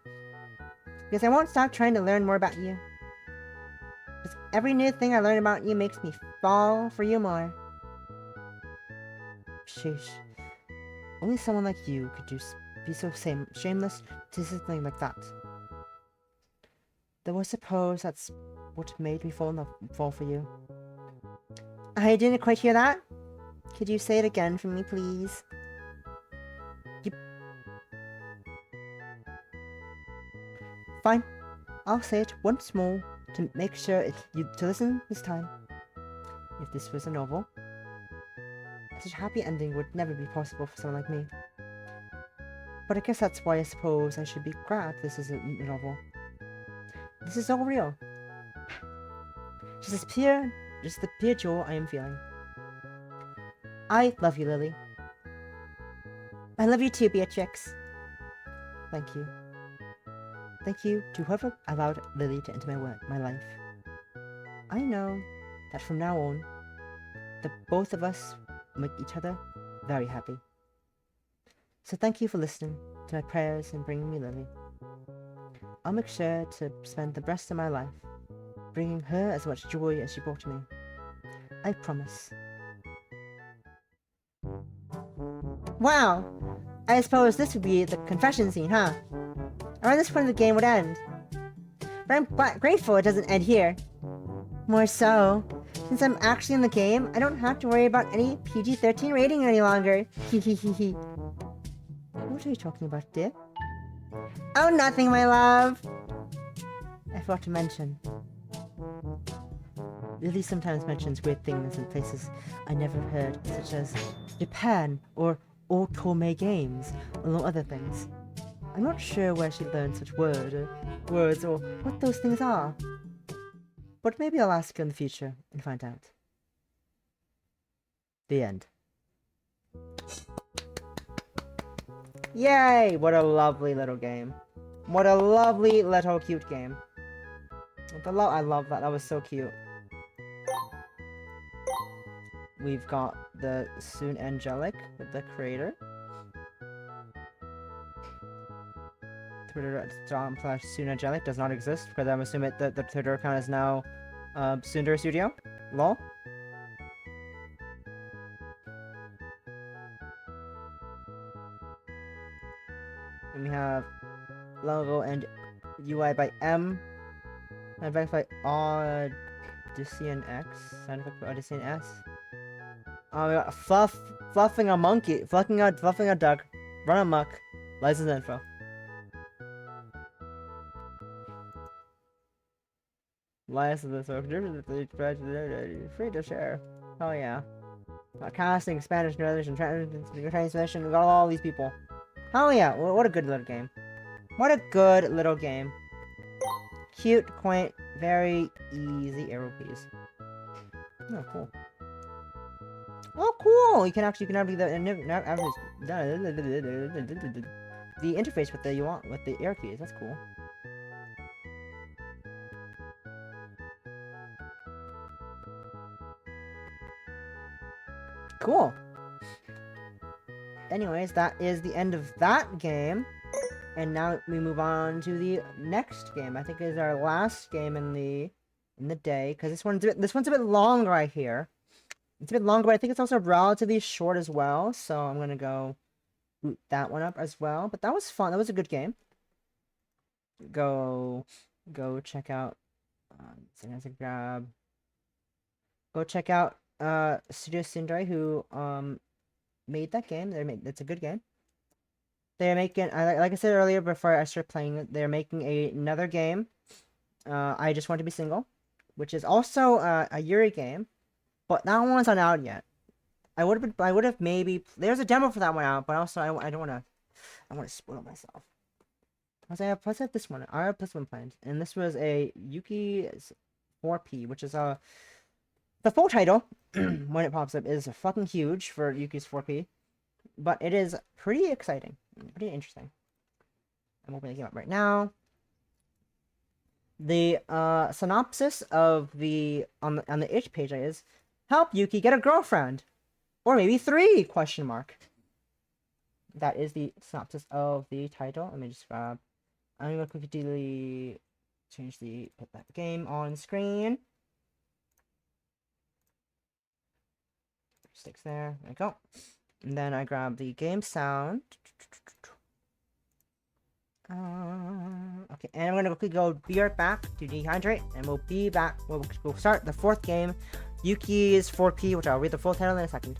Because I won't stop trying to learn more about you. Because every new thing I learn about you makes me fall for you more. sheesh. Only someone like you could be so shameless to do something like that. Though I suppose that's what made me fall for you. I didn't quite hear that. Could you say it again for me, please? Yep. Fine. I'll say it once more to make sure you to listen this time. If this was a novel, such a happy ending would never be possible for someone like me. But I guess that's why I suppose I should be glad this isn't a novel. This is all real. Just the pure joy I am feeling. I love you, Lily. I love you too, Beatrix. Thank you. Thank you to whoever allowed Lily to enter my life. I know that from now on, the both of us make each other very happy. So thank you for listening to my prayers and bringing me Lily. I'll make sure to spend the rest of my life bringing her as much joy as she brought me. I promise. Wow! I suppose this would be the confession scene, huh? Around this point the game would end. But I'm grateful it doesn't end here. More so, since I'm actually in the game, I don't have to worry about any PG-13 rating any longer. Hehehehe. What are you talking about, dear? Oh, nothing, my love! I forgot to mention. Lily sometimes mentions weird things in places I never heard, such as Japan or Otome Games, among other things. I'm not sure where she learned such words or what those things are. But maybe I'll ask her in the future and find out. The end. Yay! What a lovely little game. What a lovely little cute game. I love that. That was so cute. We've got the Soon Angelic, the creator. Twitter.com/Soon Angelic does not exist because I'm assuming that the Twitter account is now Sundar Studio. Lol. And we have logo and UI by M. And backed by Odyssey X. Sound effect by Odyssey S. Oh, we got fluffing a monkey, fluffing a duck, run amok, license info. License info, free to share. Oh yeah. Casting, Spanish, translation, translation, we got all these people. Oh yeah, what a good little game. What a good little game. Cute, quaint, very easy arrow keys. Oh, cool. Oh, cool! You can actually the interface with the arrow keys. That's cool. Cool. Anyways, that is the end of that game. And now we move on to the next game. I think is our last game in the day, because this one's a bit longer right here. It's a bit longer, but I think it's also relatively short as well. So I'm gonna go boot that one up as well. But that was fun. That was a good game. Go check out. As a grab. Go check out Studio Sindri, who made that game. It's a good game. They're making, like I said earlier before I started playing it, they're making another game. I Just Want to Be Single, which is also a Yuri game, but that one's not out yet. I would have maybe, there's a demo for that one out, but also I don't want to spoil myself. Plus I have this one. I have this one planned, and this was a Yuki's 4P, which is the full title when it pops up is fucking huge for Yuki's 4P, but it is pretty exciting. Pretty interesting. I'm opening the game up right now. The synopsis of the on the itch page is help Yuki get a girlfriend, or maybe 3 question mark. That is the synopsis of the title. Let me just grab. I'm gonna quickly put that game on screen. Sticks there. There we go. And then I grab the game sound. Okay, and I'm gonna quickly go be right back to dehydrate, and we'll be back. We'll start the fourth game, Yuki's 4P, which I'll read the full title in a second.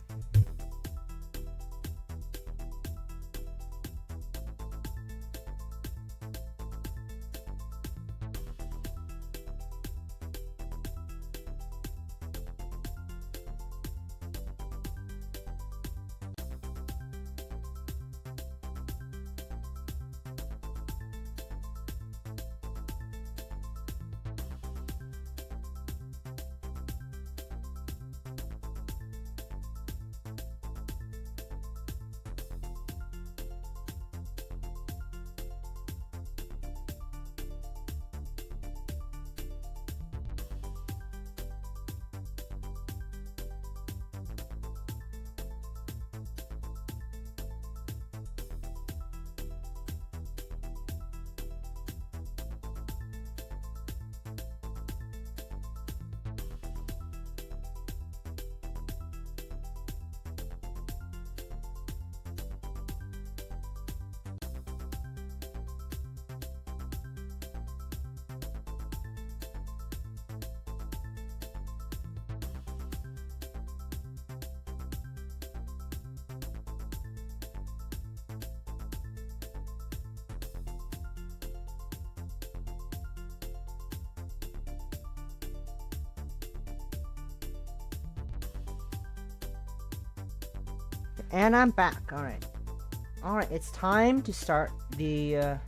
And I'm back. All right. It's time to start the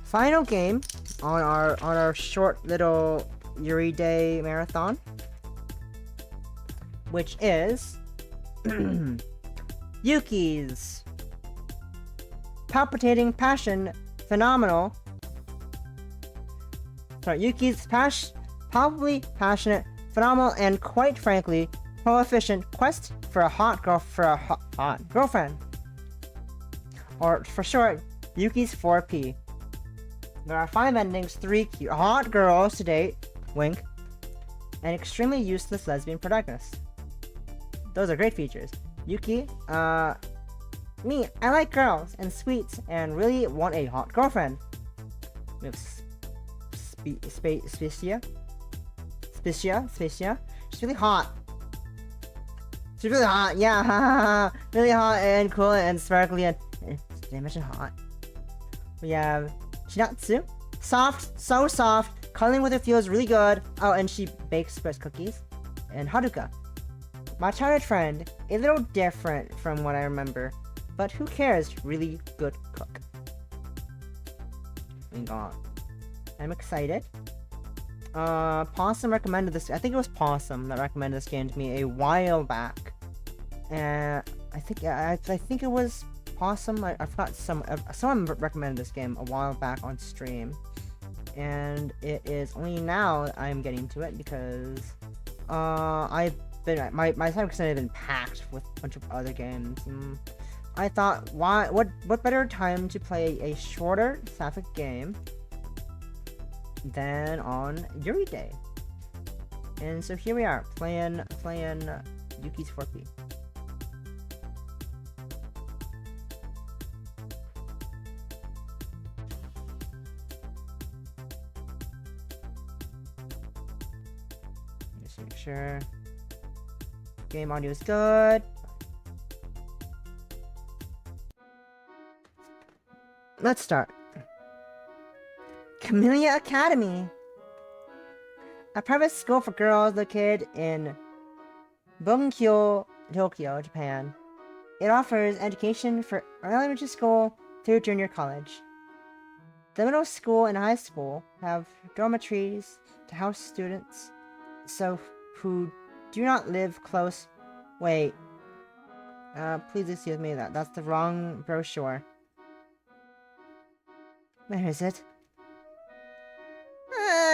final game on our short little Yuri Day marathon, which is Yuki's palpitating passion phenomenal. Sorry, Yuki's palpably passionate, phenomenal, and quite frankly, proficient quest for a hot girlfriend, or for short, Yuki's 4P. There are 5 endings, 3 cute hot girls to date, wink, and extremely useless lesbian protagonists. Those are great features. Yuki, me, I like girls and sweets and really want a hot girlfriend. We have Spicia. She's really hot. She's really hot, yeah, really hot and cool and sparkly and did I mention hot? We have Shinatsu, soft, so soft, cuddling with her feels really good. Oh, and she bakes Rice cookies. And Haruka, my childhood friend, a little different from what I remember, but who cares? Really good cook. I'm excited. Possum recommended this. I think it was Possum that recommended this game to me a while back. And I think it was Possum. I forgot. Someone recommended this game a while back on stream, and it is only now that I'm getting to it because I've been my time has been packed with a bunch of other games. I thought, what better time to play a shorter sapphic game than on Yuri Day? And so here we are playing Yuki's 4P. Just make sure game audio is good. Let's start. Camellia Academy, a private school for girls located in Bunkyo, Tokyo, Japan. It offers education for elementary school through junior college. The middle school and high school have dormitories to house students who do not live close. Wait. Please excuse me, that's the wrong brochure. Where is it?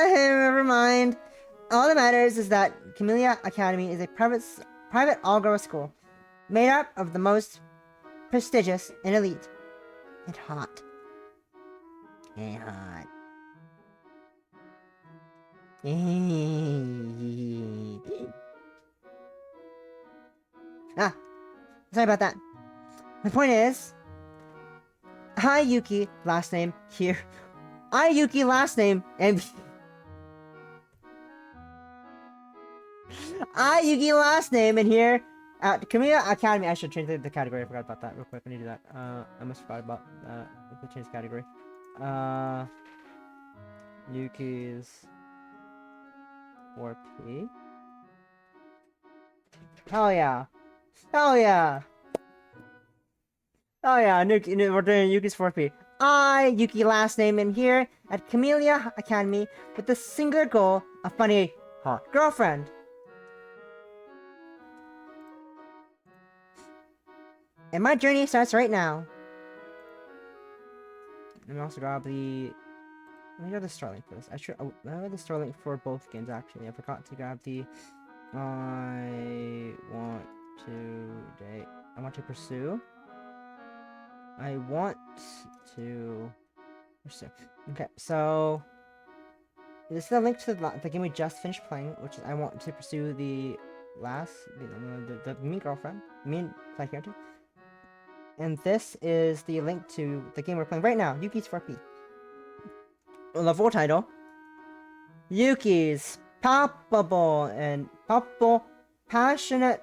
Never mind. All that matters is that Camellia Academy is a private all-girls school, made up of the most prestigious and elite, and hot. And hot. Ah, Sorry about that. My point is, hi Yuki, last name here. I Yuki, last name, and I Yuki, last name, and here at Kamiya Academy. I should change the category. I forgot about that real quick. I need to do that. I must forgot about the change category. Yuki's 4P. Hell yeah! Hell yeah! Oh yeah, we're doing Yuki's 4P. I, Yuki last name, am here at Camellia Academy with the singular goal of finding a hot girlfriend. And my journey starts right now. Let me also grab the... Let me grab the Starlink for this. I have the Starlink for both games, actually. I forgot to grab the... I want to pursue. I want to pursue. Okay, so this is a link to the game we just finished playing, which is I want to pursue the mean girlfriend, mean side character. And this is the link to the game we're playing right now, Yuki's 4P. The full title: Yuki's palpable, passionate,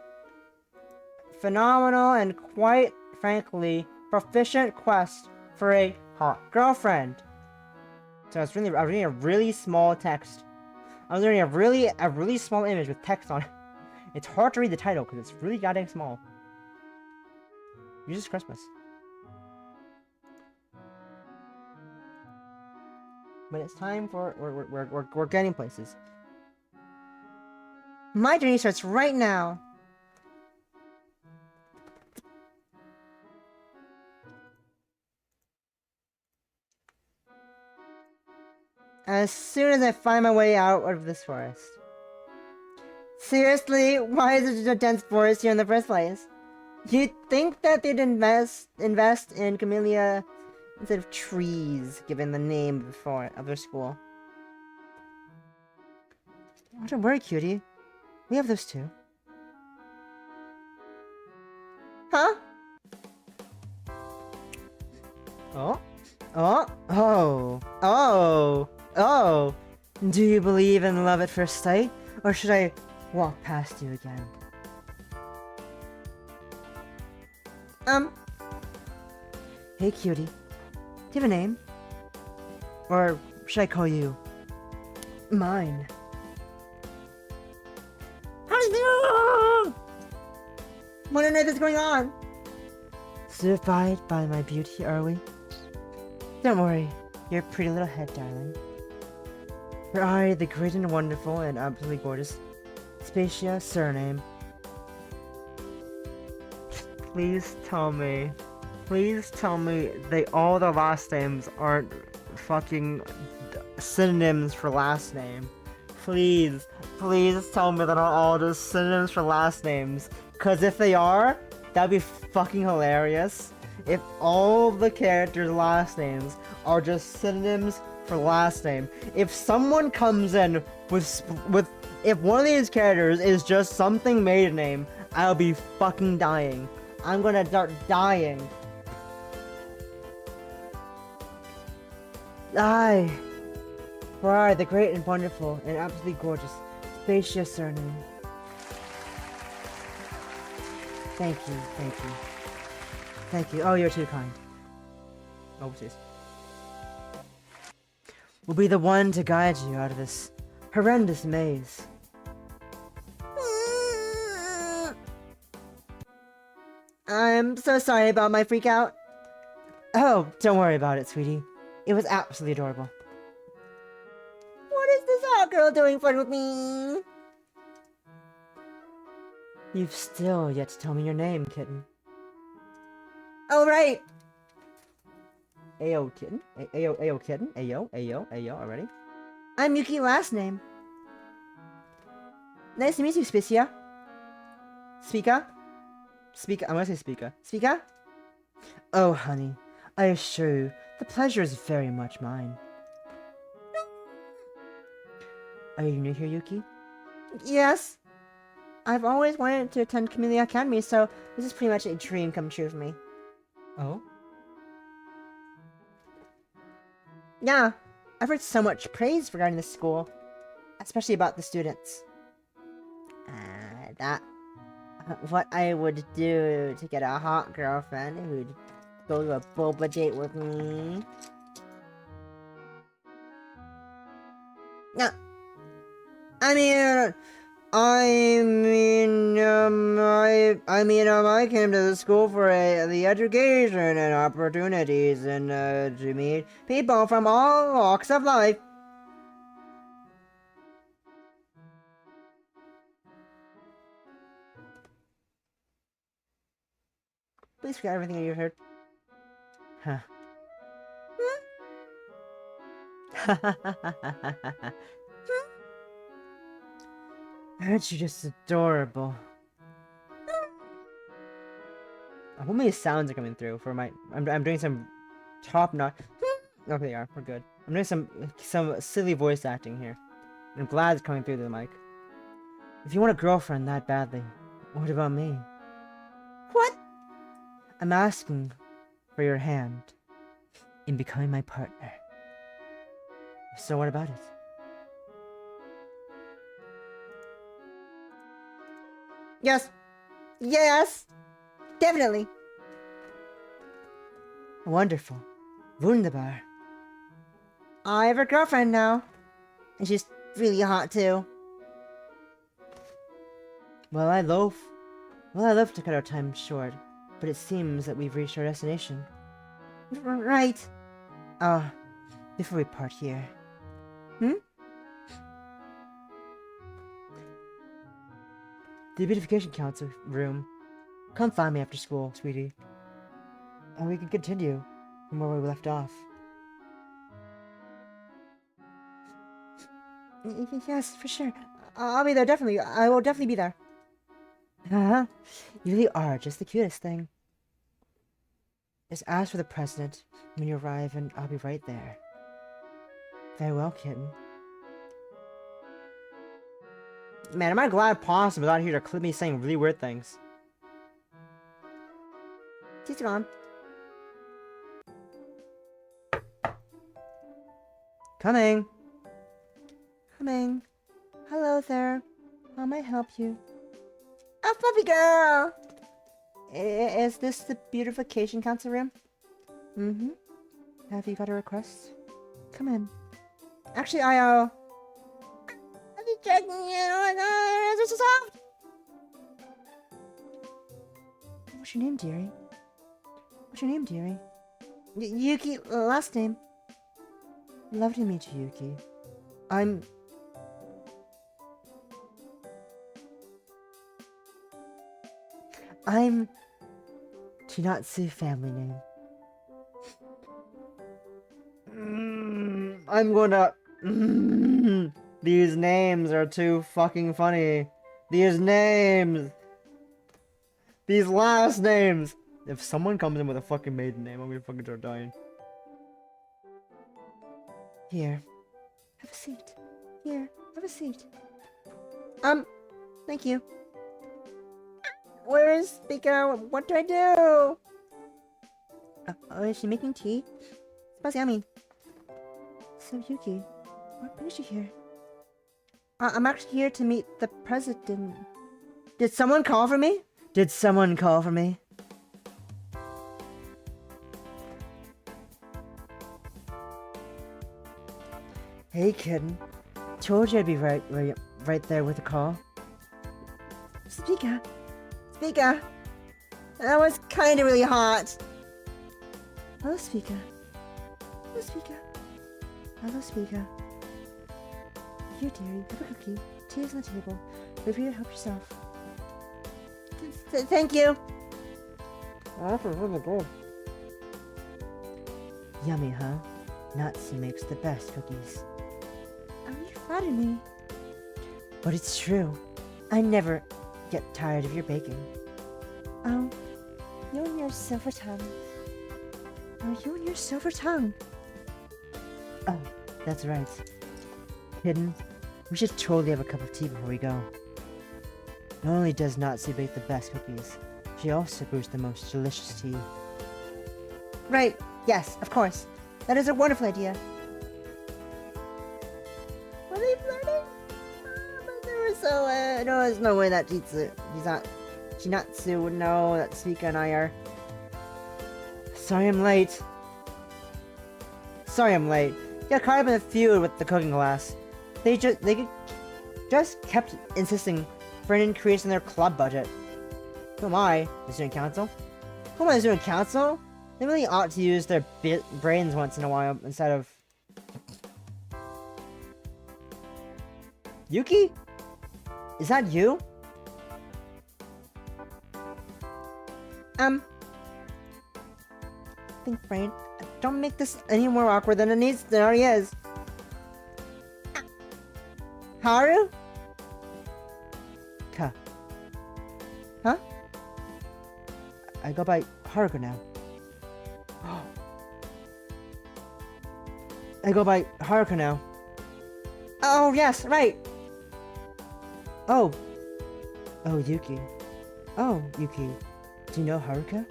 phenomenal, and quite frankly proficient quest for a hot girlfriend. So I was reading a really small text. I was reading a really small image with text on it. It's hard to read the title because it's really goddamn small. Jesus Christmas. But it's time for we're getting places. My journey starts right now. As soon as I find my way out of this forest. Seriously, why is it such a dense forest here in the first place? You'd think that they'd invest in camellia instead of trees, given the name of their school. Oh, don't worry, cutie. We have those too. Huh? Oh? Oh? Oh? Oh? Oh! Do you believe in love at first sight? Or should I walk past you again? Hey cutie. Do you have a name? Or should I call you... Mine? What on earth is going on? Certified by my beauty, are we? Don't worry, your pretty little head, darling. For I, the great and wonderful and absolutely gorgeous Spacia surname. Please tell me all the last names aren't fucking synonyms for last name. Please tell me they're not all just synonyms for last names. Cause if they are, that'd be fucking hilarious. If all the characters' last names are just synonyms for last name. If someone comes in with if one of these characters is just something maiden name, I'll be fucking dying. I'm gonna start dying. For I, the great and wonderful and absolutely gorgeous Spacia surname. Thank you. Oh, you're too kind. Overseas. Will be the one to guide you out of this horrendous maze. I'm so sorry about my freak out. Oh, don't worry about it, sweetie. It was absolutely adorable. What is this hot girl doing flirting with me? You've still yet to tell me your name, kitten. Oh, right! Ayo, kitten. Ayo, kitten. Ayo, already. I'm Yuki, last name. Nice to meet you, Spicia. Speaka? I'm gonna say Speaka. Speaka? Oh, honey. I assure you, the pleasure is very much mine. Are you new here, Yuki? Yes. I've always wanted to attend community academy, so this is pretty much a dream come true for me. Oh? Yeah, I've heard so much praise regarding this school, especially about the students. What I would do to get a hot girlfriend who'd go to a boba date with me. No, I mean, I came to the school for the education and opportunities and to meet people from all walks of life. Please forget everything you heard. Huh. Aren't you just adorable? How many sounds are coming through for my? I'm doing some top notch. Okay, they are. We're good. I'm doing some silly voice acting here. I'm glad it's coming through the mic. If you want a girlfriend that badly, what about me? What? I'm asking for your hand in becoming my partner. So what about it? Yes. Yes. Definitely. Wonderful. Wunderbar. I have a girlfriend now. And she's really hot too. Well, I love to cut our time short, but it seems that we've reached our destination. Right. Before we part here. The beautification council room. Come find me after school, sweetie. And we can continue from where we left off. Yes, for sure. I'll be there, definitely. I will definitely be there. Uh-huh. You really are just the cutest thing. Just ask for the president when you arrive and I'll be right there. Very well, kitten. Man, am I glad Possum was out here to clip me saying really weird things. She's gone. Coming. Coming. Hello there. How may I help you? Oh, puppy girl! Is this the beautification council room? Mm-hmm. Have you got a request? Come in. Actually, I'm just checking in. Oh my god, it's so soft! What's your name, dearie? What's your name, dearie? Yuki, last name. Lovely to meet you, Yuki. I'm Chinatsu family name. I'm gonna... These names are too fucking funny. These names! These last names! If someone comes in with a fucking maiden name, I'm gonna fucking start dying. Here. Have a seat. Here. Have a seat. Thank you. Where is Pika? What do I do? Is she making tea? Smells yummy. So, Yuki, what brings you here? I'm actually here to meet the president. Did someone call for me? Did someone call for me? Hey, kitten. Told you I'd be right there with the call. Speaker. Speaker. That was kind of really hot. Hello, Speaker. Hello, Speaker. Hello, Speaker. Here, dearie. Have a cookie. Tea is on the table. Feel free to help yourself. Thank you. Oh, this is really good. Yummy, huh? Natsu makes the best cookies. Oh, you flatter me. But it's true. I never get tired of your baking. Oh, you and your silver tongue. Oh, you and your silver tongue. Oh, that's right. Kitten, we should totally have a cup of tea before we go. Not only does Natsu bake the best cookies, she also brews the most delicious tea. Right, yes, of course. That is a wonderful idea. Are they flirting? But they were so, no, there's no way that Chinatsu would know that Suika and I are... Sorry I'm late. Got caught up in a feud with the cooking class. They just kept insisting for an increase in their club budget. Who am I, the student council? Who am I, the student council? They really ought to use their brains once in a while instead of... Yuki? Is that you? Think brain. Don't make this any more awkward than it already is. Haru? Huh? I go by Haruka now. I go by Haruka now. Oh, yes, right. Oh, Yuki. Oh, Yuki. Do you know Haruka?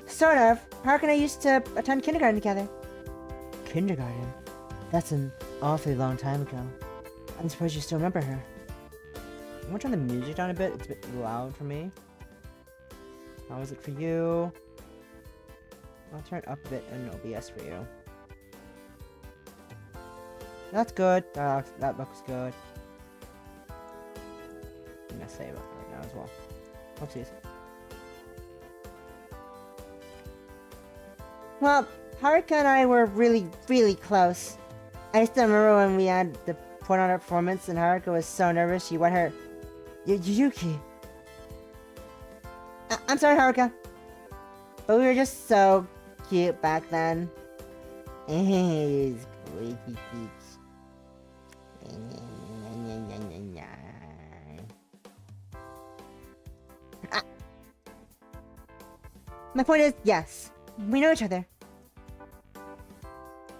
Sort of. Haruka and I used to attend kindergarten together. Kindergarten? That's an awfully long time ago. I'm surprised you still remember her. I'm gonna turn the music down a bit. It's a bit loud for me. How is it for you? I'll turn it up a bit in OBS for you. That's good. That looks good. I'm gonna save it right now as well. Oopsies. Well, Haruka and I were really, really close. I still remember when we had to put on our performance and Haruka was so nervous she wet her... Yuki. I'm sorry, Haruka. But we were just so cute back then. My point is, yes, we know each other.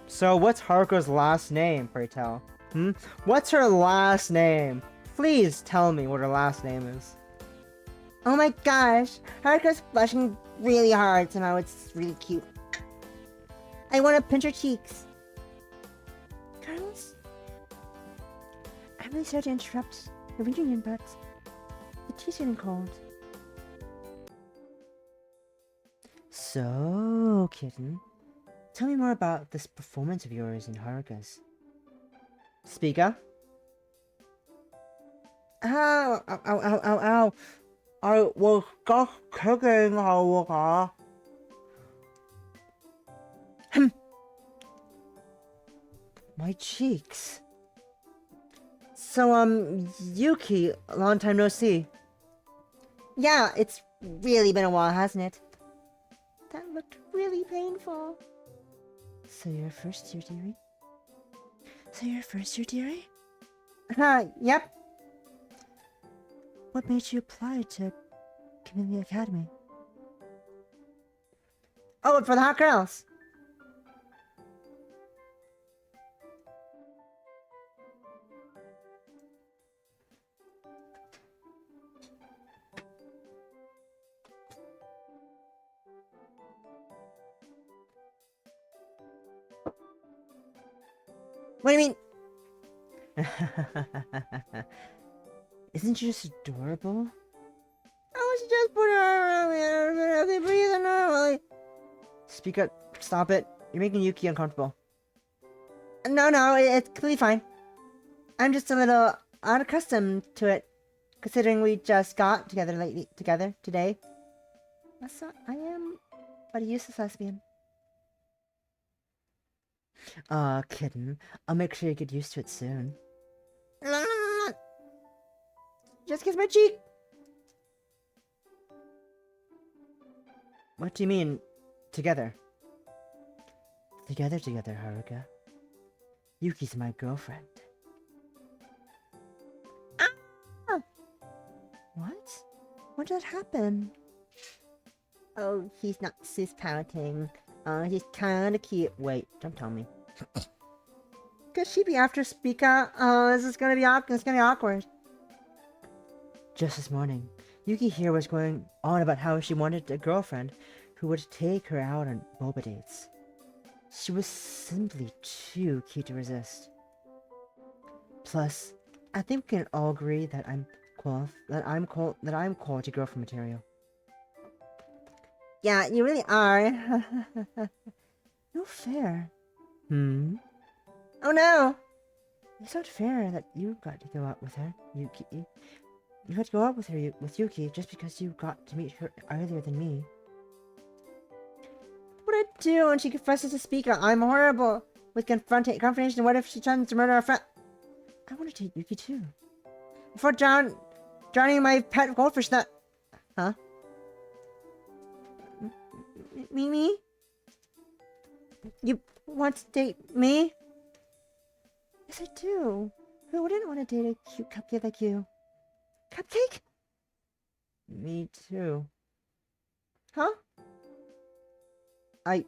So what's Haruka's last name, pray tell? What's her last name? Please tell me what her last name is. Oh my gosh, Haruka's blushing really hard somehow. It's really cute. I want to pinch her cheeks. Girls? I'm really sorry to interrupt the reunion, but the tea's getting cold. So, kitten, tell me more about this performance of yours and Haruka's. Speaker? Ow, ow, ow, ow, ow, ow. I was just kicking Haruka. My cheeks. So, Yuki, long time no see. Yeah, it's really been a while, hasn't it? That looked really painful. So you're first year, dearie? Yep. What made you apply to Community Academy? Oh, for the hot girls. What do you mean? Isn't she just adorable? Oh, she just put her arm around me. I can breathe normally. Speak up. Stop it. You're making Yuki uncomfortable. No, it's completely fine. I'm just a little unaccustomed to it, considering we just got together today. So I am but a useless lesbian. Aw, kitten. I'll make sure you get used to it soon. Just kiss my cheek! What do you mean, together? Together, Haruka. Yuki's my girlfriend. Ah! What? When did that happen? Oh, he's not cis pouting. He's kinda cute. Wait, don't tell me. Could she be after Speaker? Oh, this is gonna be awkward. It's gonna be awkward. Just this morning, Yuki here was going on about how she wanted a girlfriend who would take her out on boba dates. She was simply too cute to resist. Plus, I think we can all agree that I'm quality girlfriend material. Yeah, you really are. No fair. Hmm? Oh no! It's not fair that you got to go out with her, Yuki. You got to go out with her, with Yuki, just because you got to meet her earlier than me. What did I do when she confesses to Speaker? I'm horrible with confrontation. What if she tries to murder our friend? I want to date Yuki too. Before drowning my pet goldfish that... Huh? Mimi? You want to date me? Yes, I do. Who wouldn't want to date a cute cupcake like you? Cupcake? Me too. Huh? I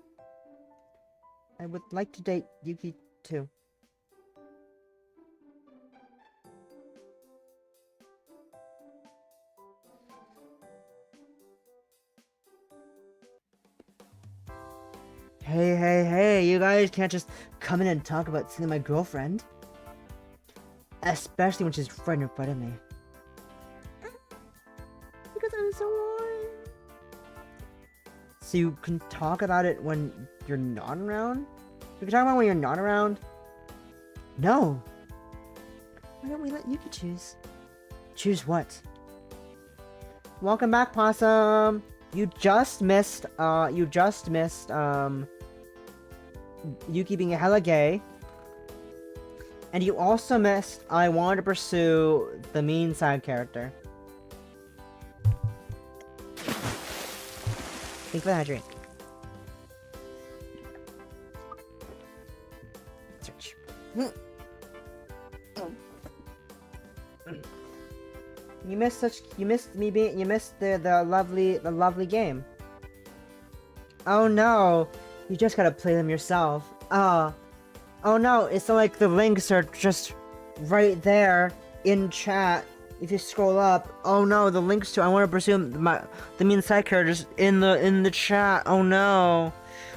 would like to date Yuki too. Hey, you guys can't just come in and talk about seeing my girlfriend. Especially when she's right in front of me. Because I'm so annoying. So you can talk about it when you're not around? You can talk about it when you're not around? No. Why don't we let Yuki choose? Choose what? Welcome back, Possum! You just missed, Yuki being hella gay. And you also missed I wanted to pursue the mean side character. Think for that drink. Search. You missed the lovely game. Oh no, you just gotta play them yourself. Oh no, it's not like the links are just right there in chat. If you scroll up, oh no, the links to I want to pursue the mean side characters in the chat. Oh no,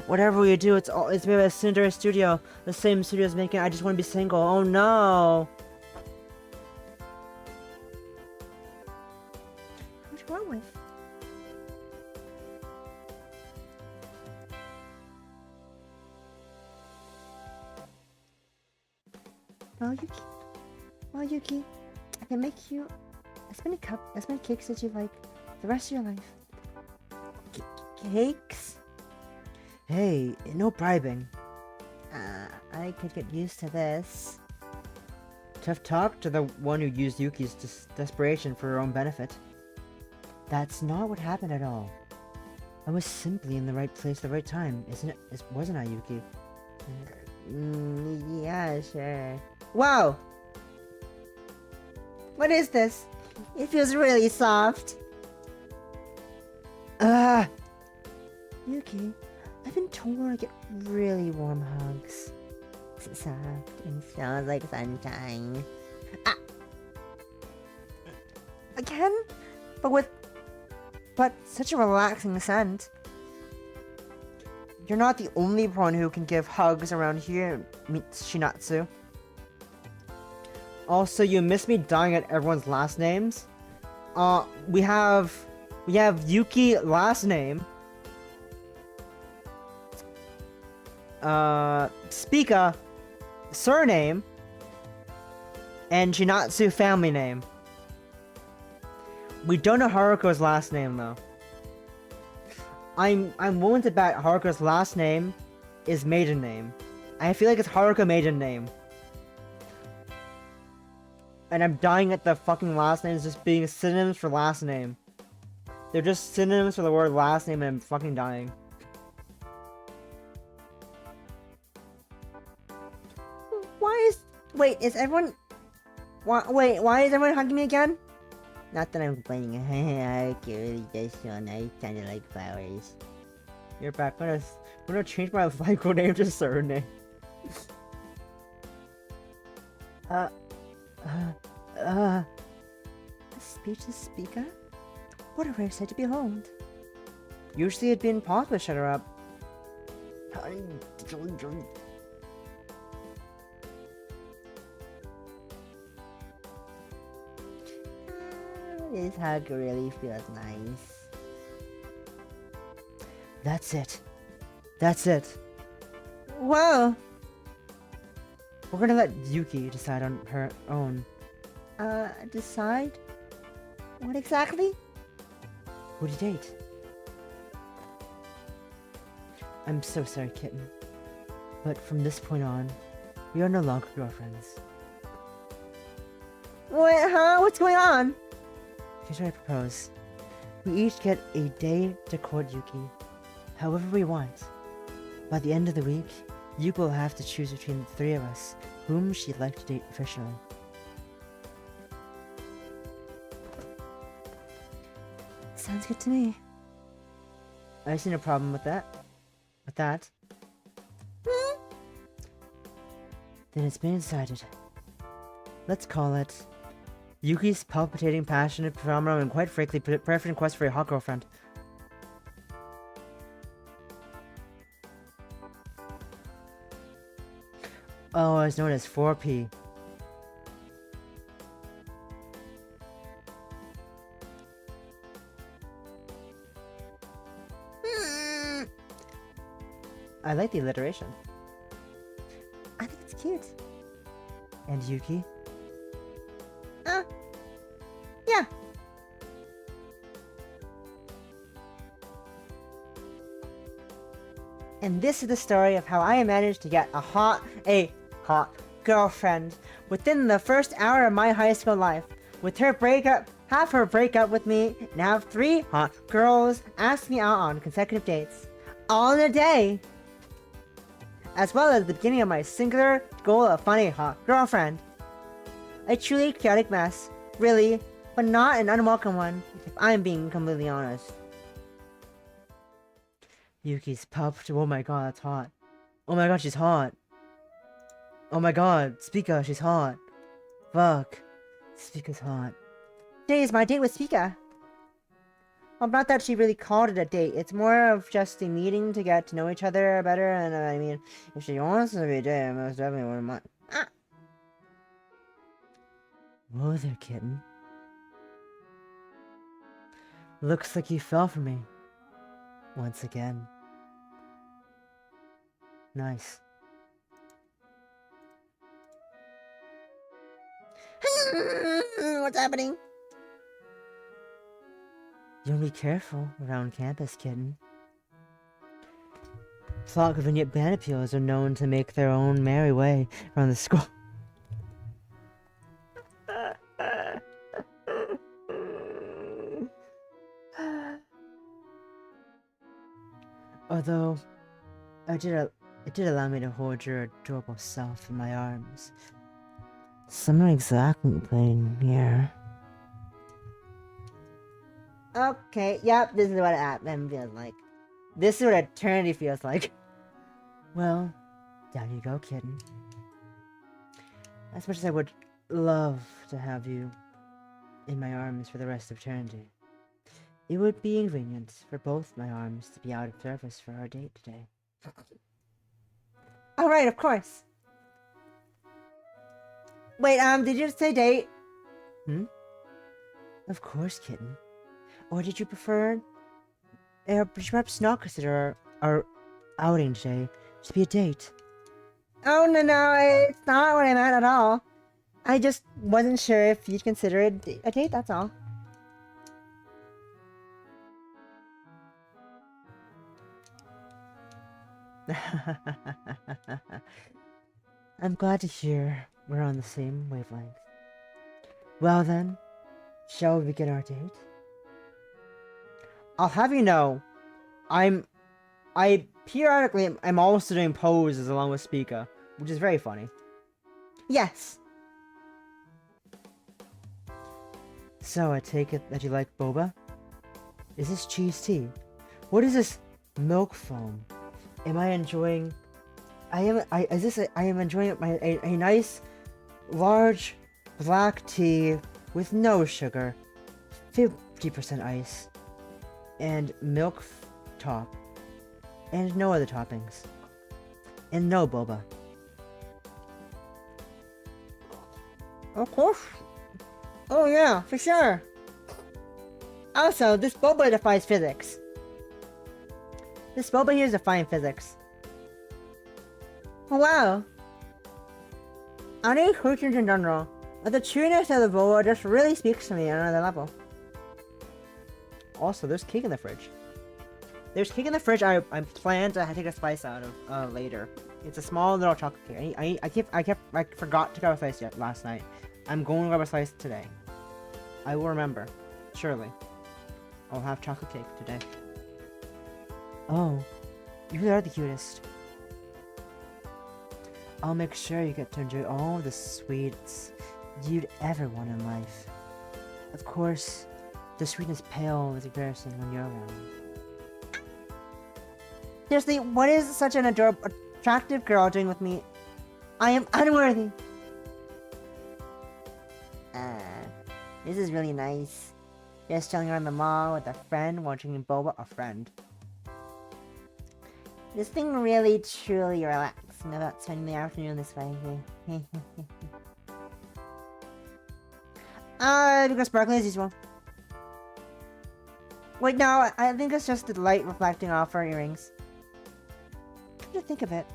whatever we do, it's made by Cinder Studio, the same studio is making I Just Want to Be Single. Oh no. What's wrong with? Well, Yuki, I can make you as many cakes as you like the rest of your life. Cakes? Hey, no bribing. I could get used to this. Tough talk to the one who used Yuki's desperation for her own benefit. That's not what happened at all. I was simply in the right place at the right time, wasn't I, Yuki? Yeah, sure. Wow! What is this? It feels really soft. Yuki, I've been told I get really warm hugs. It's soft and smells like sunshine. Again? But such a relaxing scent. You're not the only one who can give hugs around here, Shinatsu. Also, you missed me dying at everyone's last names. We have Yuki last name. Spica surname. And Shinatsu family name. We don't know Haruko's last name though. I'm willing to bet Haruko's last name is maiden name. I feel like it's Haruko maiden name. And I'm dying at the fucking last names just being synonyms for last name. They're just synonyms for the word last name and I'm fucking dying. Wait, is everyone... why is everyone hugging me again? Not that I'm complaining. I really just so nice, kinda like flowers. You're back. I'm gonna change my Lyco name to surname. Speechless Spica? What a rare sight to behold. Usually it'd be impossible to shut her up. This hug really feels nice. That's it. That's it. Whoa! We're gonna let Yuki decide on her own. Decide? What exactly? Who to date? I'm so sorry, kitten. But from this point on, we are no longer girlfriends. Wait, huh? What's going on? Here's what I propose. We each get a day to court Yuki, however we want. By the end of the week, Yuki will have to choose between the three of us whom she'd like to date officially. Sounds good to me. I see no problem with that. Then it's been decided. Let's call it Yuki's palpitating, passionate phenomenon, and quite frankly, perfect quest for a hot girlfriend. Oh, it's known as 4P. I like the alliteration. I think it's cute. And Yuki? Yeah. And this is the story of how I managed to get a hot girlfriend within the first hour of my high school life. With her half her breakup with me, and have 3 hot girls ask me out on consecutive dates. All in a day! As well as the beginning of my singular goal of finding a hot girlfriend. A truly chaotic mess, really, but not an unwelcome one, if I'm being completely honest. Yuki's pumped. Oh my god, that's hot. Oh my god, she's hot. Oh my god, Spica, she's hot. Fuck. Spica's hot. Today is my date with Spica. Well, not that she really called it a date. It's more of just a meeting to get to know each other better. And I mean, if she wants to be a date, I most definitely wouldn't mind. Whoa there, kitten. Looks like you fell for me. Once again. Nice. What's happening? You wanna be careful around campus, kitten. Plot convenient bandipeels are known to make their own merry way around the school. Although, it did allow me to hold your adorable self in my arms. So I'm not exactly playing here. Okay, yep, this is what Atman feels like. This is what eternity feels like. Well, down you go, kitten. As much as I would love to have you in my arms for the rest of eternity, it would be inconvenient for both my arms to be out of service for our date today. Alright, of course. Wait, did you say date? Of course, kitten. Or did you prefer... would you perhaps not consider our outing today to be a date? Oh, no, it's not what I meant at all. I just wasn't sure if you'd consider it a date, that's all. I'm glad to hear we're on the same wavelength. Well then, shall we begin our date? I'll have you know, I periodically am also doing poses along with Spica, which is very funny. Yes. So I take it that you like boba? Is this cheese tea? What is this milk foam? Am I enjoying? I am enjoying a nice, large black tea with no sugar. 50% ice, and milk top, and no other toppings, and no boba. Of course. Oh yeah, for sure. Also, this boba defies physics. This boba here is defying physics. Oh wow. I need creatures in general, but the chewiness of the boba just really speaks to me on another level. Also, there's cake in the fridge. There's cake in the fridge I plan to take a slice out of later. It's a small little chocolate cake. I forgot to grab a slice yet last night. I'm going to grab a slice today. I will remember. Surely. I'll have chocolate cake today. Oh, you really are the cutest. I'll make sure you get to enjoy all the sweets you'd ever want in life. Of course, the sweetness pales in comparison when you're around. Seriously, what is such an attractive girl doing with me? I am unworthy. This is really nice. Just chilling around the mall with a friend while drinking boba. A friend. This thing really truly relaxing about spending the afternoon this way. Because sparkling as usual. Wait, no, I think it's just the light reflecting off our earrings. Come to think of it,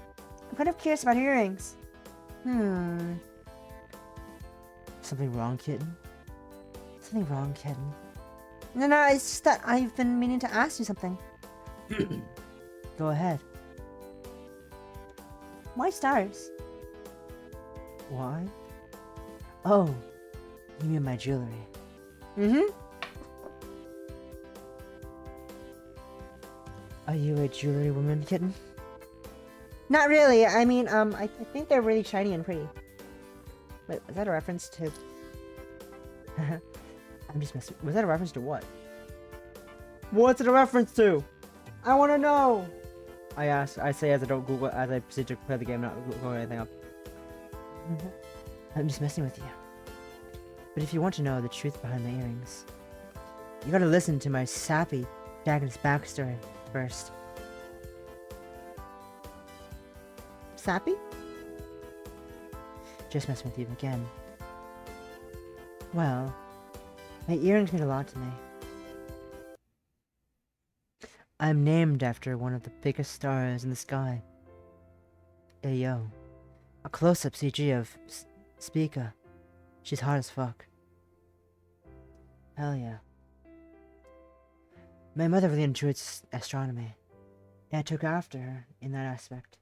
I'm kind of curious about earrings. Something wrong, kitten? Something wrong, kitten? No, it's just that I've been meaning to ask you something. Go ahead. Why stars? Why? Oh, you mean my jewelry. Are you a jewelry woman, kitten? Not really. I mean, I think they're really shiny and pretty. Wait, was that a reference to... I'm just messing... Was that a reference to what? What's it a reference to? I want to know! I say as I don't Google, as I proceed to play the game, not Google anything up. I'm just messing with you. But if you want to know the truth behind the earrings, you gotta listen to my sappy Dragon's backstory first. Sappy? Just messing with you again. Well, my earrings mean a lot to me. I'm named after one of the biggest stars in the sky. Ayo. A close-up CG of Spica. She's hot as fuck. Hell yeah. My mother really enjoyed astronomy, and I took after her in that aspect.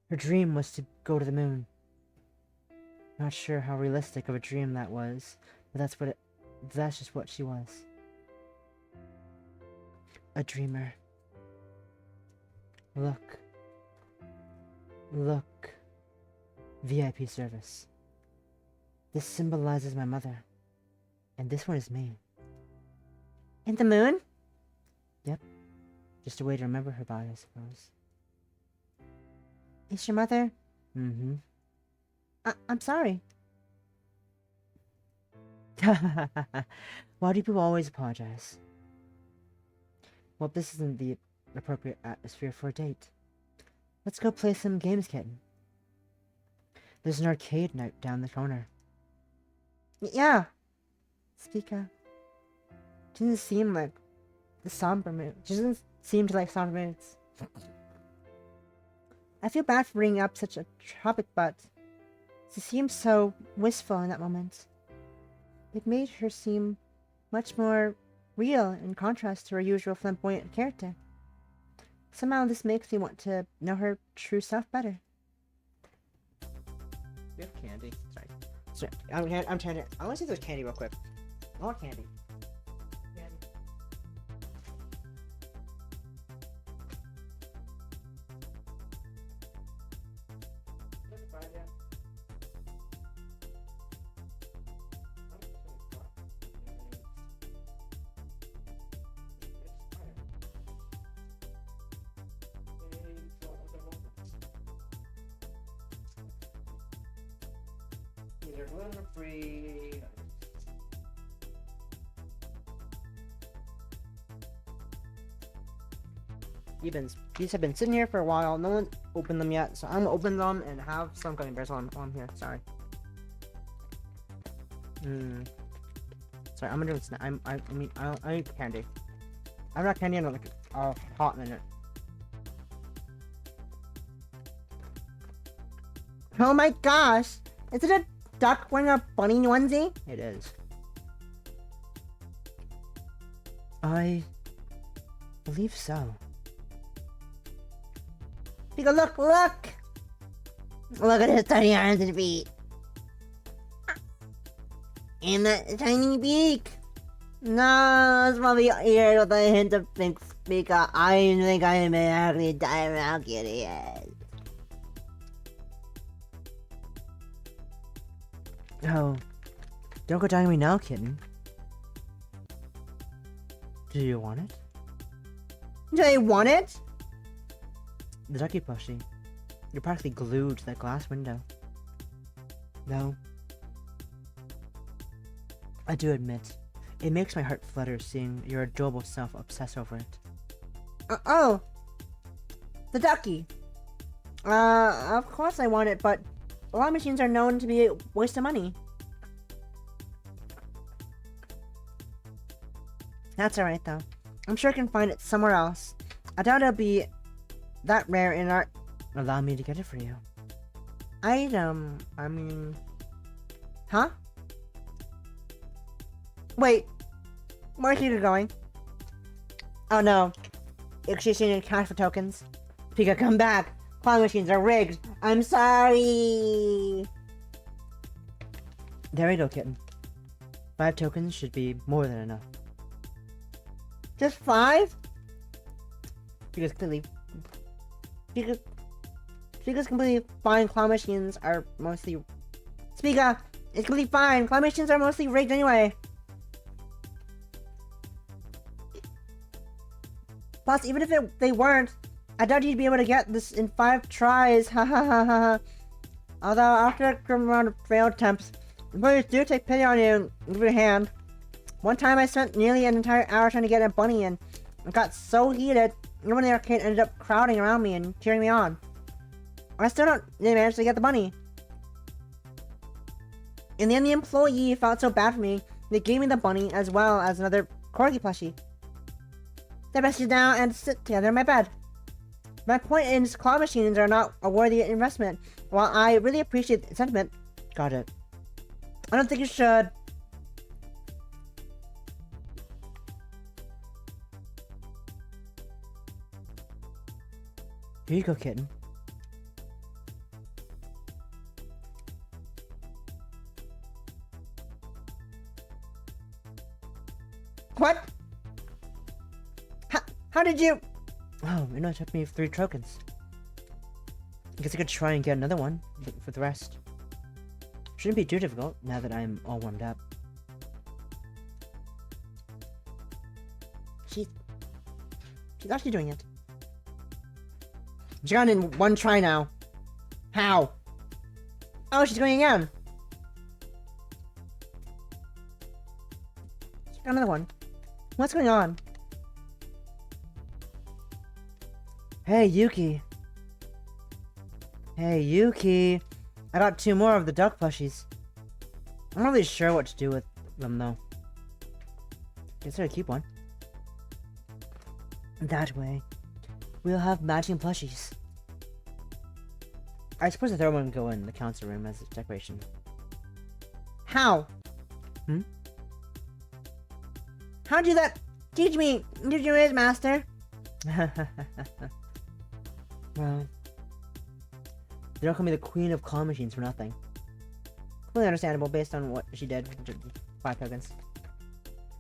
Her dream was to go to the moon. Not sure how realistic of a dream that was, but that's just what she was. A dreamer. Look. Look. VIP service. This symbolizes my mother. And this one is me. And the moon? Yep. Just a way to remember her by, I suppose. Is your mother? Mm-hmm. I'm sorry. Why do people always apologize? Well, this isn't the appropriate atmosphere for a date. Let's go play some games, kitten. There's an arcade night down the corner. Yeah. Spica. Doesn't seem like the somber mood. She doesn't seem to like somber moods. I feel bad for bringing up such a topic, but she seemed so wistful in that moment. It made her seem much more real in contrast to her usual flamboyant character. Somehow this makes me want to know her true self better. We have candy. Sorry. I'm trying to... I want to see if there's candy real quick. I want candy. They're gluten-free. These have been sitting here for a while. No one opened them yet, so I'm gonna open them and have some gummy bears on here. Sorry. Sorry, I'm gonna do snack. I eat candy. I'm not candy in like a hot minute. Oh my gosh! Is it a duck wearing a bunny onesie? It is. I believe so. Pico, look! Look at his tiny arms and feet. And that tiny beak. No, it's probably eared with a hint of pink Pico. I think I am actually dying how cute he is. Oh, don't go down on me now, kitten. Do you want it? Do I want it? The ducky plushie. You're practically glued to that glass window. No. I do admit, it makes my heart flutter seeing your adorable self obsess over it. Oh! The ducky! Of course I want it, but a lot of machines are known to be a waste of money. That's alright though. I'm sure I can find it somewhere else. I doubt it'll be that rare in our... Allow me to get it for you. I mean... Huh? Wait. Where's you going? Oh no. Exchanging cash for tokens. Pika, come back! Claw machines are rigged! I'm sorry! There we go, kitten. 5 tokens should be more than enough. Just 5? Because clearly... Because completely fine, claw machines are mostly... Spiga! It's completely fine! Claw machines are mostly rigged anyway! Plus, even if they weren't, I doubt you'd be able to get this in 5 tries, ha ha ha ha. Although, after a grim round of failed attempts, employers do take pity on you and give you a hand. One time I spent nearly an entire hour trying to get a bunny in. I got so heated, everyone in the arcade ended up crowding around me and cheering me on. I still don't manage to get the bunny. In the end, the employee felt so bad for me, they gave me the bunny as well as another corgi plushie. They best sit down and sit together in my bed. My point is, claw machines are not a worthy investment. While I really appreciate the sentiment, got it. I don't think you should. Here you go, kitten. What? How did you... Oh, it only took me 3 tokens. I guess I could try and get another one for the rest. Shouldn't be too difficult now that I'm all warmed up. She's actually doing it. She got it in 1 try now. How? Oh, she's going again. She got another one. What's going on? Hey, Yuki. Hey, Yuki. I got 2 more of the duck plushies. I'm not really sure what to do with them, though. Guess I'll keep one. That way, we'll have matching plushies. I suppose the third one can go in the council room as a decoration. How? How'd you do that? Teach me! Teach you is, master! Well, they don't call me the queen of claw machines for nothing. Completely understandable based on what she did. 5 tokens.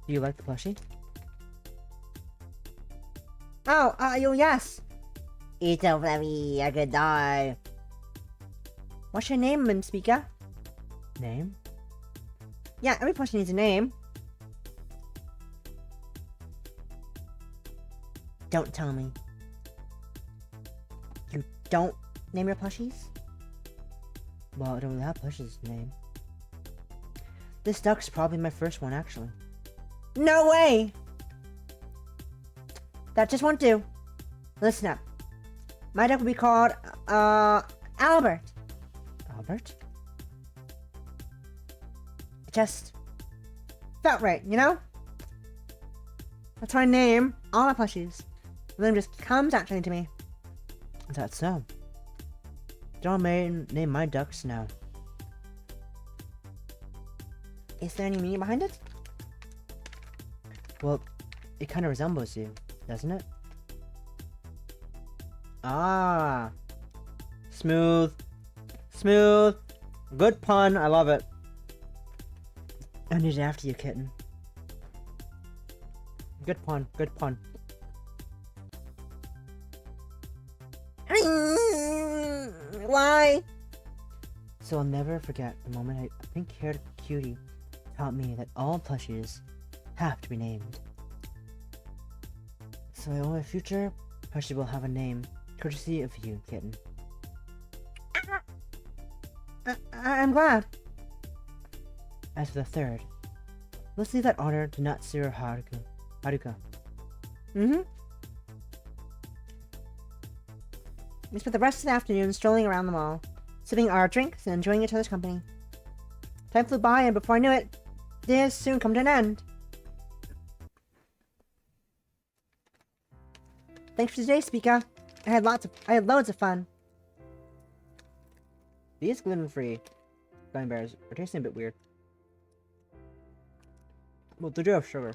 Do you like the plushie? Oh, yes! It's so fluffy, I could die. What's your name, Minspika? Name? Yeah, every plushie needs a name. Don't tell me. You don't name your plushies? Well, I don't really have plushies to name. This duck's probably my first one, actually. No way! That just won't do. Listen up. My duck will be called, Albert. Albert? It just felt right, you know? That's how I name all my plushies. The name just comes naturally to me. Is that so? Don't name my duck Snow. Is there any meaning behind it? Well, it kind of resembles you, doesn't it? Ah. Smooth. Smooth. Good pun, I love it. I need it after you, kitten. Good pun, good pun. Why? So I'll never forget the moment a pink-haired cutie taught me that all plushies have to be named. So I owe a future plushie will have a name, courtesy of you, kitten. I'm glad. As for the third, let's leave that honor to Natsuru Haruka. Mm-hmm. We spent the rest of the afternoon strolling around the mall, sipping our drinks and enjoying each other's company. Time flew by, and before I knew it, the day soon come to an end. Thanks for today, Speaker. I had loads of fun. These gluten-free gummy bears are tasting a bit weird. Well, they do have sugar.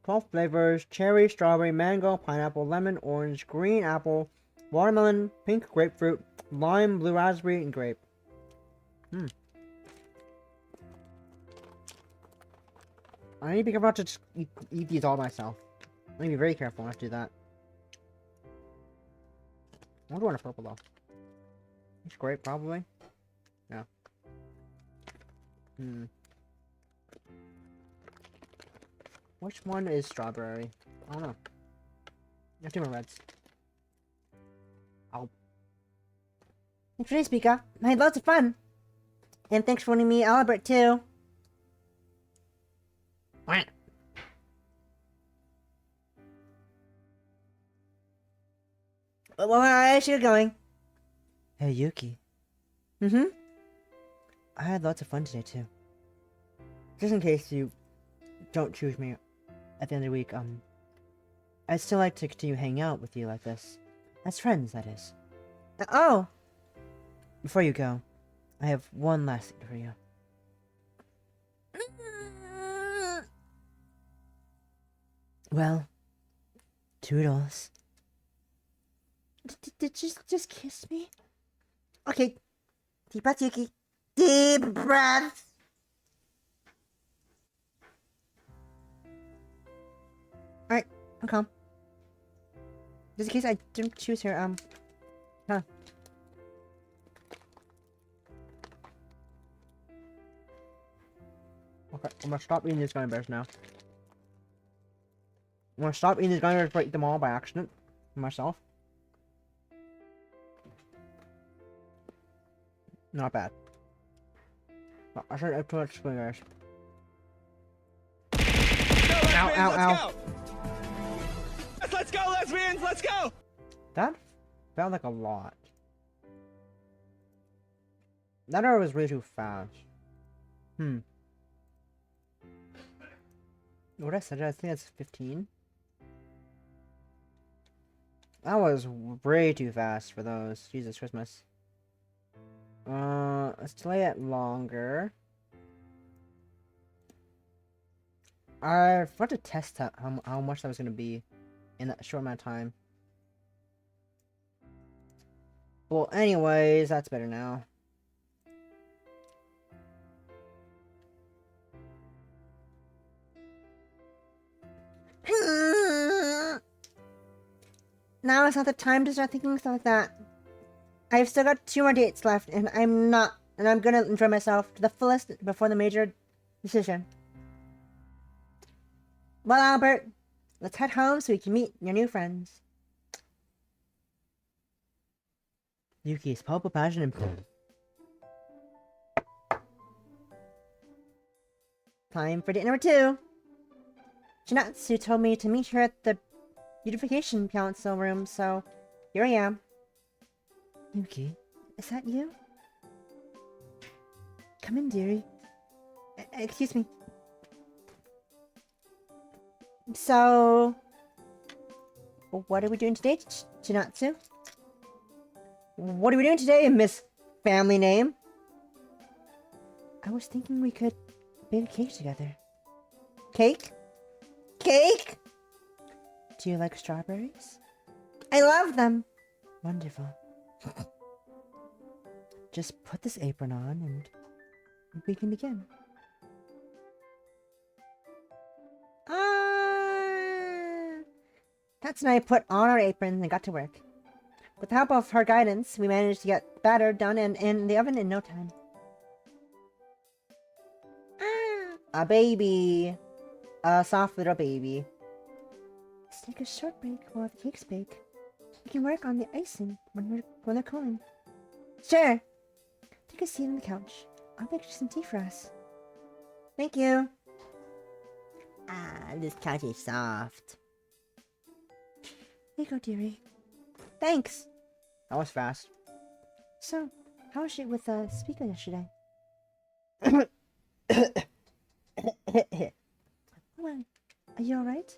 12 flavors: cherry, strawberry, mango, pineapple, lemon, orange, green apple, watermelon, pink grapefruit, lime, blue raspberry, and grape. I need to be careful not to just eat these all myself. I need to be very careful not to do that. I want a purple though. It's grape, probably. Yeah. Which one is strawberry? I don't know. I have two more reds. Ow. Thanks for this, Speaker. I had lots of fun. And thanks for wanting me Albert, too. What? Well, I should get going. Hey, Yuki. Mm-hmm? I had lots of fun today, too. Just in case you don't choose me at the end of the week, I'd still like to continue hanging out with you like this. As friends, that is. Oh! Before you go, I have one last thing for you. Well, toodles. Did you just kiss me? Okay. Deep breath, Yuki. Deep breath! Alright, I'm calm. Just in case I didn't choose her, huh. Okay, I'm gonna stop eating these gummy bears now. I'm gonna stop eating these gummy bears before I eat them all by accident. Myself. Not bad. Oh, I should have too much gummy bears. Ow, ow, ow. Let's go, lesbians! Let's go! That felt like a lot. That arrow was really too fast. What I said, I think that's 15. That was way too fast for those. Jesus Christmas. Let's delay it longer. I want to test how much that was going to be in that short amount of time. Well, anyways, that's better now. Now is not the time to start thinking stuff like that. I've still got 2 more dates left, and I'm gonna enjoy myself to the fullest before the major decision. Well, Albert, let's head home so we can meet your new friends. Yuki's pulp of passion and time for date number 2. Janatsu told me to meet her at the Beautification Council room, so here I am. Yuki, is that you? Come in, dearie. Excuse me. So, what are we doing today, Janatsu? What are we doing today, Miss Family Name? I was thinking we could bake a cake together. Cake? Cake? Do you like strawberries? I love them. Wonderful. Just put this apron on and we can begin. Tats and I put on our aprons and got to work. With the help of her guidance, we managed to get batter done and in the oven in no time. A baby. A soft little baby. Let's take a short break while the cakes bake. We can work on the icing when they're cooling. Sure. Take a seat on the couch. I'll make some tea for us. Thank you. This couch is soft. Here you go, dearie. Thanks. That was fast. So, how was it with Speaker yesterday? Well, are you alright?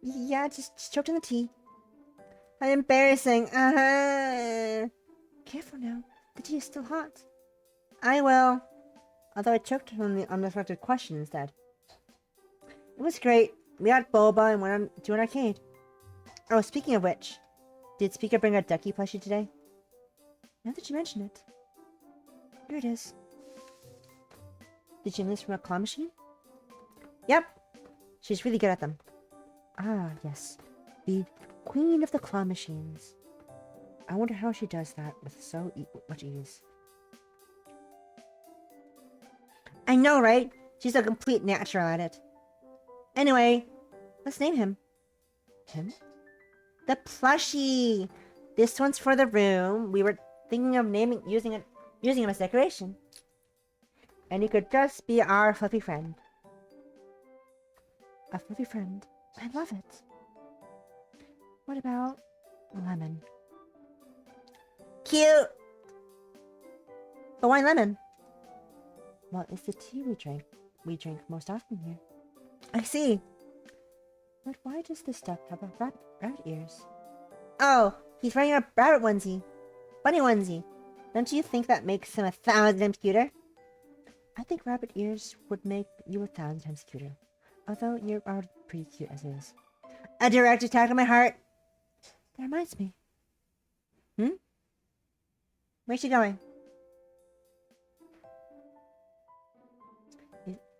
Yeah, just choked on the tea. How embarrassing. Careful now. The tea is still hot. I will. Although I choked on the unreflected question instead. It was great. We had boba and went to an arcade. Oh, speaking of which, did Speaker bring a ducky plushie today? Now that you mention it. Here it is. Did you learn this from a claw machine? Yep. She's really good at them. Ah, yes. The queen of the claw machines. I wonder how she does that with so much ease. I know, right? She's a complete natural at it. Anyway, let's name him. Him? The plushie! This one's for the room. We were thinking of using him as decoration. And he could just be our fluffy friend. A fluffy friend. I love it. What about Lemon? Cute! But why lemon? Well, it's the tea we drink most often here. I see. But why does this duck have a rabbit ears? Oh, he's wearing a rabbit onesie. Bunny onesie. Don't you think that makes him 1,000 times cuter? I think rabbit ears would make you 1,000 times cuter. Although you're already pretty cute as is. A direct attack on my heart. That reminds me. Where's she going?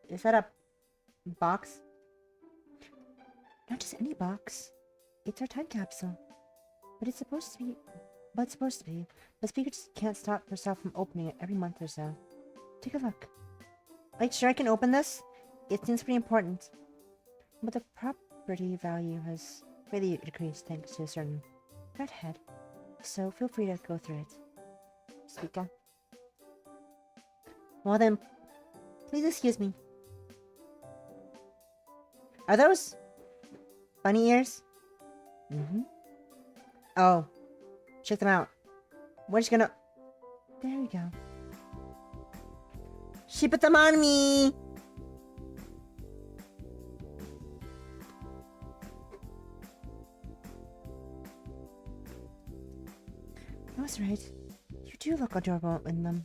Is that a box? Not just any box. It's our time capsule. But it's supposed to be. The speaker just can't stop herself from opening it every month or so. Take a look. Are you sure I can open this? It seems pretty important. But the property value has really decreased thanks to a certain redhead. So feel free to go through it. Speaker. Well then, please excuse me. Are those bunny ears? Mm-hmm. Oh, check them out. We're just gonna... There we go. She put them on me! I was right. You do look adorable in them.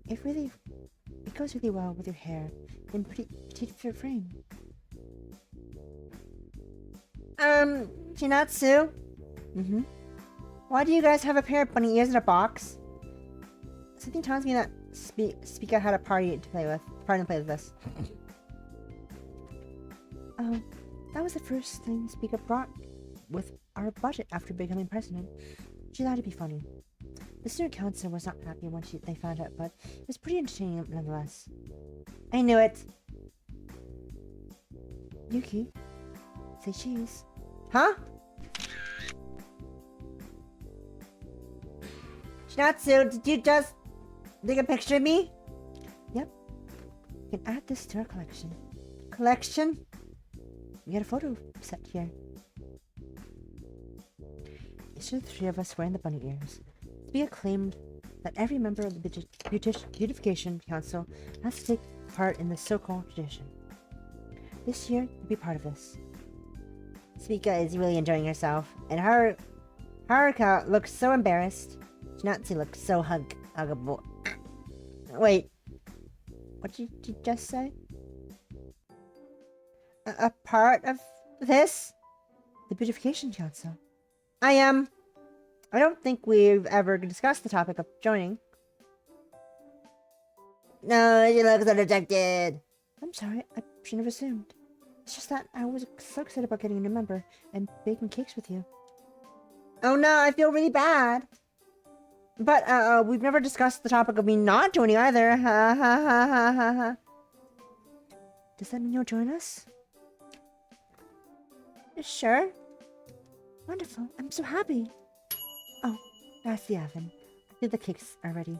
It goes really well with your hair in pretty petite frame. Chinatsu? Mm-hmm. Why do you guys have a pair of bunny ears in a box? Something tells me that Speaker had a party to play with this. Oh, that was the first thing Speaker brought with our budget after becoming president. She thought it'd be funny. The student council was not happy when they found out, but it was pretty entertaining nonetheless. I knew it! Yuki, say cheese. Huh? Shinatsu, did you just take a picture of me? Yep. You can add this to our collection. Collection? we had a photo set here. It's just the three of us wearing the bunny ears. To be acclaimed that every member of the Beautification Council has to take part in the so-called tradition. This year, you'll be part of this. Spica is really enjoying herself, and Haruka looks so embarrassed. Natsu looks so huggable. Wait, what did you just say? A part of this? The Beautification Council. I don't think we've ever discussed the topic of joining. No, she looks so dejected. I'm sorry, I shouldn't have assumed. It's just that I was so excited about getting a new member and baking cakes with you. Oh no, I feel really bad. But, we've never discussed the topic of me not joining either. Ha ha ha ha ha ha. Does that mean you'll join us? Sure. Wonderful, I'm so happy. Oh, that's the oven. I think the cakes are ready.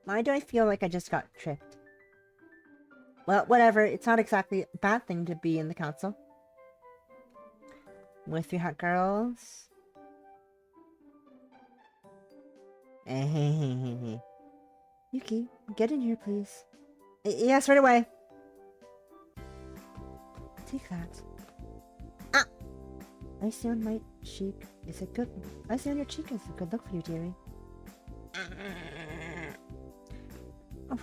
Why do I feel like I just got tricked? Well, whatever. It's not exactly a bad thing to be in the council. With 3 hot girls. Yuki, get in here, please. Yes, right away. Take that. Ah! Icing on my cheek is a good... Icing on your cheek is a good look for you, dearie.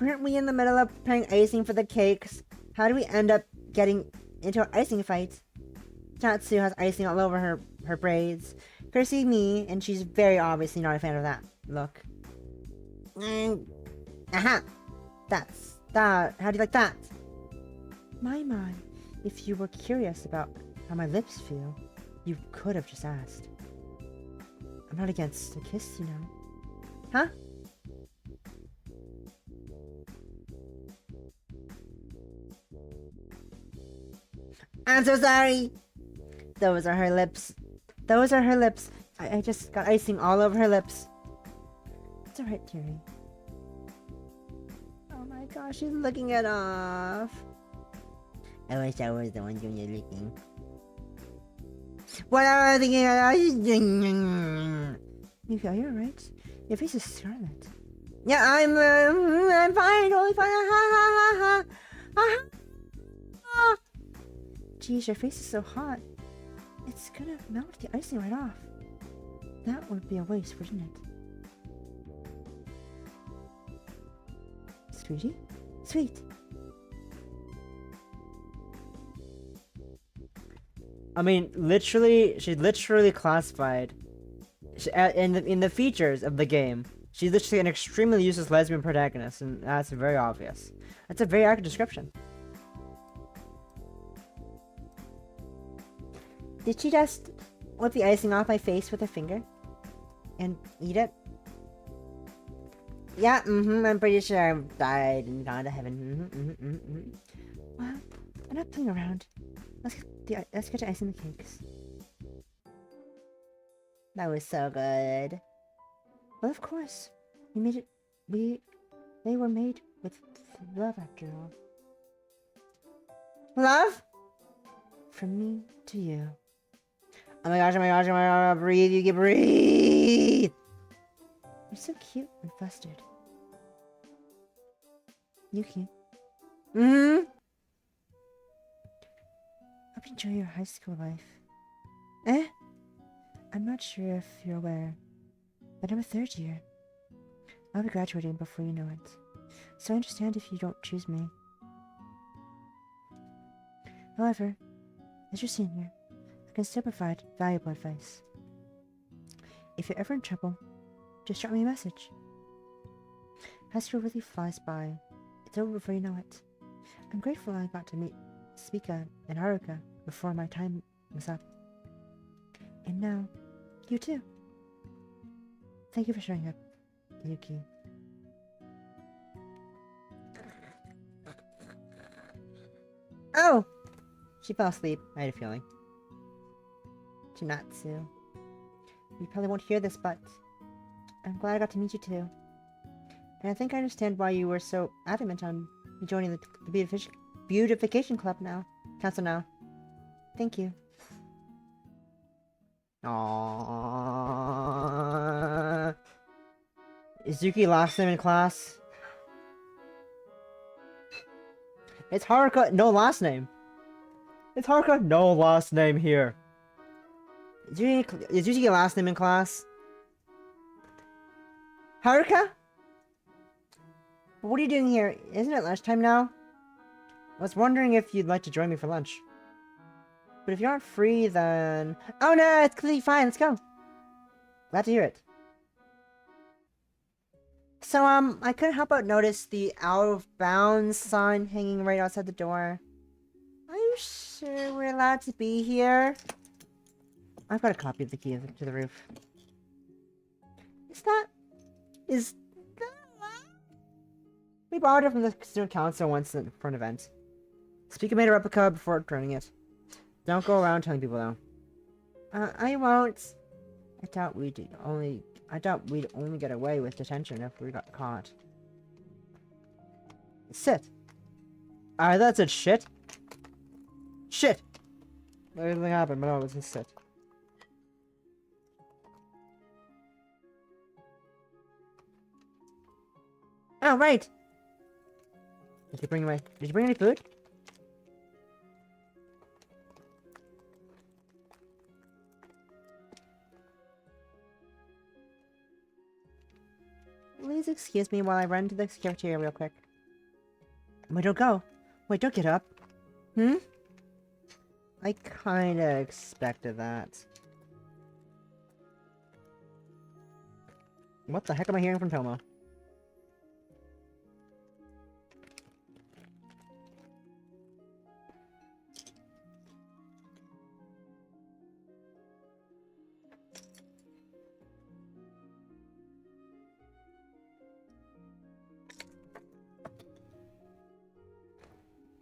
Weren't we in the middle of preparing icing for the cakes? How do we end up getting into an icing fight? Natsu has icing all over her braids. Cursing me, and she's very obviously not a fan of that look. Aha! That's that. How do you like that? My. If you were curious about how my lips feel, you could have just asked. I'm not against a kiss, you know. Huh? I'm so sorry! Those are her lips. Those are her lips. I just got icing all over her lips. It's alright, Yuri. Oh my gosh, she's licking it off. I wish I was the one doing the licking. What am I thinking? Yuki, are you alright? Your face is scarlet. Yeah, I'm fine, totally fine. Ha ha ha ha. Ha. Geez, your face is so hot. It's gonna melt the icing right off. That would be a waste, wouldn't it? Sweetie? Sweet! I mean, literally, she literally classified in the features of the game. She's literally an extremely useless lesbian protagonist, and that's very obvious. That's a very accurate description. Did she just whip the icing off my face with her finger? And eat it? Yeah, I'm pretty sure I died and gone to heaven. Well, I'm not playing around. Let's get to icing the cakes. That was so good. Well, of course. We made it... They were made with love, after all. Love? From me to you. Oh my gosh, oh my gosh, oh my gosh, breathe, you can breathe! You're so cute and flustered. Yuki. Hope you enjoy your high school life. I'm not sure if you're aware, but I'm a 3rd year. I'll be graduating before you know it, so I understand if you don't choose me. However, as your senior, I can still provide valuable advice. If you're ever in trouble, just drop me a message. High school really flies by. It's over before you know it. I'm grateful I got to meet Spica and Haruka before my time was up. And now, you too. Thank you for showing up, Yuki. Oh! She fell asleep. I had a feeling. To Natsu. You probably won't hear this, but I'm glad I got to meet you too. And I think I understand why you were so adamant on joining the beautification club now. Council now. Thank you. Aww. Is Yuki last name in class? It's Haruka, no last name. It's Haruka, no last name here. Is Yuki last name in class? Haruka? What are you doing here? Isn't it lunchtime now? I was wondering if you'd like to join me for lunch. But if you aren't free, then... Oh no, it's completely fine, let's go. Glad to hear it. So, I couldn't help but notice the out of bounds sign hanging right outside the door. Are you sure we're allowed to be here? I've got a copy of the key to the roof. Is that allowed? We borrowed it from the student council once for an event. Speaker made a replica before returning it. Don't go around telling people though. I won't. I doubt we'd only get away with detention if we got caught. Sit. I thought it said shit. Shit. Everything happened, but no, it was just sit. Oh right. Did you bring any food? Please excuse me while I run to the cafeteria real quick. Wait, don't go. Wait, don't get up. Hmm? I kinda expected that. What the heck am I hearing from Tomo?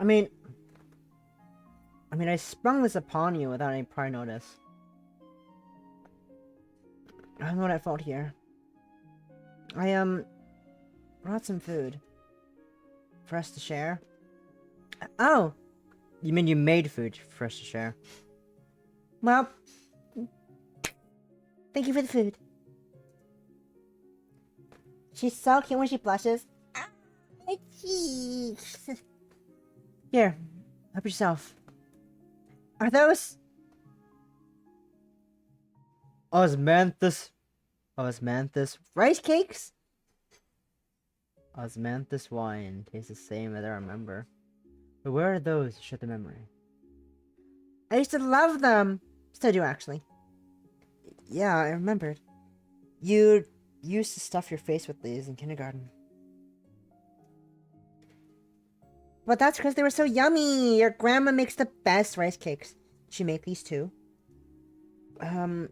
I mean, I sprung this upon you without any prior notice. I'm not at fault here. I, brought some food. For us to share. Oh! You mean you made food for us to share? Well, thank you for the food. She's so cute when she blushes. Ah, my cheeks. Here, help yourself. Are those... Osmanthus rice cakes? Osmanthus wine tastes the same as I remember. But where are those to shut the memory? I used to love them! Still do, actually. Yeah, I remembered. You used to stuff your face with these in kindergarten. But that's because they were so yummy! Your grandma makes the best rice cakes. Did she make these too? I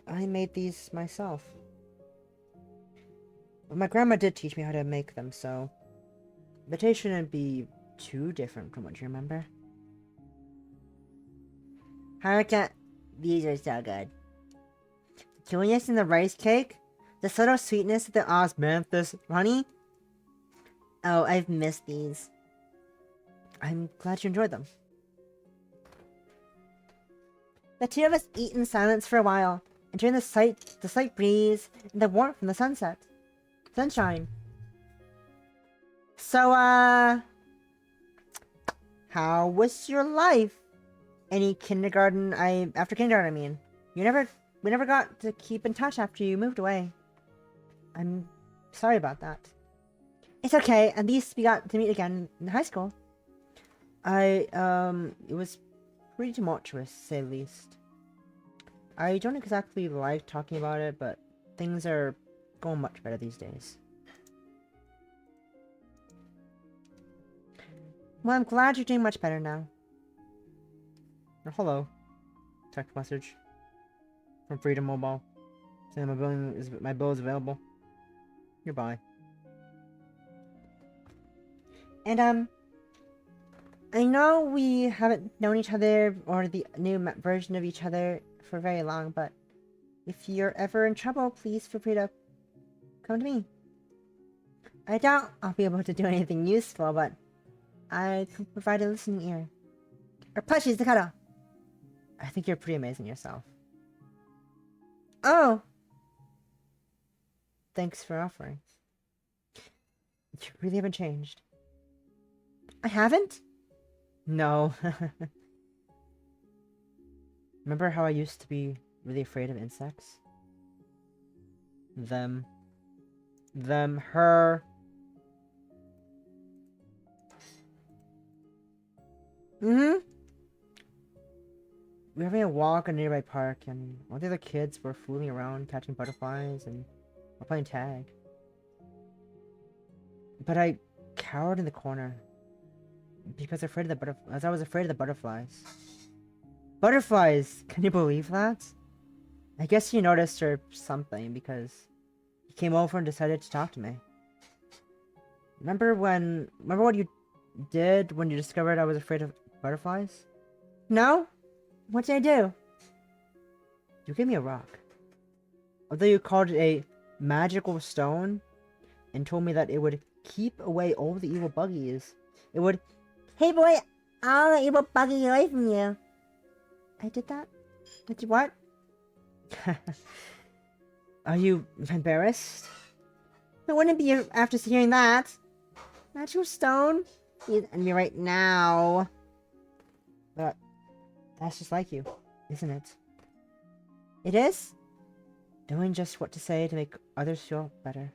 made these myself. But my grandma did teach me how to make them, so... the taste shouldn't be too different from what you remember. Haruka, these are so good. The chewiness in the rice cake? The subtle sweetness of the osmanthus honey? Oh, I've missed these. I'm glad you enjoyed them. The two of us eat in silence for a while, enjoying the slight breeze, and the warmth from the sunshine. So, how was your life? After kindergarten, I mean. We never got to keep in touch after you moved away. I'm sorry about that. It's okay, at least we got to meet again in high school. It was pretty tumultuous, to say the least. I don't exactly like talking about it, but things are going much better these days. Well, I'm glad you're doing much better now. Oh, hello. Text message from Freedom Mobile saying my bill is available. Goodbye. And I know we haven't known each other or the new version of each other for very long, but if you're ever in trouble, please feel free to come to me. I doubt I'll be able to do anything useful, but I can provide a listening ear. Or plushies to cuddle. I think you're pretty amazing yourself. Oh! Thanks for offering. You really haven't changed. I haven't? No. Remember how I used to be really afraid of insects? Them, her. Mm-hmm. We were having a walk in a nearby park, and all the other kids were fooling around, catching butterflies, and we're playing tag. But I cowered in the corner because I was afraid of the butterflies. Butterflies! Can you believe that? I guess you noticed or something because he came over and decided to talk to me. Remember what you did when you discovered I was afraid of butterflies? No? What did I do? You gave me a rock. Although you called it a magical stone and told me that it would keep away all the evil buggies. It would... Hey boy, all the evil buggies away from you. I did that? Did you what? Are you embarrassed? I wouldn't be after hearing that. Magical stone? He's at me right now. But that's just like you, isn't it? It is? Knowing just what to say to make others feel better.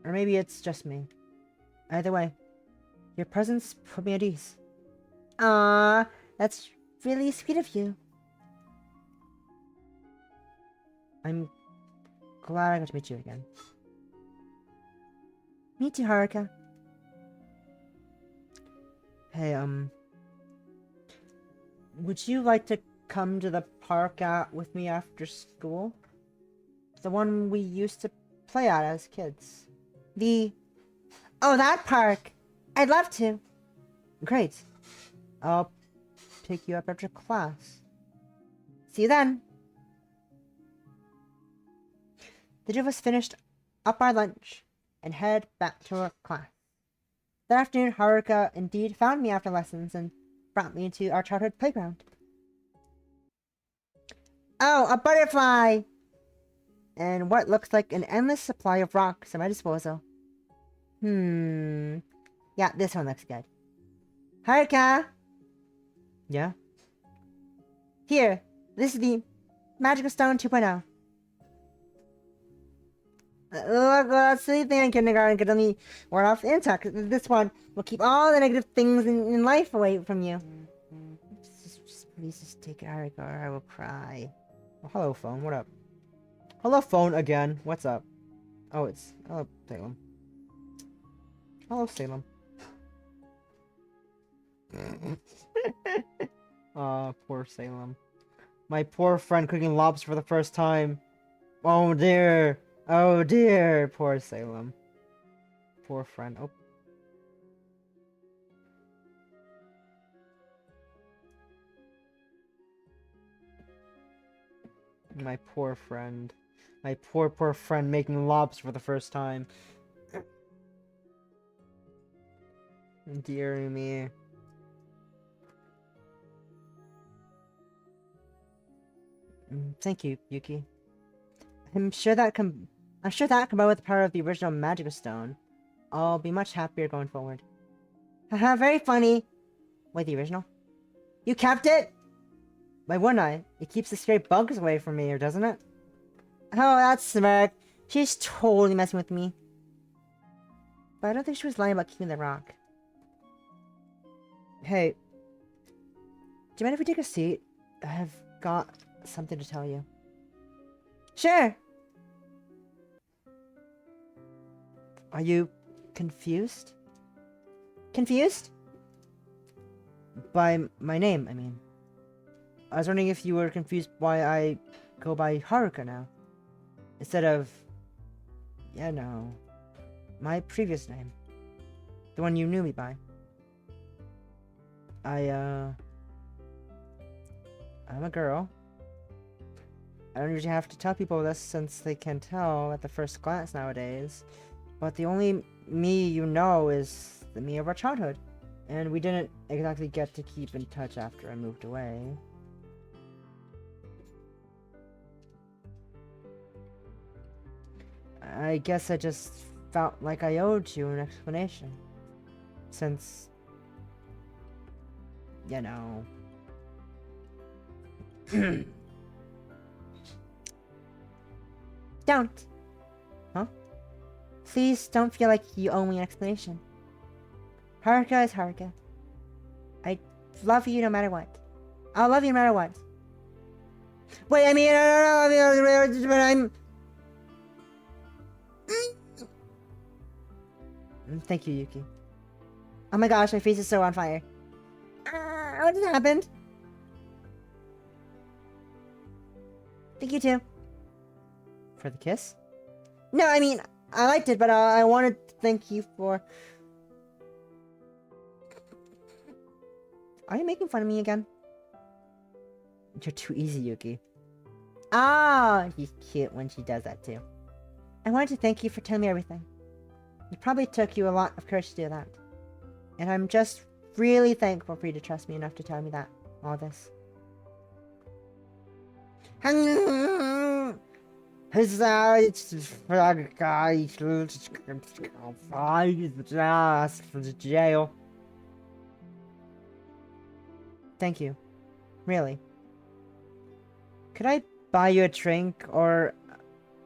Or maybe it's just me. Either way, your presence put me at ease. Ah, that's really sweet of you. I'm glad I got to meet you again. Me too, Haruka. Hey, would you like to come to the park with me after school? The one we used to play at as kids. Oh, that park! I'd love to. Great. I'll pick you up after class. See you then. The two of us finished up our lunch and head back to our class. That afternoon, Haruka indeed found me after lessons and brought me into our childhood playground. Oh, a butterfly! And what looks like an endless supply of rocks at my disposal. Yeah, this one looks good. Haruka! Yeah? Here, this is the Magical Stone 2.0. Look, that silly thing in kindergarten could only ward off insects. This one will keep all the negative things in life away from you. Please just take it, Haruka, or I will cry. Oh, hello, phone. What up? Hello, phone again. What's up? Oh, it's... Hello, Salem. Hello, Salem. Aw, poor Salem. My poor friend cooking lobster for the first time. Oh dear. Oh dear. Poor Salem. Poor friend. Oh. My poor friend. My poor friend making lobster for the first time. Dear me. Thank you, Yuki. I'm sure that combined with the power of the original Magical Stone, I'll be much happier going forward. Haha, very funny. Wait, the original? You kept it? Why wouldn't I? It keeps the scary bugs away from me, or doesn't it? Oh, that's smart. She's totally messing with me. But I don't think she was lying about keeping the rock. Hey, do you mind if we take a seat? I've got something to tell you. Sure. Are you confused? Confused? By my name, I mean. I was wondering if you were confused why I go by Haruka now. Instead of... Yeah, no. My previous name. The one you knew me by. I'm a girl. I don't usually have to tell people this since they can tell at the first glance nowadays. But the only me you know is the me of our childhood. And we didn't exactly get to keep in touch after I moved away. I guess I just felt like I owed you an explanation. Since, you know... Don't! Huh? Please don't feel like you owe me an explanation. Haruka is Haruka. I love you no matter what. I'll love you no matter what. Wait, I mean, but I'm... Thank you, Yuki. Oh my gosh, my face is so on fire. What just happened? Thank you too. For the kiss? No, I mean, I liked it, but I wanted to thank you for... Are you making fun of me again? You're too easy, Yuki. Ah, she's cute when she does that too. I wanted to thank you for telling me everything. It probably took you a lot of courage to do that. And I'm just really thankful for you to trust me enough to tell me that. All this. Jail. Thank you. Really. Could I buy you a drink or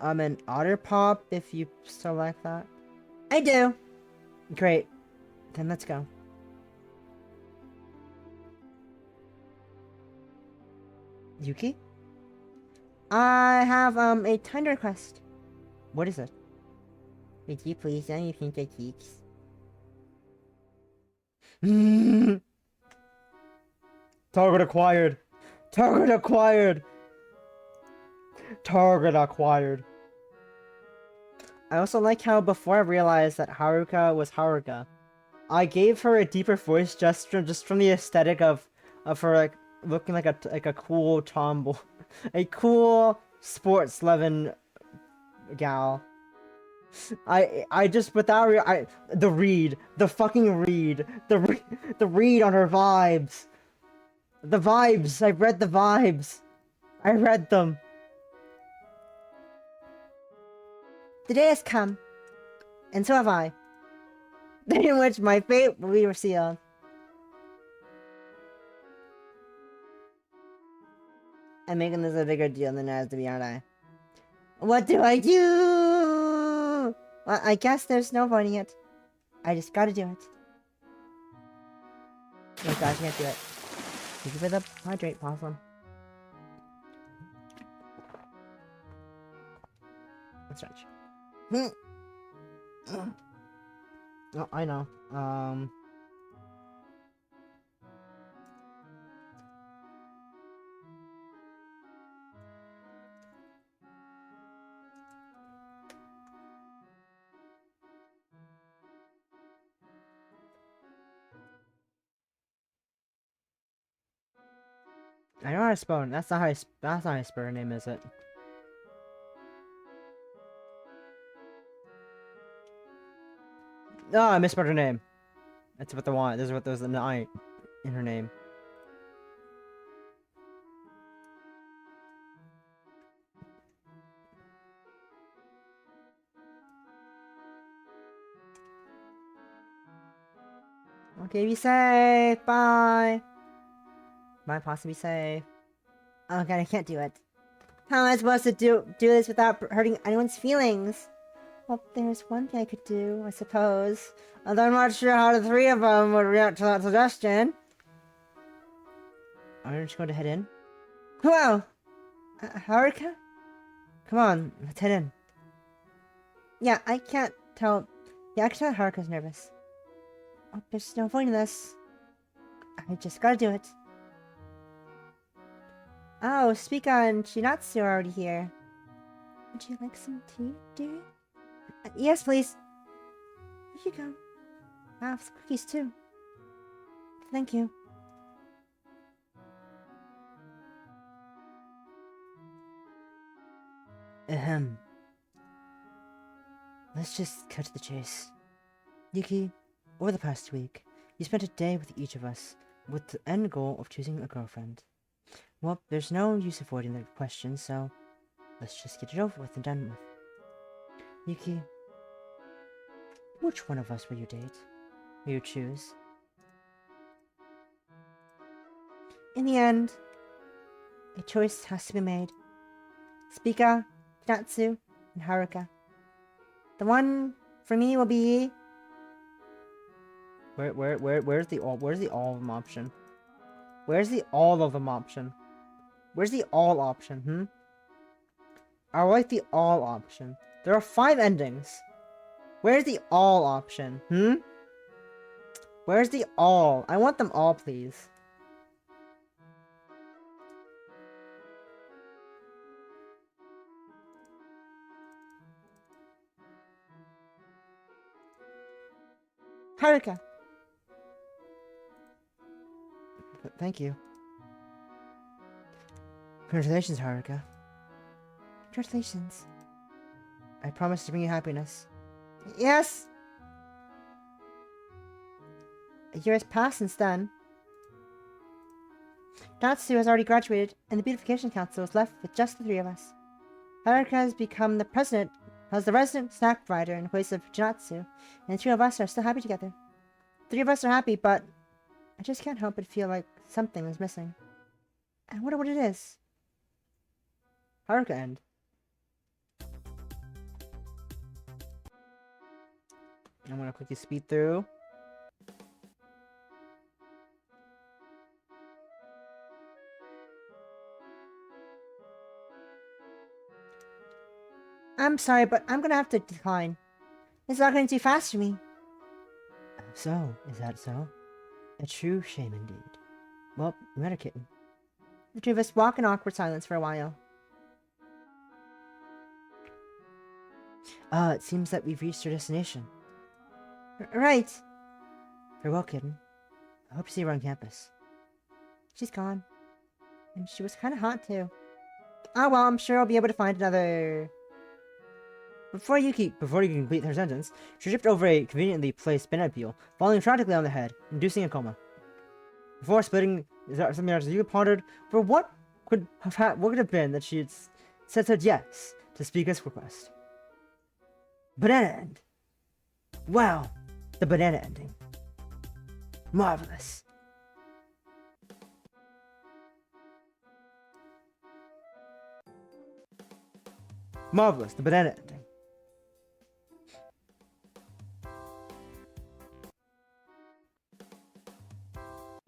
an otter pop if you still like that? I do. Great. Then let's go. Yuki? I have a tender request. What is it? Would you please let me paint your cheeks? Target acquired. Target acquired. Target acquired. I also like how before I realized that Haruka was Haruka, I gave her a deeper voice just from the aesthetic of her like looking like a cool tomboy, a cool sports loving gal. I just without the read, the fucking read, the read on her vibes, the vibes. I read the vibes. I read them. The day has come, and so have I. The day in which my fate will be sealed. I'm making this a bigger deal than it has to be, aren't I? What do I do? Well, I guess there's no avoiding it. I just gotta do it. Oh gosh, I can't do it. Thank you for the hydrate, Possum. Let's stretch. Oh, I know. I know how to spell. That's not how I spell her name, is it? No, I misspelled her name. That's what they want. This is what there's an I in her name. Okay, be safe. Bye. Bye, possibly safe. Oh god, I can't do it. How am I supposed to do this without hurting anyone's feelings? Well, there's one thing I could do, I suppose. Although I'm not sure how the three of them would react to that suggestion. Aren't you going to head in? Hello! Haruka? Come on, let's head in. Yeah, I can't tell. Yeah, I can tell Haruka's nervous. Oh, there's no avoiding this. I just gotta do it. Oh, Suika and Shinatsu are already here. Would you like some tea, dearie? Yes, please. Here you go. I have some cookies too. Thank you. Ahem. Let's just cut to the chase. Yuki, over the past week, you spent a day with each of us, with the end goal of choosing a girlfriend. Well, there's no use avoiding the question, so let's just get it over with and done with. Yuki, which one of us will you date? Will you choose? In the end, a choice has to be made. Spica, Natsu, and Haruka. The one for me will be... Where's the all of them option? Where's the all of them option? Where's the all option, I like the all option. There are 5 endings. Where's the all option, Where's the all? I want them all, please. Haruka. Thank you. Congratulations, Haruka. Congratulations. I promise to bring you happiness. Yes! A year has passed since then. Natsu has already graduated, and the Beautification Council is left with just the 3 of us. Haruka has become the resident snack provider in place of Natsu, and the 2 of us are still happy together. 3 of us are happy, but I just can't help but feel like something is missing. I wonder what it is. Haruka end. I'm gonna quickly speed through. I'm sorry, but I'm gonna have to decline. It's not going too fast for me. So, is that so? A true shame indeed. Well, we met a kitten. The 2 of us walk in awkward silence for a while. It seems that we've reached our destination. Right. Farewell, kitten. I hope to see her on campus. She's gone. And she was kind of hot, too. Oh well, I'm sure I'll be able to find another... Before you can complete her sentence, she tripped over a conveniently placed banana peel, falling tragically on the head, inducing a coma. Before splitting, something else you pondered for what could have been that she had said yes to Spica's request. Banana end. Wow, the banana ending. Marvelous. Marvelous, the banana ending.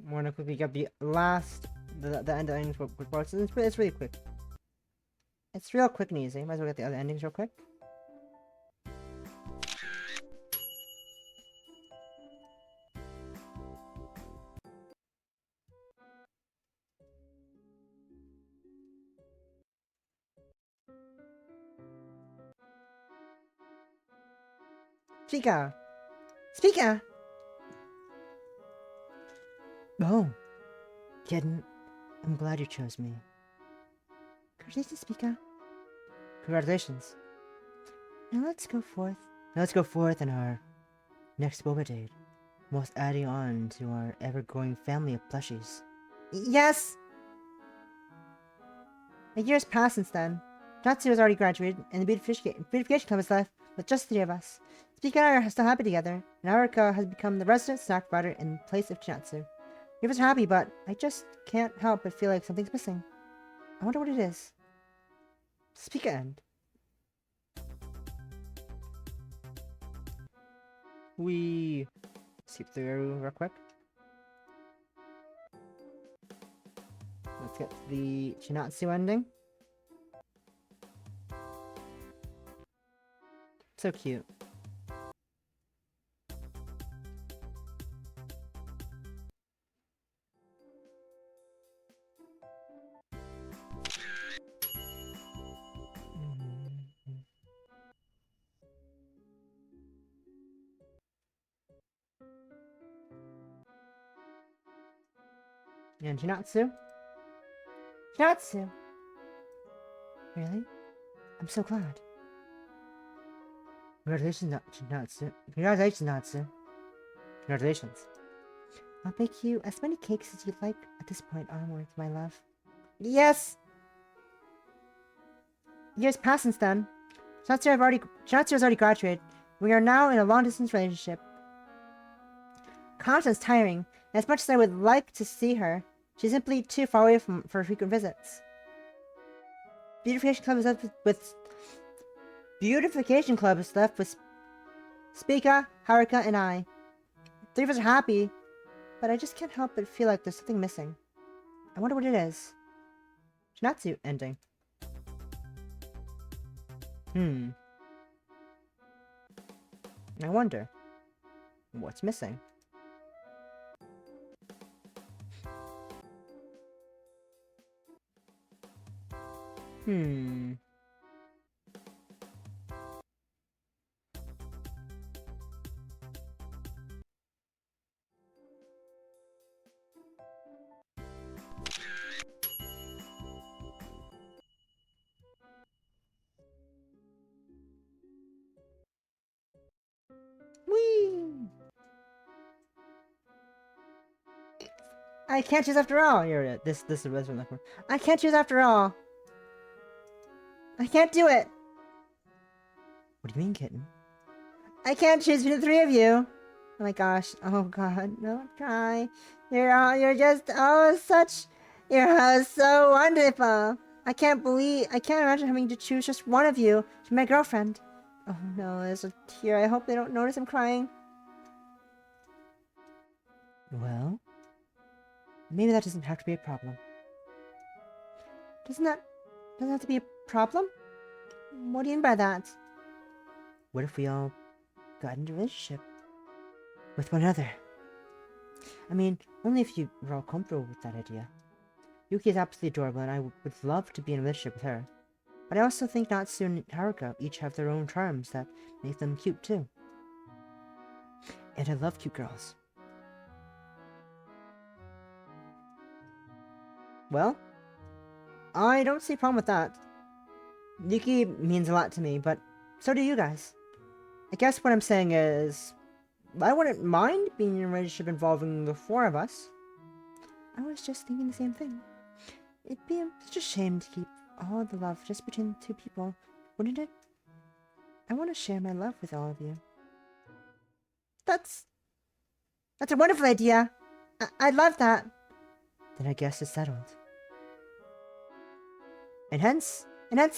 I'm gonna quickly get the end endings quick parts. It's really quick. It's real quick and easy. Might as well get the other endings real quick. Spica! Spica! Oh, kitten, I'm glad you chose me. Congratulations, Spica. Congratulations. Now let's go forth on our next boba date, whilst adding on to our ever-growing family of plushies. Yes! A year has passed since then. Natsu has already graduated, and the beautification club is left with just the 3 of us. Spica and I are still happy together, and Haruka has become the resident snack provider in place of Natsu. 3 of us are happy, but I just can't help but feel like something's missing. I wonder what it is. Spica end. We skip through real quick. Let's get to the Chinatsu ending. So cute. And Chinatsu? Chinatsu! Really? I'm so glad. Congratulations, Natsu. Congratulations, Natsu. Congratulations. I'll bake you as many cakes as you'd like at this point onwards, my love. Yes! Years passed since then. Natsu has already graduated. We are now in a long-distance relationship. Constant's tiring, and as much as I would like to see her, she's simply too far away for frequent visits. Beautification Club is left with Spica, Haruka, and I. 3 of us are happy, but I just can't help but feel like there's something missing. I wonder what it is. Natsu ending. I wonder what's missing. Whee! I can't choose after all. Here, this is what I'm looking for. I can't choose after all. I can't do it. What do you mean, kitten? I can't choose between the 3 of you. Oh my gosh. Oh god. Don't cry. You're just you're so wonderful. I can't imagine having to choose just one of you to be my girlfriend. Oh no, there's a tear. I hope they don't notice I'm crying. Well, maybe that doesn't have to be a problem. Doesn't have to be a problem? What do you mean by that? What if we all got into a relationship with one another? I mean, only if you were all comfortable with that idea. Yuki is absolutely adorable, and I would love to be in a relationship with her. But I also think Natsu and Haruka each have their own charms that make them cute too. And I love cute girls. Well, I don't see a problem with that. Yuki means a lot to me, but so do you guys. I guess what I'm saying is, I wouldn't mind being in a relationship involving the 4 of us. I was just thinking the same thing. It'd be such a shame to keep all the love just between 2 people, wouldn't it? I want to share my love with all of you. That's a wonderful idea. I love that. Then I guess it's settled. And hence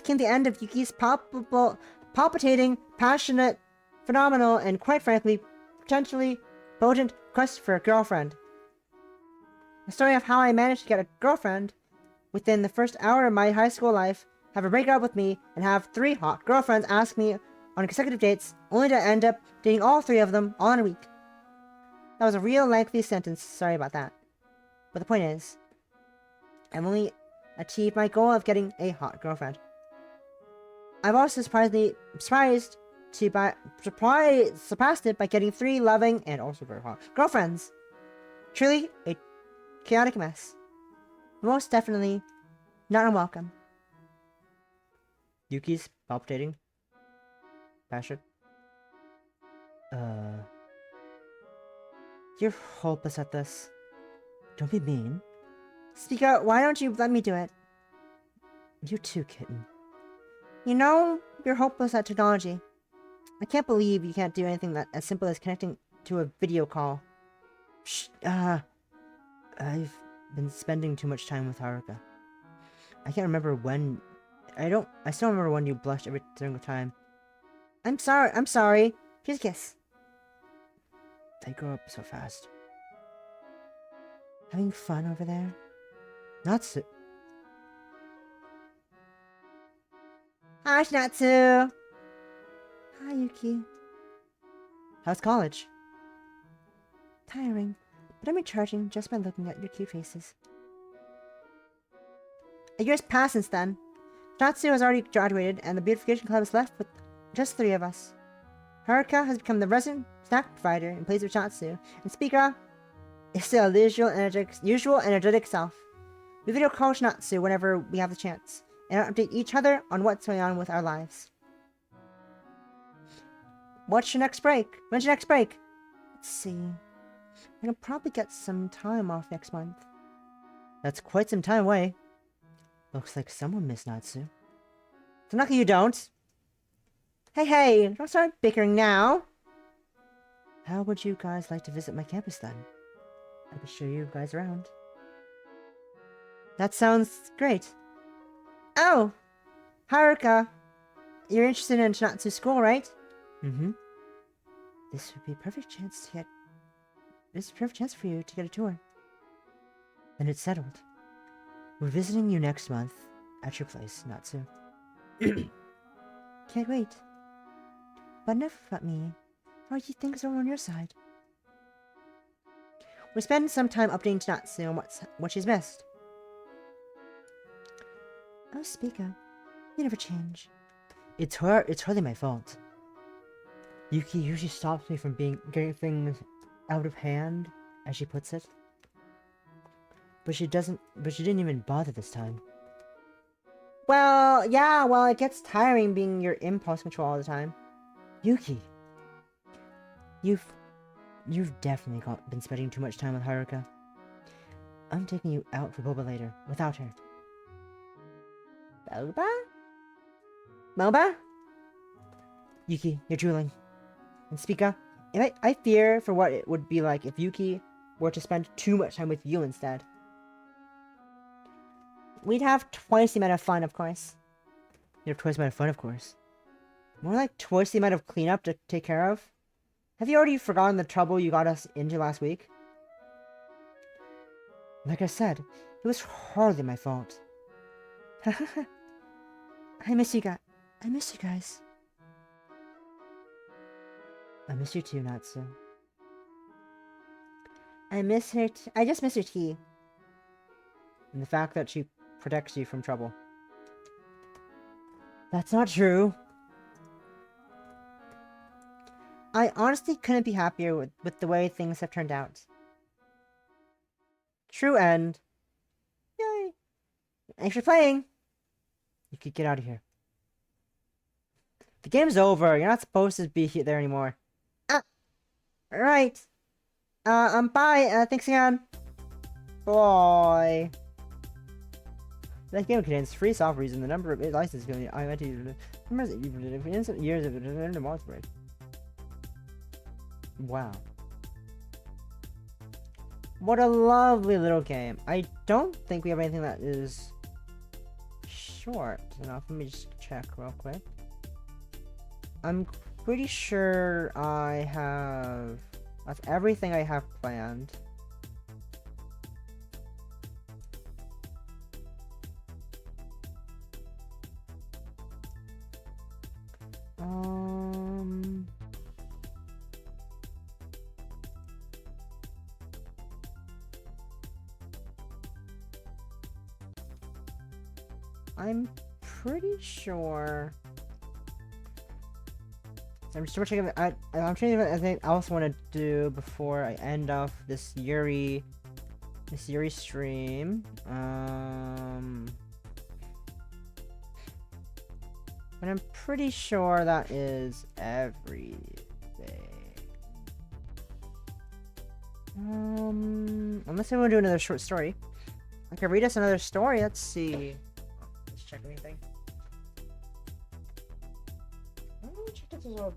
came the end of Yuki's palpitating, passionate, phenomenal, and quite frankly, potentially potent quest for a girlfriend. A story of how I managed to get a girlfriend within the first hour of my high school life, have a breakup with me, and have 3 hot girlfriends ask me on consecutive dates, only to end up dating all 3 of them all in a week. That was a real lengthy sentence, sorry about that. But the point is, I've only achieved my goal of getting a hot girlfriend. I've also surpassed it by getting 3 loving and also very hot girlfriends. Truly a chaotic mess. Most definitely not unwelcome. Yuki's palpitating. Passion. You're hopeless at this. Don't be mean. Speak out, why don't you let me do it? You too, kitten. You know, you're hopeless at technology. I can't believe you can't do anything that as simple as connecting to a video call. Shh, I've been spending too much time with Haruka. I can't remember when... I still remember when you blushed every single time. I'm sorry. Here's a kiss. They grow up so fast. Having fun over there? Natsu. Hi, Natsu. Hi, Yuki. How's college? Tiring, but I'm recharging just by looking at your cute faces. A year's passed since then. Natsu has already graduated, and the Beautification Club is left with just 3 of us. Haruka has become the resident snack provider in place of Natsu, and Speaker is still the usual energetic self. We video call Natsu whenever we have the chance, and update each other on what's going on with our lives. What's your next break? When's your next break? Let's see. I can probably get some time off next month. That's quite some time away. Looks like someone missed Natsu. So lucky you don't. Hey, don't start bickering now. How would you guys like to visit my campus then? I can show you guys around. That sounds great. Oh! Haruka! You're interested in Natsu school, right? Mm-hmm. This would be a perfect chance to get... This is a perfect chance for you to get a tour. Then it's settled. We're visiting you next month at your place, Natsu. Can't wait. But enough about me. How are you things over on your side? We spend some time updating Natsu on what she's missed. Oh, Spica, you never change. It's hardly my fault. Yuki usually stops me from getting things out of hand, as she puts it. But she didn't even bother this time. Well, yeah, it gets tiring being your impulse control all the time. Yuki, you've definitely been spending too much time with Haruka. I'm taking you out for boba later, without her. Boba? Moba? Yuki, you're drooling. And Spica, I fear for what it would be like if Yuki were to spend too much time with you instead. We'd have twice the amount of fun, of course. You'd have twice the amount of fun, of course. More like twice the amount of cleanup to take care of. Have you already forgotten the trouble you got us into last week? Like I said, it was hardly my fault. I miss you guys. I miss you guys. I miss you too, Natsu. I miss her I just miss her tea. And the fact that she protects you from trouble. That's not true. I honestly couldn't be happier with the way things have turned out. True end. Yay. Thanks for playing. You could get out of here. The game's over. You're not supposed to be there anymore. Right. Bye. Thanks again. Bye. That game contains free softwares and the number of licenses I went to years of the monster break. Wow. What a lovely little game. I don't think we have anything that is short enough. Let me just check real quick. I'm pretty sure that's everything I have planned. I'm pretty sure. I'm just checking. I'm trying to think of anything else I want to do before I end off this Yuri stream. But I'm pretty sure that is everything. Unless I want to do another short story. I can read us another story. Let's see. Let's check anything. I never checked if there's a...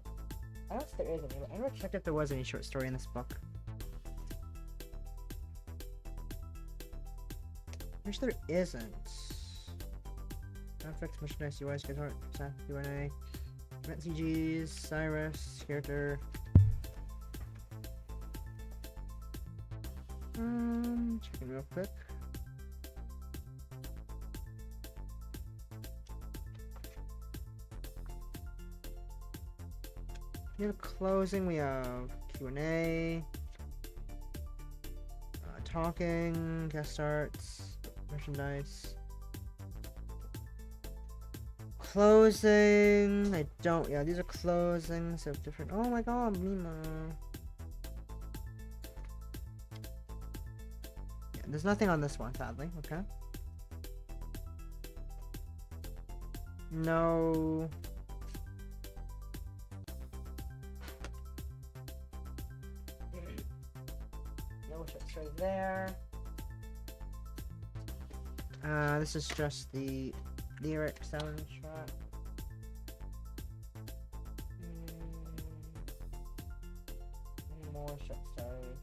I don't think there is any, but I never checked if there was any short story in this book. I wish there isn't. Affects merchandise, UIs, guitar, staff, UNA, event CGs, Cyrus, character. Checking real quick. Near closing, we have Q&A, talking, guest starts, merchandise. Closing, yeah, these are closings of different, oh my god, Mima. Yeah, there's nothing on this one, sadly, okay. No. No short story there. This is just the lyric soundtrack. More short stories.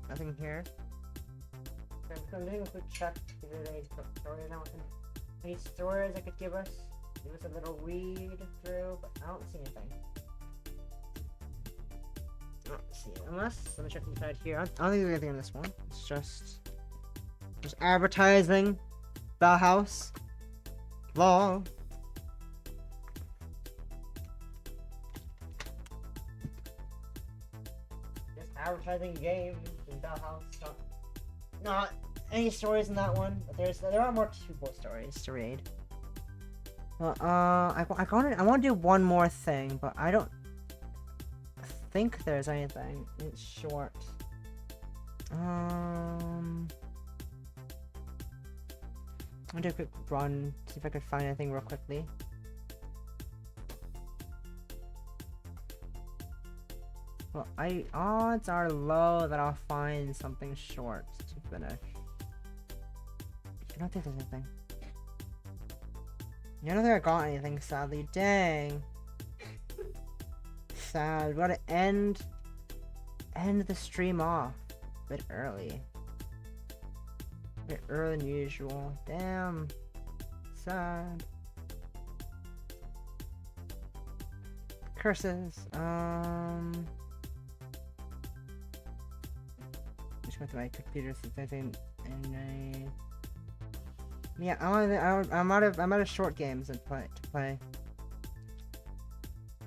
Nothing here. I'm doing a quick check to see if there's any stories any stories I could give us. Give us a little read through, but I don't see anything. I don't see it. Unless, let me check inside here. I don't think there's anything on this one. It's just advertising. Bauhaus. Law. Just advertising games in Bauhaus. Not any stories in that one, but there are more two stories to read. Well, I want to do one more thing, but I don't think there's anything. It's short. I'll do a quick run, see if I could find anything real quickly. Well, odds are low that I'll find something short to finish. I don't think there's anything. I don't think I got anything, sadly. Dang. Sad. We gotta end the stream off a bit early. A bit earlier than usual. Damn. Sad. Curses. Just went to my computer since I think yeah, I'm out of short games to play.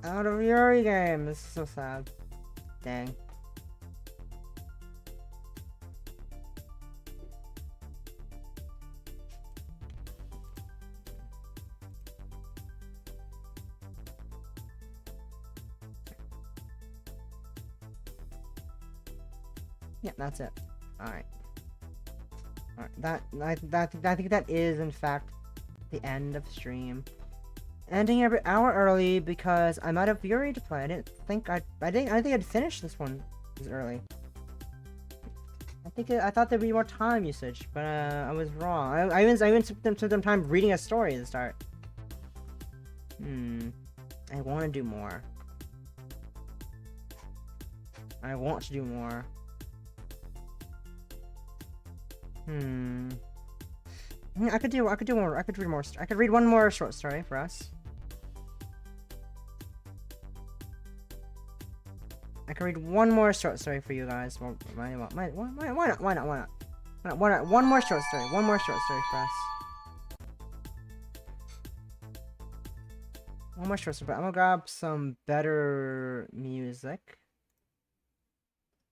Out of Yuri games. So sad. Dang. Yeah, that's it. Alright. Alright, I think that is in fact the end of stream. Ending every hour early because I'm out of Yuri to play. I didn't think I'd finish this one this early. I thought there'd be more time usage, but I was wrong. I even took them time reading a story at the start. I want to do more. I want to do more. I could read one more short story for us. I can read one more short story for you guys. Why not? One more short story. One more short story for us. One more short story. But I'm gonna grab some better music.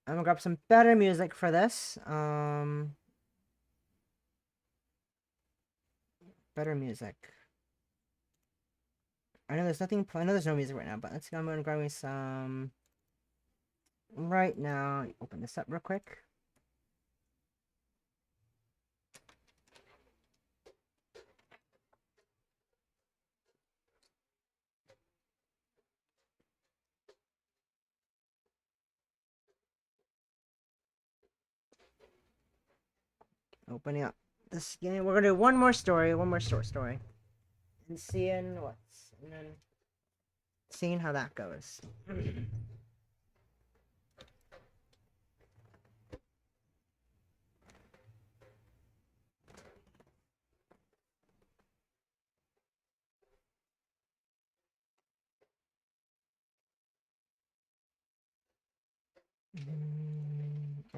I'm gonna grab some better music for this. Better music. I know there's nothing. I know there's no music right now, but I'm gonna grab me some. Right now, open this up real quick. Opening up this game. We're gonna do one more short story. And seeing how that goes.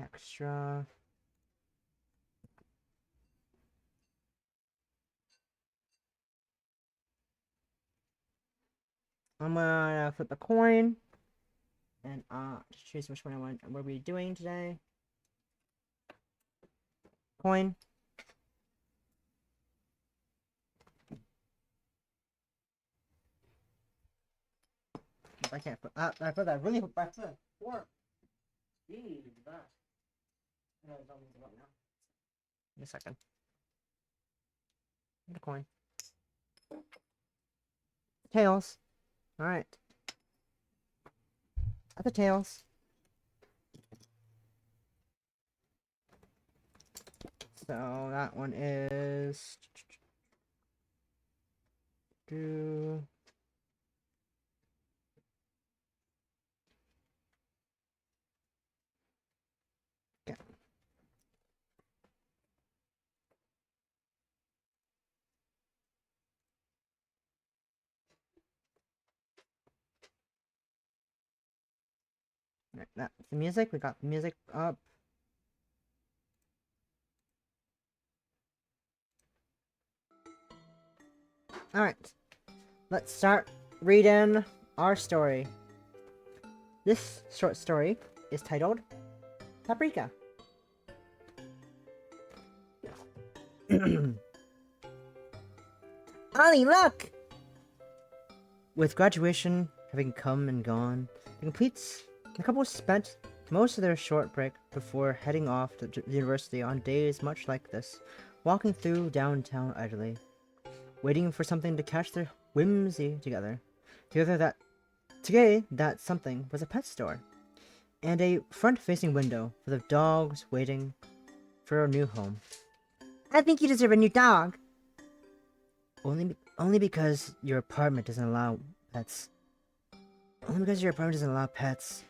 Extra. I'm gonna flip a coin and choose which one I want. What are we doing today? Coin. I can't put. I put that really back to four. Jeez, that. No, it's almost about now. Give me a second. The coin. Tails. All right. At the tails. So that one is. Do. Okay. Right, that's the music. We got the music up. Alright. Let's start reading our story. This short story is titled Paprika. Ollie, look! With graduation having come and gone, the couple spent most of their short break before heading off to the university on days much like this, walking through downtown idly, waiting for something to catch their whimsy together. Today, that something was a pet store, and a front-facing window full of dogs waiting for a new home. I think you deserve a new dog. Only because your apartment doesn't allow pets. Only because your apartment doesn't allow pets.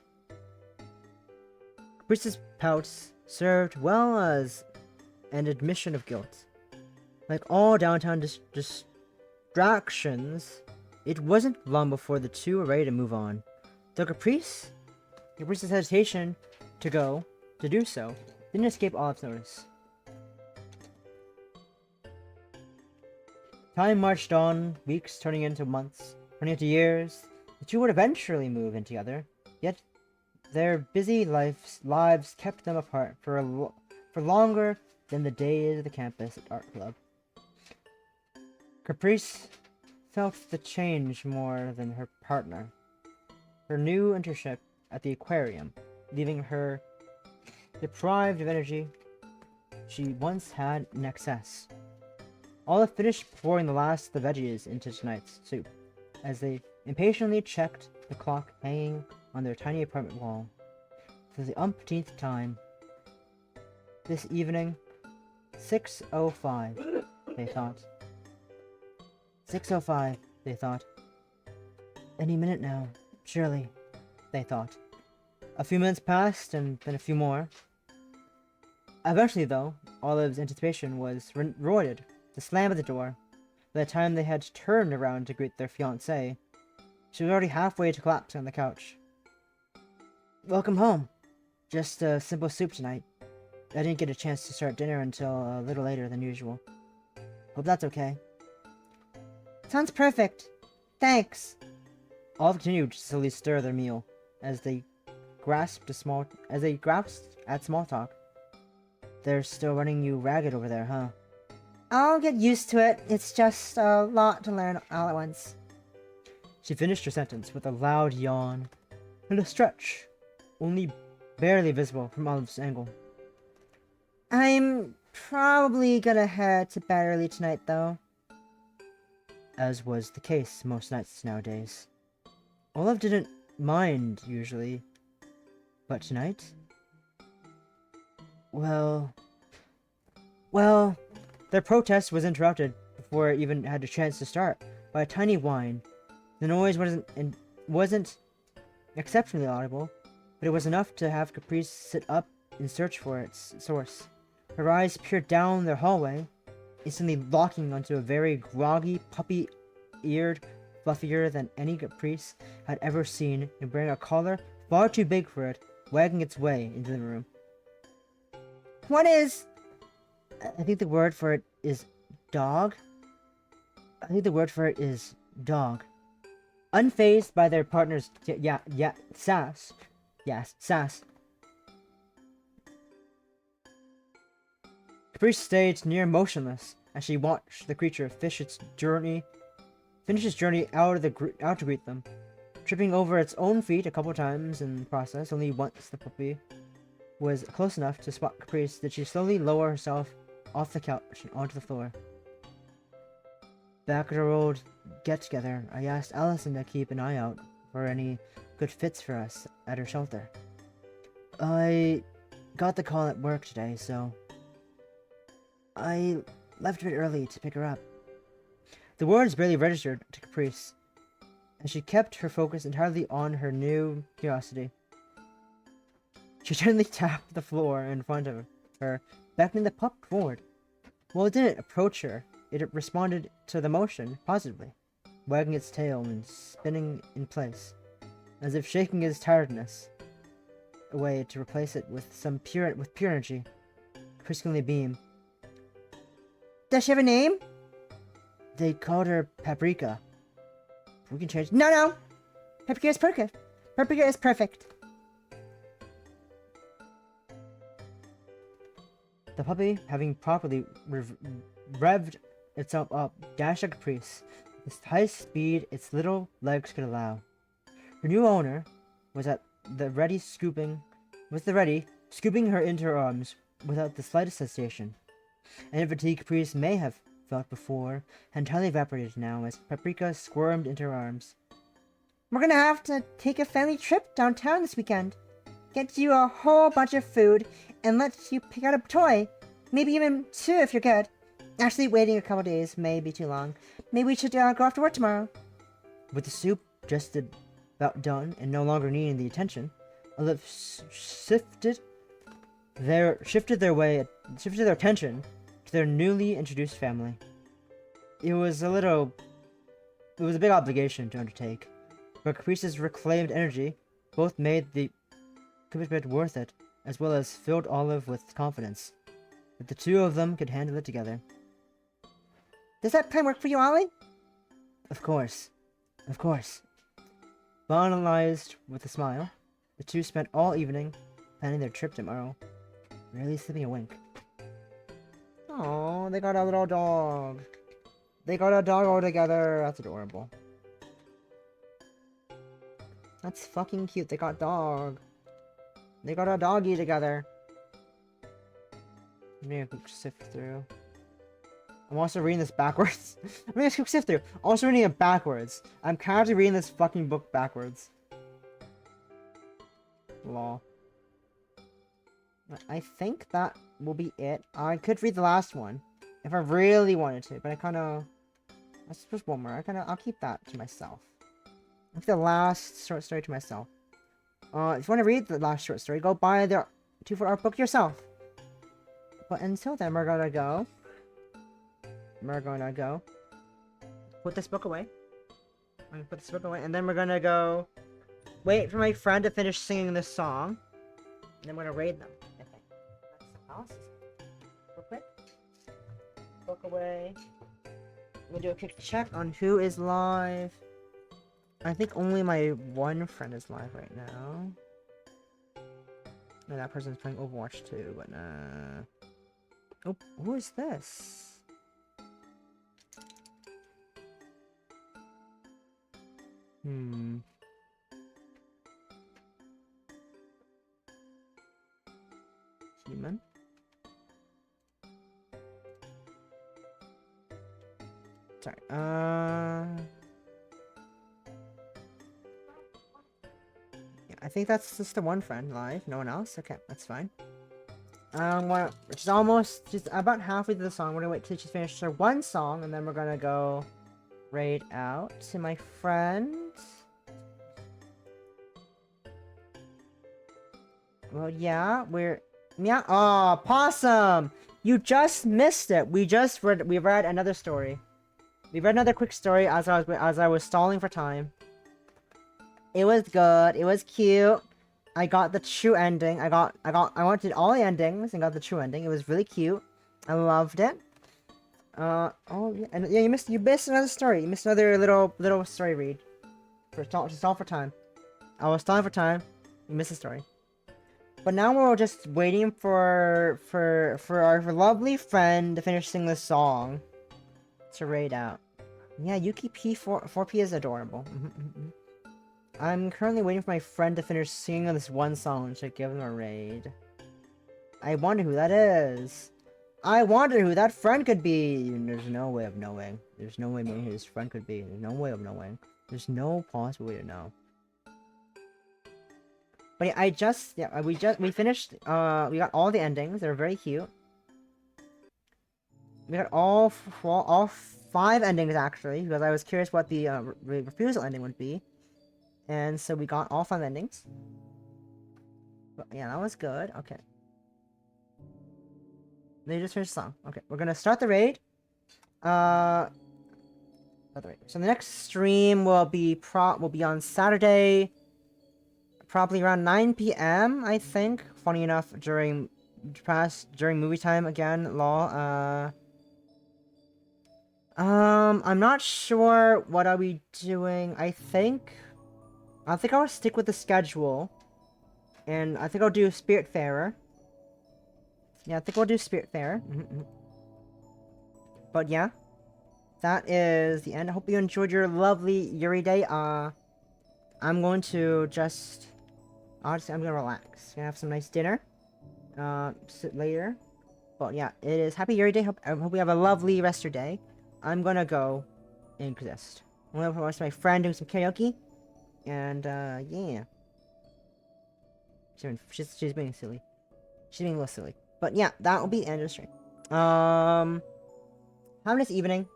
Caprice's pouts served well as an admission of guilt. Like all downtown distractions, it wasn't long before the two were ready to move on. Though Caprice's hesitation to do so, didn't escape Olive's notice. Time marched on, weeks turning into months, turning into years. The two would eventually move in together, yet their busy lives kept them apart for longer than the days of the campus art club. Caprice felt the change more than her partner. Her new internship at the aquarium, leaving her deprived of energy she once had in excess. Olive finished pouring the last of the veggies into tonight's soup, as they impatiently checked the clock hanging on their tiny apartment wall. For the umpteenth time this evening, 6:05, they thought. 6:05, they thought. Any minute now, surely, they thought. A few minutes passed, and then a few more. Eventually, though, Olive's anticipation was rewarded. The slam of the door. By the time they had turned around to greet their fiancé, she was already halfway to collapse on the couch. Welcome home. Just a simple soup tonight. I didn't get a chance to start dinner until a little later than usual. Hope that's okay. Sounds perfect. Thanks. Olive continued to slowly stir their meal as they grasped at small talk. They're still running you ragged over there, huh? I'll get used to it. It's just a lot to learn all at once. She finished her sentence with a loud yawn and a stretch, only barely visible from Olive's angle. I'm probably gonna head to bed early tonight, though. As was the case most nights nowadays. Olive didn't mind, usually. But tonight? Well, their protest was interrupted before it even had a chance to start by a tiny whine. The noise wasn't exceptionally audible, but it was enough to have Caprice sit up and search for its source. Her eyes peered down their hallway, instantly locking onto a very groggy, puppy-eared, fluffier than any Caprice had ever seen, and wearing a collar far too big for it, wagging its way into the room. What is... I think the word for it is dog. Unfazed by their partner's sass. Yes, sass. Caprice stayed near motionless as she watched the creature finish its journey out to greet them, tripping over its own feet a couple times in the process. Only once the puppy was close enough to spot Caprice did she slowly lower herself off the couch and onto the floor. Back at our old get-together, I asked Allison to keep an eye out for any good fits for us at her shelter. I got the call at work today, so I left a bit early to pick her up. The words barely registered to Caprice, and she kept her focus entirely on her new curiosity. She gently tapped the floor in front of her, beckoning the pup forward. While it didn't approach her, it responded to the motion positively, wagging its tail and spinning in place, as if shaking its tiredness away to replace it with pure energy. Caprice can only beam. Does she have a name? They called her Paprika. We can change. No! Paprika is perfect. Paprika is perfect. The puppy, having properly revved itself up, dashed at Caprice with the highest speed its little legs could allow. Her new owner was at the ready, scooping her into her arms without the slightest hesitation. Any fatigue Caprice may have felt before had entirely evaporated now as Paprika squirmed into her arms. We're gonna have to take a family trip downtown this weekend. Get you a whole bunch of food and let you pick out a toy. Maybe even two if you're good. Actually, waiting a couple days may be too long. Maybe we should go after work tomorrow. With the soup just about done and no longer needing the attention, Olive shifted their attention to their newly introduced family. It was a big obligation to undertake, but Caprice's reclaimed energy both made the commitment worth it, as well as filled Olive with confidence that the two of them could handle it together. Does that plan work for you, Ollie? Of course. Finalized with a smile, the two spent all evening planning their trip tomorrow, rarely sleeping a wink. Oh, they got a little dog. They got a dog all together. That's adorable. That's fucking cute. They got dog. They got a doggy together. I'm gonna sift through. I'm also reading this backwards. I'm gonna sift through. I'm also reading it backwards. I'm currently reading this fucking book backwards. Lol. I think that will be it. I could read the last one if I really wanted to, but I suppose one more. I'll keep that to myself. I'll keep the last short story to myself. If you want to read the last short story, go buy the 2-foot art book yourself. But until then, we're gonna go. Put this book away. I'm gonna put this book away, and then we're gonna go wait for my friend to finish singing this song. And then we're gonna raid them. I think. That's the house. Real quick. Book away. I'm gonna do a quick check on who is live. I think only my one friend is live right now. And that person's playing Overwatch too, but oh, who is this? Human? Sorry, yeah, I think that's just the one friend live, no one else? Okay, that's fine. Which is just about halfway through the song. We're gonna wait till she's finished her one song, and then we're gonna go raid out to my friend. Well, yeah, oh, Possum! You just missed it. We read another story. We read another quick story as I was stalling for time. It was good. It was cute. I got the true ending. I wanted all the endings and got the true ending. It was really cute. I loved it. Oh yeah, and yeah, you missed another story. You missed another little story read. stall for time. I was stalling for time. You missed the story. But now we're just waiting for our lovely friend to finish singing this song to raid out. Yeah, Yuki P4P is adorable. I'm currently waiting for my friend to finish singing this one song to give them a raid. I wonder who that is. I wonder who that friend could be. There's no way of knowing. There's no way knowing who his friend could be. There's no way of knowing. There's no possible way to know. But yeah, we finished, we got all the endings. They're very cute. We got all 5 endings, actually, because I was curious what the refusal ending would be. And so we got all 5 endings. But yeah, that was good. Okay. They just finished the song. Okay, we're gonna start the raid. So the next stream will be on Saturday, probably around 9 p.m. I think. Funny enough, during movie time again. Lol. I'm not sure what are we doing. I think I'll stick with the schedule, and I think I'll do Spiritfarer. Yeah, I think we'll do Spiritfarer. But yeah, that is the end. I hope you enjoyed your lovely Yuri day. I'm going to just, I'm gonna relax. Gonna have some nice dinner. Sit later. But yeah, it is Happy Yuri Day. I hope you have a lovely rest of your day. I'm gonna go and exist. I'm gonna watch my friend doing some karaoke. And, yeah. She's being silly. She's being a little silly. But yeah, that will be the end of the stream. Have a nice evening.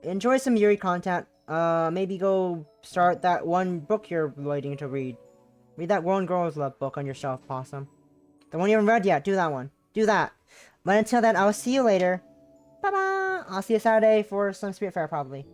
Enjoy some Yuri content. Maybe go start that one book you're waiting to read. Read that One Girl's Love book on your shelf, Possum. The one you haven't read yet, do that one. Do that. But until then, I'll see you later. Bye-bye! I'll see you Saturday for some Spiritfarer, probably.